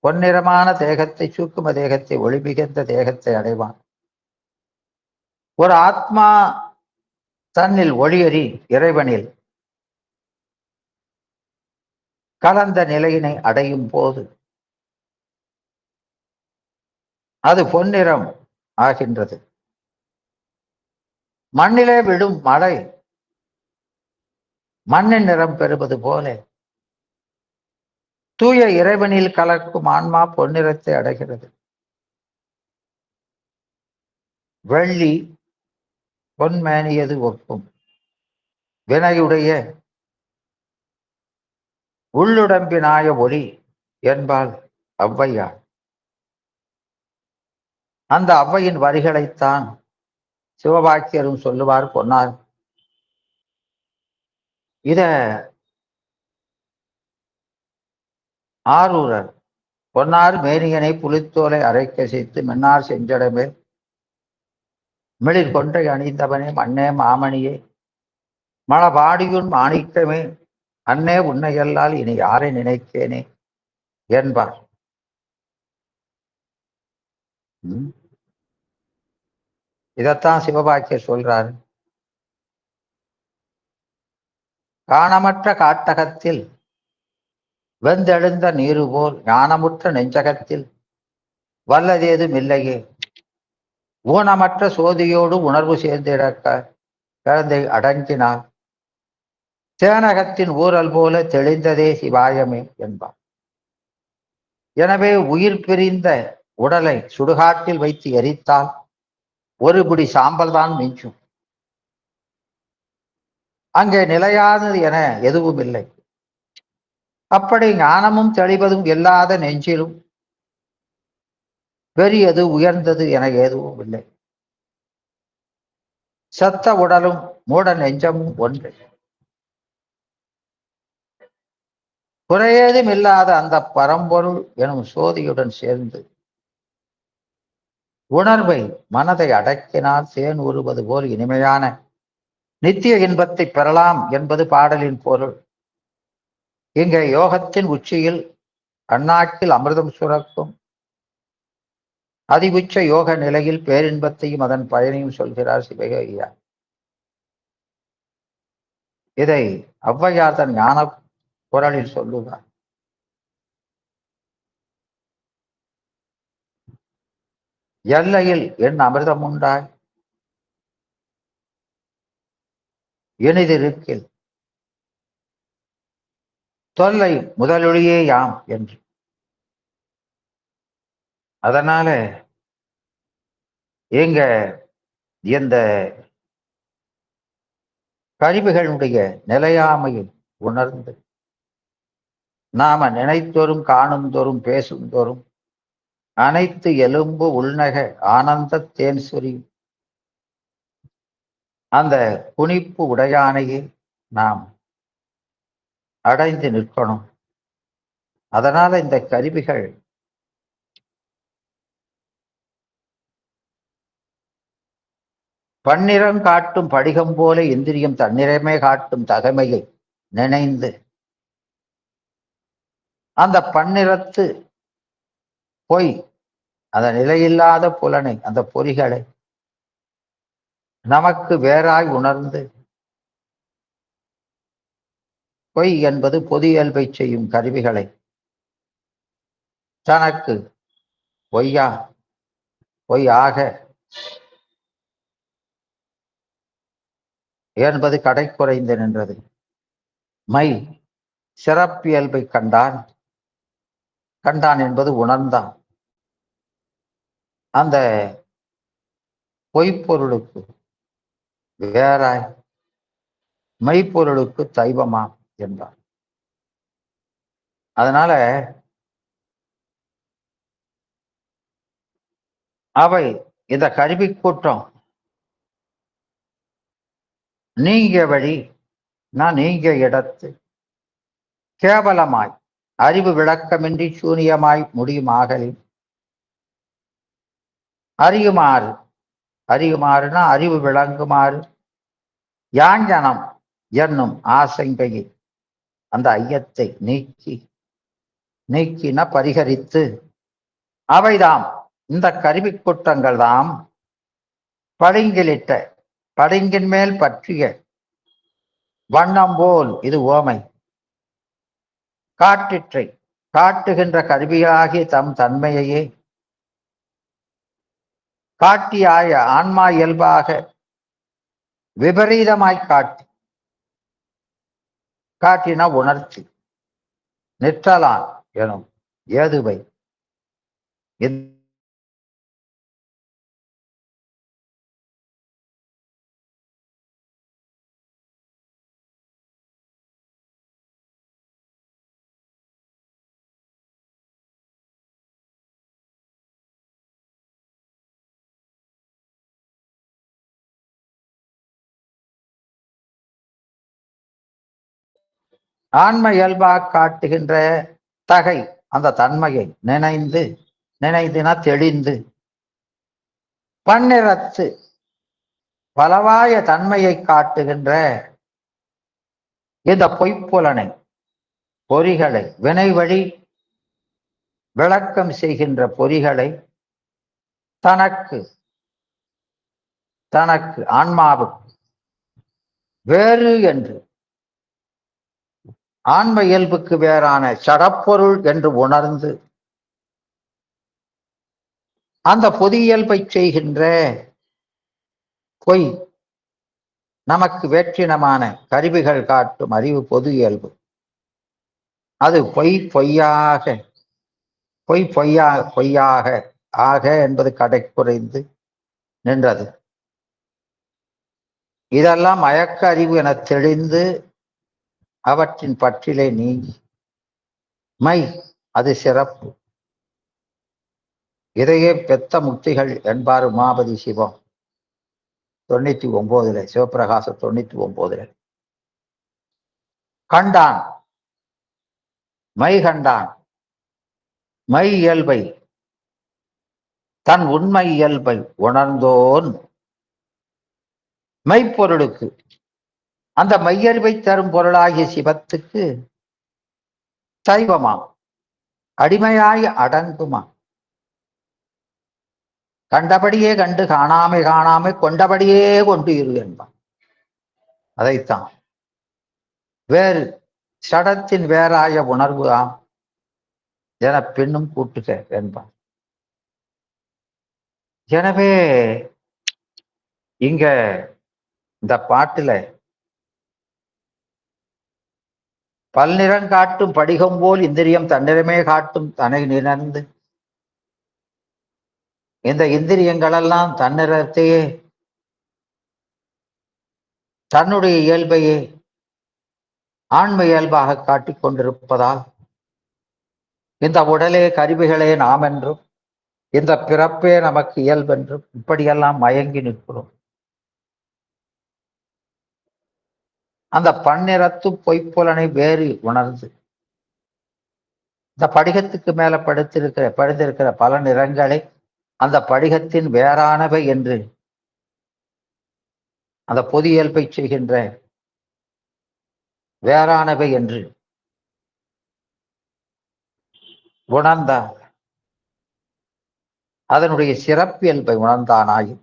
பொன்னிறமான தேகத்தை, சூக்கும தேகத்தை, ஒளி மிகுந்த தேகத்தை அடைவான். ஒரு ஆத்மா தன்னில் ஒளியறி இறைவனில் கலந்த நிலையினை அடையும் போது அது பொன்னிறம் ஆகின்றது. மண்ணிலே விடும் மழை மண்ணின் நிறம் பெறுவது போல தூய இறைவனில் கலக்கும் ஆன்மா பொன்னிறத்தை அடைகிறது. வெள்ளி பொன்மேனியது ஒப்பும் வினையுடைய உள்ளுடம்பினாய ஒளி என்பாள் ஔவையார். அந்த ஔவையின் வரிகளைத்தான் சிவபாக்கியரும் சொல்லுவார், பொன்னார். இத ஆரூரர் பொன்னார் மேனியனை புலித்தோலை அரைக்கசைத்து மின்னார் செஞ்சடமே மிளிர் கொன்றை அணிந்தவனே மண்ணே மாமணியே மலபாடியுன் மாணிக்கமே அன்னே உன்னையல்லால் இனி யாரை நினைத்தேனே என்பார். இதத்தான் சிவபாக்கியர் சொல்றாரு. காணமற்ற காட்டகத்தில் வெந்தெழுந்த நீரு போல் ஞானமுற்ற நெஞ்சகத்தில் வல்லதேதும் இல்லையே ஊனமற்ற சோதியோடு உணர்வு சேர்ந்திடக்க குழந்தை அடங்கினார் தேனகத்தின் ஊரல் போல தெளிந்ததே சிவாயமே என்பார். எனவே உயிர் பிரிந்த உடலை சுடுகாட்டில் வைத்து எரித்தால் ஒரு பிடி சாம்பல் தான் மிஞ்சும். அங்கே நிலையானது என எதுவும் இல்லை. அப்படி ஞானமும் தெளிவதும் இல்லாத நெஞ்சிலும் பெரியது உயர்ந்தது என எதுவும் இல்லை. செத்த உடலும் மூட நெஞ்சமும் ஒன்று. குறையேதும் இல்லாத அந்த பரம்பொருள் எனும் சோதியுடன் சேர்ந்து உணர்வை மனதை அடக்கினால் தேன் உருவது போல் இனிமையான நித்திய இன்பத்தை பெறலாம் என்பது பாடலின் பொருள். இங்கே யோகத்தின் உச்சியில் அண்ணாக்கில் அமிர்தம் சுரக்கும் அதிவுச்ச யோக நிலையில் பேரின்பத்தையும் அதன் பயனையும் சொல்கிறார் சிவகையா. இதை ஔவையார் தன் ஞான குரலில் சொல்லுவார். எல்லையில் என் அமிர்தம் உண்டாய் இனிதிருக்கில் தொல்லை முதலொழியே யாம் என்று. அதனால எங்க இந்த கழிவுகளுடைய நிலையாமையை உணர்ந்து நாம நினைத்தோறும் காணும் தோறும் பேசும் தோறும் அனைத்து எலும்பு உள்நக ஆனந்த தேன் சொரியும் அந்த குனிப்பு உடையானையே நாம் அடைந்து நிற்கணும். அதனால இந்த கருவிகள் பன்னிறம் காட்டும் படிகம் போல இந்திரியம் தன்னிறமே காட்டும் தகமையை நினைந்து அந்த பன்னிறத்து பொய் அந்த நிலையில்லாத புலனை அந்த பொறிகளை நமக்கு வேறாய் உணர்ந்து பொய் என்பது பொது இயல்பை செய்யும் கருவிகளை தனக்கு பொய்யாக என்பது கடை குறைந்து நின்றது. மை சிறப்பியல்பை கண்டான் என்பது உணர்ந்தான். அந்த பொய்ப்பொருளுக்கு வேறாய் மெய்ப்பொருளுக்கு தெய்வமா என்றார். அதனால அவை இந்த கருவி கூட்டம் நீங்க வழி நான் நீங்க இடத்து கேவலமாய் அறிவு விளக்கமின்றி சூனியமாய் முடியுமாகலின் அறியுமாறு அறியுமாறுனா அறிவு விளங்குமாறு யாஞ்சனம் என்னும் ஆசங்கையை அந்த ஐயத்தை நீக்கின பரிகரித்து அவைதாம் இந்த கருவி கூட்டங்கள் தாம் பளிங்கிலிட்ட பளிங்கின் மேல் பற்றிய வண்ணம் போல் இது ஓமை காட்டிற்றை காட்டுகின்ற கருவியாகிய தம் தன்மையையே காட்டியாய ஆன்மா இயல்பாக விபரீதமாய் காட்டின உணர்ச்சி நிற்றலான் எனும் ஏதுவை ஆன்ம இயல்பாக காட்டுகின்ற தகை அந்த தன்மையை நினைந்துனா தெளிந்து பன்னிறத்து பலவாய தன்மையை காட்டுகின்ற இந்த பொய்ப்புலனை பொறிகளை வினை வழி விளக்கம் செய்கின்ற பொறிகளை தனக்கு ஆன்மாவுக்கு வேறு என்று ஆன்ம இயல்புக்கு வேறான சடப்பொருள் என்று உணர்ந்து அந்த பொது இயல்பை செய்கின்ற பொய் நமக்கு வேற்றினமான கருவிகள் காட்டும் அறிவு பொது இயல்பு அது பொய்யாக ஆக என்பது கடை குறைந்து நின்றது. இதெல்லாம் மயக்க அறிவு என தெளிந்து அவற்றின் பற்றிலே நீங்கி மை அது சிறப்பு. இதையே பெத்த முக்திகள் என்பார் உமாபதி சிவம் 99 சிவபிரகாச 99 கண்டான் மை கண்டான் மை இயல்பை தன் உண்மை இயல்பை உணர்ந்தோன் மெய்ப்பொருளுக்கு அந்த மையறிவை தரும் பொருளாகிய சிவத்துக்கு சைவமா அடிமையாய் அடங்குமா கண்டபடியே கண்டு காணாமை கொண்டபடியே கொண்டு இரு என்பான். அதைத்தான் வேறு சடத்தின் வேறாய உணர்வு ஆம் என பின்னும் கூட்டுக என்பான். எனவே இங்க இந்த பாட்டுல பல்நிறம் காட்டும் படிகம் போல் இந்திரியம் தன்னிறமே காட்டும் தன்னை நிறந்து இந்த இந்திரியங்களெல்லாம் தன்னிறத்தையே தன்னுடைய இயல்பையே ஆன்ம இயல்பாக காட்டிக் கொண்டிருப்பதால் இந்த உடலே கருவிகளே நாம் என்றும் இந்த பிறப்பே நமக்கு இயல்பென்றும் இப்படியெல்லாம் மயங்கி நிற்கிறோம். அந்த பன்னிறத்து பொய்ப்புலனை வேறு உணர்ந்து இந்த படிகத்துக்கு மேல படுத்திருக்கிற பல நிறங்களை அந்த படிகத்தின் வேறானவை என்று அந்த பொது இயல்பை செய்கின்ற வேறானவை என்று உணர்ந்தான். அதனுடைய சிறப்பியல்பை உணர்ந்தானாயும்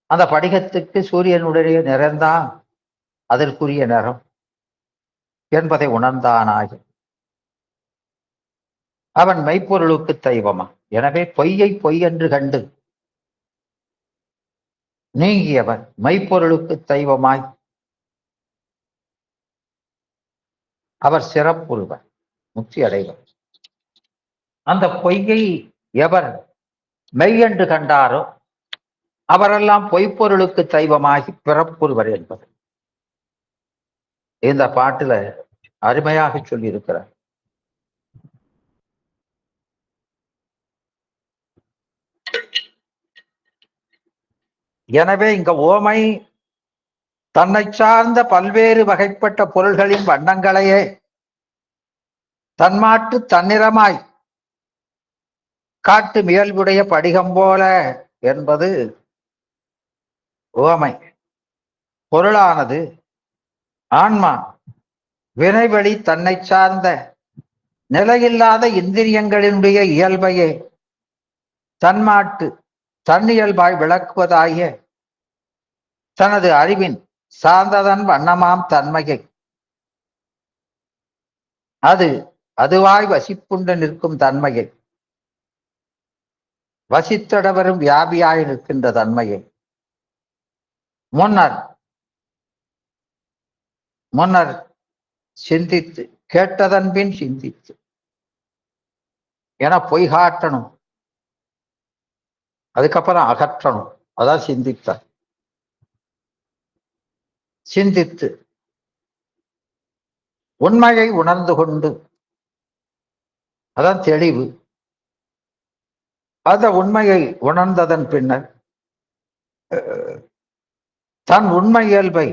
அந்த படிகத்துக்கு சூரியனுடைய நிறந்தான் அதற்குரிய நிறம் என்பதை உணர்ந்தானாயும் அவன் மெய்ப்பொருளுக்கு தெய்வமா. எனவே பொய்யை பொய் என்று கண்டு நீங்கியவன் மெய்ப்பொருளுக்கு தெய்வமாய் அவர் சிறப்புறுவர் முக்தி அடைவர். அந்த பொய்யை எவர் மெய் என்று கண்டாரோ அவரெல்லாம் பொய்ப்பொருளுக்கு தெய்வமாகி பிறப்புறுவர் என்பது இந்த பாட்டுல அருமையாக சொல்லி இருக்கிறார். எனவே இங்க ஓமை தன்னை சார்ந்த பல்வேறு வகைப்பட்ட பொருள்களின் வண்ணங்களையே தன்மாட்டு தன்னிறமாய் காட்டு இயல்புடைய படிகம் போல என்பது ஓமை. பொருளானது ஆன்மா வினைவழி தன்னை சார்ந்த நிலையில்லாத இந்திரியங்களினுடைய இயல்பையே தன்மாட்டு தன்னியல்பாய் விளக்குவதாகிய தனது அறிவின் சார்ந்ததன் வண்ணமாம் தன்மையை அது அதுவாய் வசிப்புண்டு நிற்கும் தன்மையை வசித்தடவரும் வியாபியாய் நிற்கின்ற தன்மையை முன்னர் சிந்தித்து கேட்டதன் பின் சிந்தித்து என பொய் காட்டணும், அதுக்கப்புறம் அகற்றணும். அதான் சிந்தித்தார். சிந்தித்து உண்மையை உணர்ந்து கொண்டு அதான் தெளிவு. அந்த உண்மையை உணர்ந்ததன் பின்னர் தன் உண்மை இயல்பை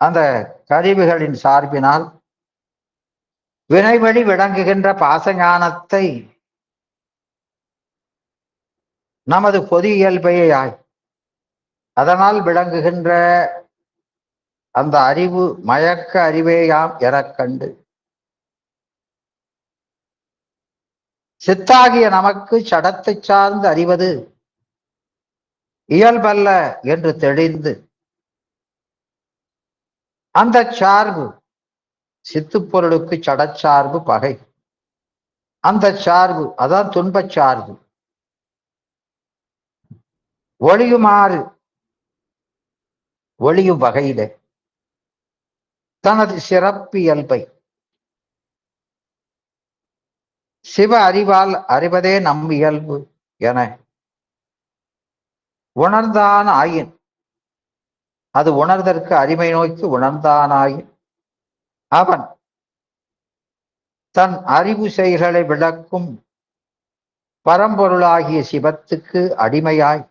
அந்த கருவிகளின் சார்பினால் வினைவழி விளங்குகின்ற பாசஞானத்தை நமது பொது இயல்பையாய் அதனால் விளங்குகின்ற அந்த அறிவு மயக்க அறிவேயாம் எனக் கண்டு சித்தாகிய நமக்கு சடத்தை சார்ந்து அறிவது இயல்பல்ல என்று தெளிந்து அந்த சார்பு சித்துப்பொருளுக்கு சடச்சார்பு பகை. அந்த சார்பு அதான் துன்பச் சார்பு ஒளியுமாறு ஒளியும் வகையிலே தனது சிறப்பியல்பை சிவ அறிவால் அறிவதே நம் இயல்பு என உணர்ந்தான் ஆயின், அது உணர்தற்கு அறிவை நோக்கி உணர்ந்தானாயின் அவன் தன் அறிவு செயல்களை விளக்கும் பரம்பொருளாகிய சிவத்துக்கு அடிமையாய்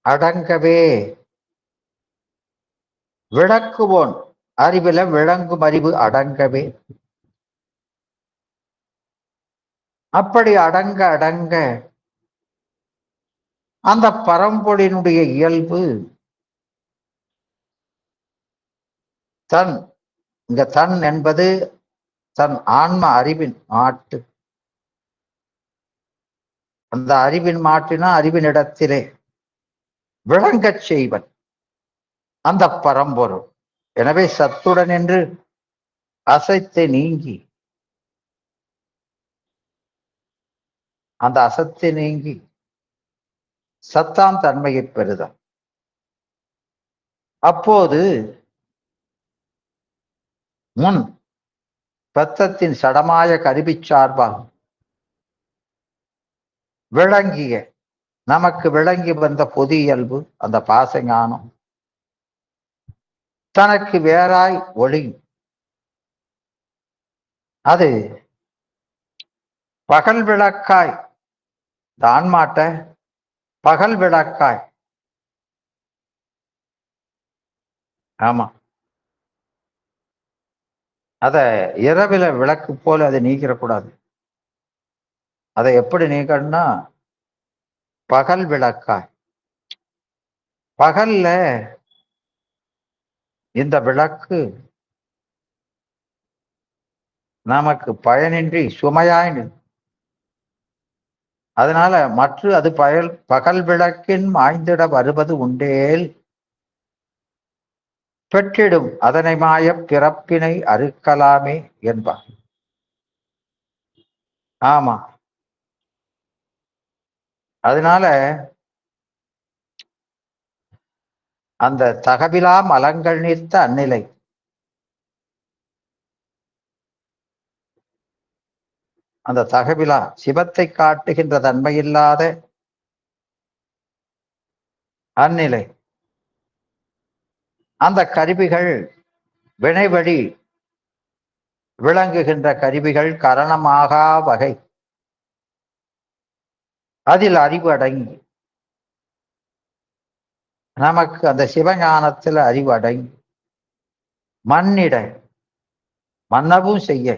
அடங்கவே விளக்குவோன் அறிவில விளங்கும் அறிவு அடங்கவே. அப்படி அடங்க அடங்க அந்த பரம்பொருளினுடைய இயல்பு தன் இங்க தன் என்பது தன் ஆன்ம அறிவின் மாட்டு. அந்த அறிவின் மாட்டினா அறிவினிடத்திலே விளங்கச் செய்வன் அந்த பரம்பொருள். எனவே சத்துடன் என்று அசைத்து நீங்கி அந்த அசத்து நீங்கி சத்தாம் தன்மையை பெறுதல். அப்போது முன் பத்தத்தின் சடமாய கருவி சார்பாகும் விளங்கிய நமக்கு விளங்கி வந்த பொது இயல்பு அந்த பாசஞானம் தனக்கு வேறாய் ஒளி. அது பகல் விளக்காய் தான்மாட்ட பகல் விளக்காய். ஆமா, அத இரவில விளக்கு போல அதை நீக்கிடக்கூடாது. அதை எப்படி நீக்கணும்னா பகல் விளக்காய். பகல்ல இந்த விளக்கு நமக்கு பயனின்றி சுமையாய் அதனால மற்ற அது பகல் விளக்கின் மாய்ந்திட வருவது உண்டேல் பெற்றிடும் அதனை மாய பிறப்பினை அறுக்கலாமே என்பார். ஆமா, அதனால அந்த தகவிலா மலங்கள் நீர்த்த அந்நிலை, அந்த தகவிலா சிவத்தை காட்டுகின்ற தன்மையில்லாத அந்நிலை, அந்த கருவிகள் வினைவழி விளங்குகின்ற கருவிகள் கரணமாகா வகை, அதில் அறிவு அடங்கி நமக்கு அந்த சிவஞானத்தில் அறிவு அடங்கி மன்னிட மன்னவும் செய்ய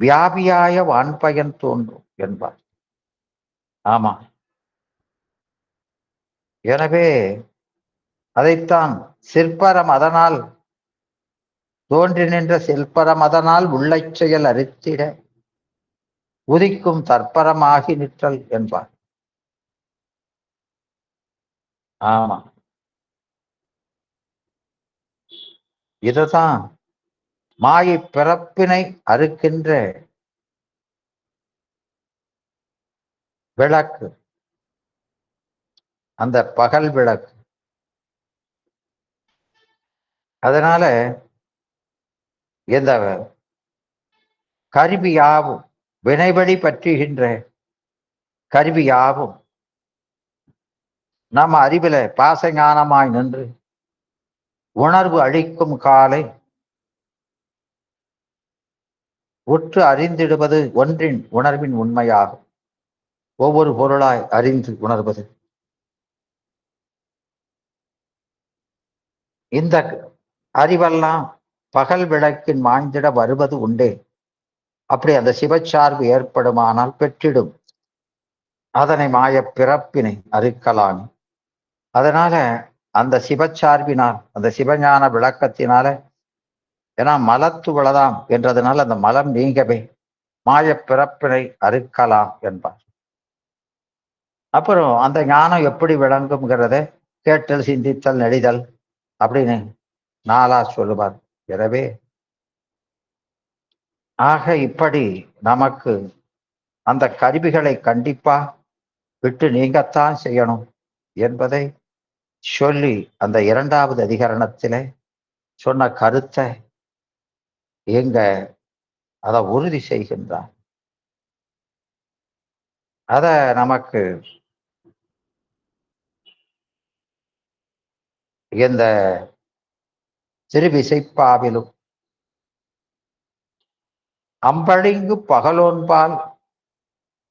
வியாபியாய வான்பயன் தோன்றும் என்பார். ஆமா, எனவே அதைத்தான் சிற்பரம் அதனால் தோன்றி நின்ற சிற்பரம் அதனால் உள்ள செயல் அறுத்திட உதிக்கும் தற்பரமாகி நிற்றல் என்பார். ஆமா, இதுதான் மாயை பிறப்பினை அறுக்கின்ற விளக்கு, அந்த பகல் விளக்கு. அதனால இந்த கருவியாவும் வினைவழி பற்றுகின்ற கருவியாவும் நம்ம அறிவில பாசஞானமாய் நின்று உணர்வு அளிக்கும் காலை உற்று அறிந்திடுவது ஒன்றின் உணர்வின் உண்மையாகும். ஒவ்வொரு பொருளாய் அறிந்து உணர்வது. இந்த அறிவெல்லாம் பகல் விளக்கின் மாய்ந்திட வருவது உண்டே. அப்படி அந்த சிவச்சார்பு ஏற்படுமானால் பெற்றிடும் அதனை மாய பிறப்பினை அறுக்கலாம். அதனால அந்த சிவச்சார்பினால், அந்த சிவஞான விளக்கத்தினால, ஏன்னா மலத்து விழதாம் என்றதுனால அந்த மலம் நீங்கவே மாய பிறப்பினை அறுக்கலாம் என்பார். அப்புறம் அந்த ஞானம் எப்படி விளங்குங்கிறத கேட்டல், சிந்தித்தல், நெடிதல் அப்படின்னு நாளா சொல்லுவார். எனவே ஆக இப்படி நமக்கு அந்த கருவிகளை கண்டிப்பா விட்டு நீங்கத்தான் செய்யணும் என்பதை சொல்லி அந்த 2வது அதிகரணத்திலே சொன்ன கருத்தை எங்க அதை உறுதி செய்கின்றார். அத நமக்கு இந்த திருவிசைப்பாவிலும் அம்பழிங்கு பகலோன்பால்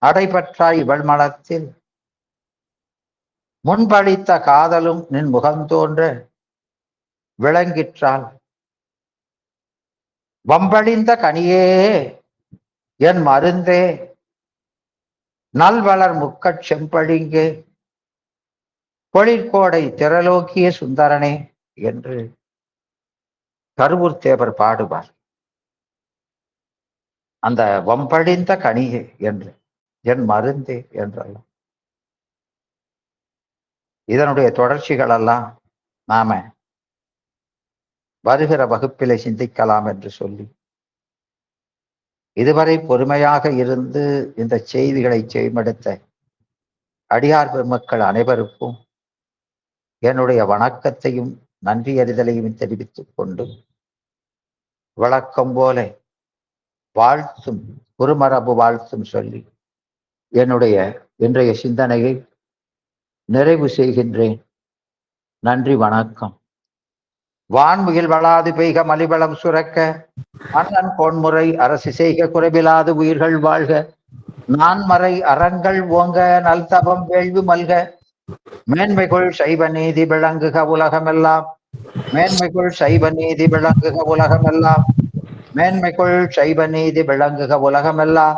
அடைபற்றாய் இவள் மனத்தில் முன்பளித்த காதலும் நின் முகந்தோன்ற விளங்கிற்றால் வம்பழிந்த கனியே என் மருந்தே நல்வளர் முக்கட் செம்பழிங்கே பொழிற்கோடை திரலோக்கிய சுந்தரனே என்று கருவூர் தேவர் பாடுவார். அந்த வம்பழிந்த கனியே என்று என் மருந்தே என்றெல்லாம் இதனுடைய தொடர்ச்சிகள் எல்லாம் நாம வருகிற வகுப்பிலே சிந்திக்கலாம் என்று சொல்லி இதுவரை பொறுமையாக இருந்து இந்த செய்திகளை செய்மெடுத்த அடியார் பெருமக்கள் அனைவருக்கும் என்னுடைய வணக்கத்தையும் நன்றி அறிதலையும் தெரிவித்துக் கொண்டு வழக்கம் போல வாழ்த்தும் குருமரபு வாழ்த்தும் சொல்லி என்னுடைய இன்றைய சிந்தனையை நிறைவு செய்கின்றேன். நன்றி, வணக்கம். வான்முகில் வளாது பெய்க மலிவளம் சுரக்க அண்ணன் பொன்முறை அரசு செய்க குறைவிலாது உயிர்கள் வாழ்க நான்மறை அறங்கள் ஓங்க நல்தபம் வேள்வி மல்க மேன்மைக்குள் சைவ நீதி விளங்குக உலகமெல்லாம் மேன்மைக்குள் சைவ நீதி விளங்குக உலகமெல்லாம் மேன்மைக்குள் சைவ நீதி விளங்குக உலகமெல்லாம்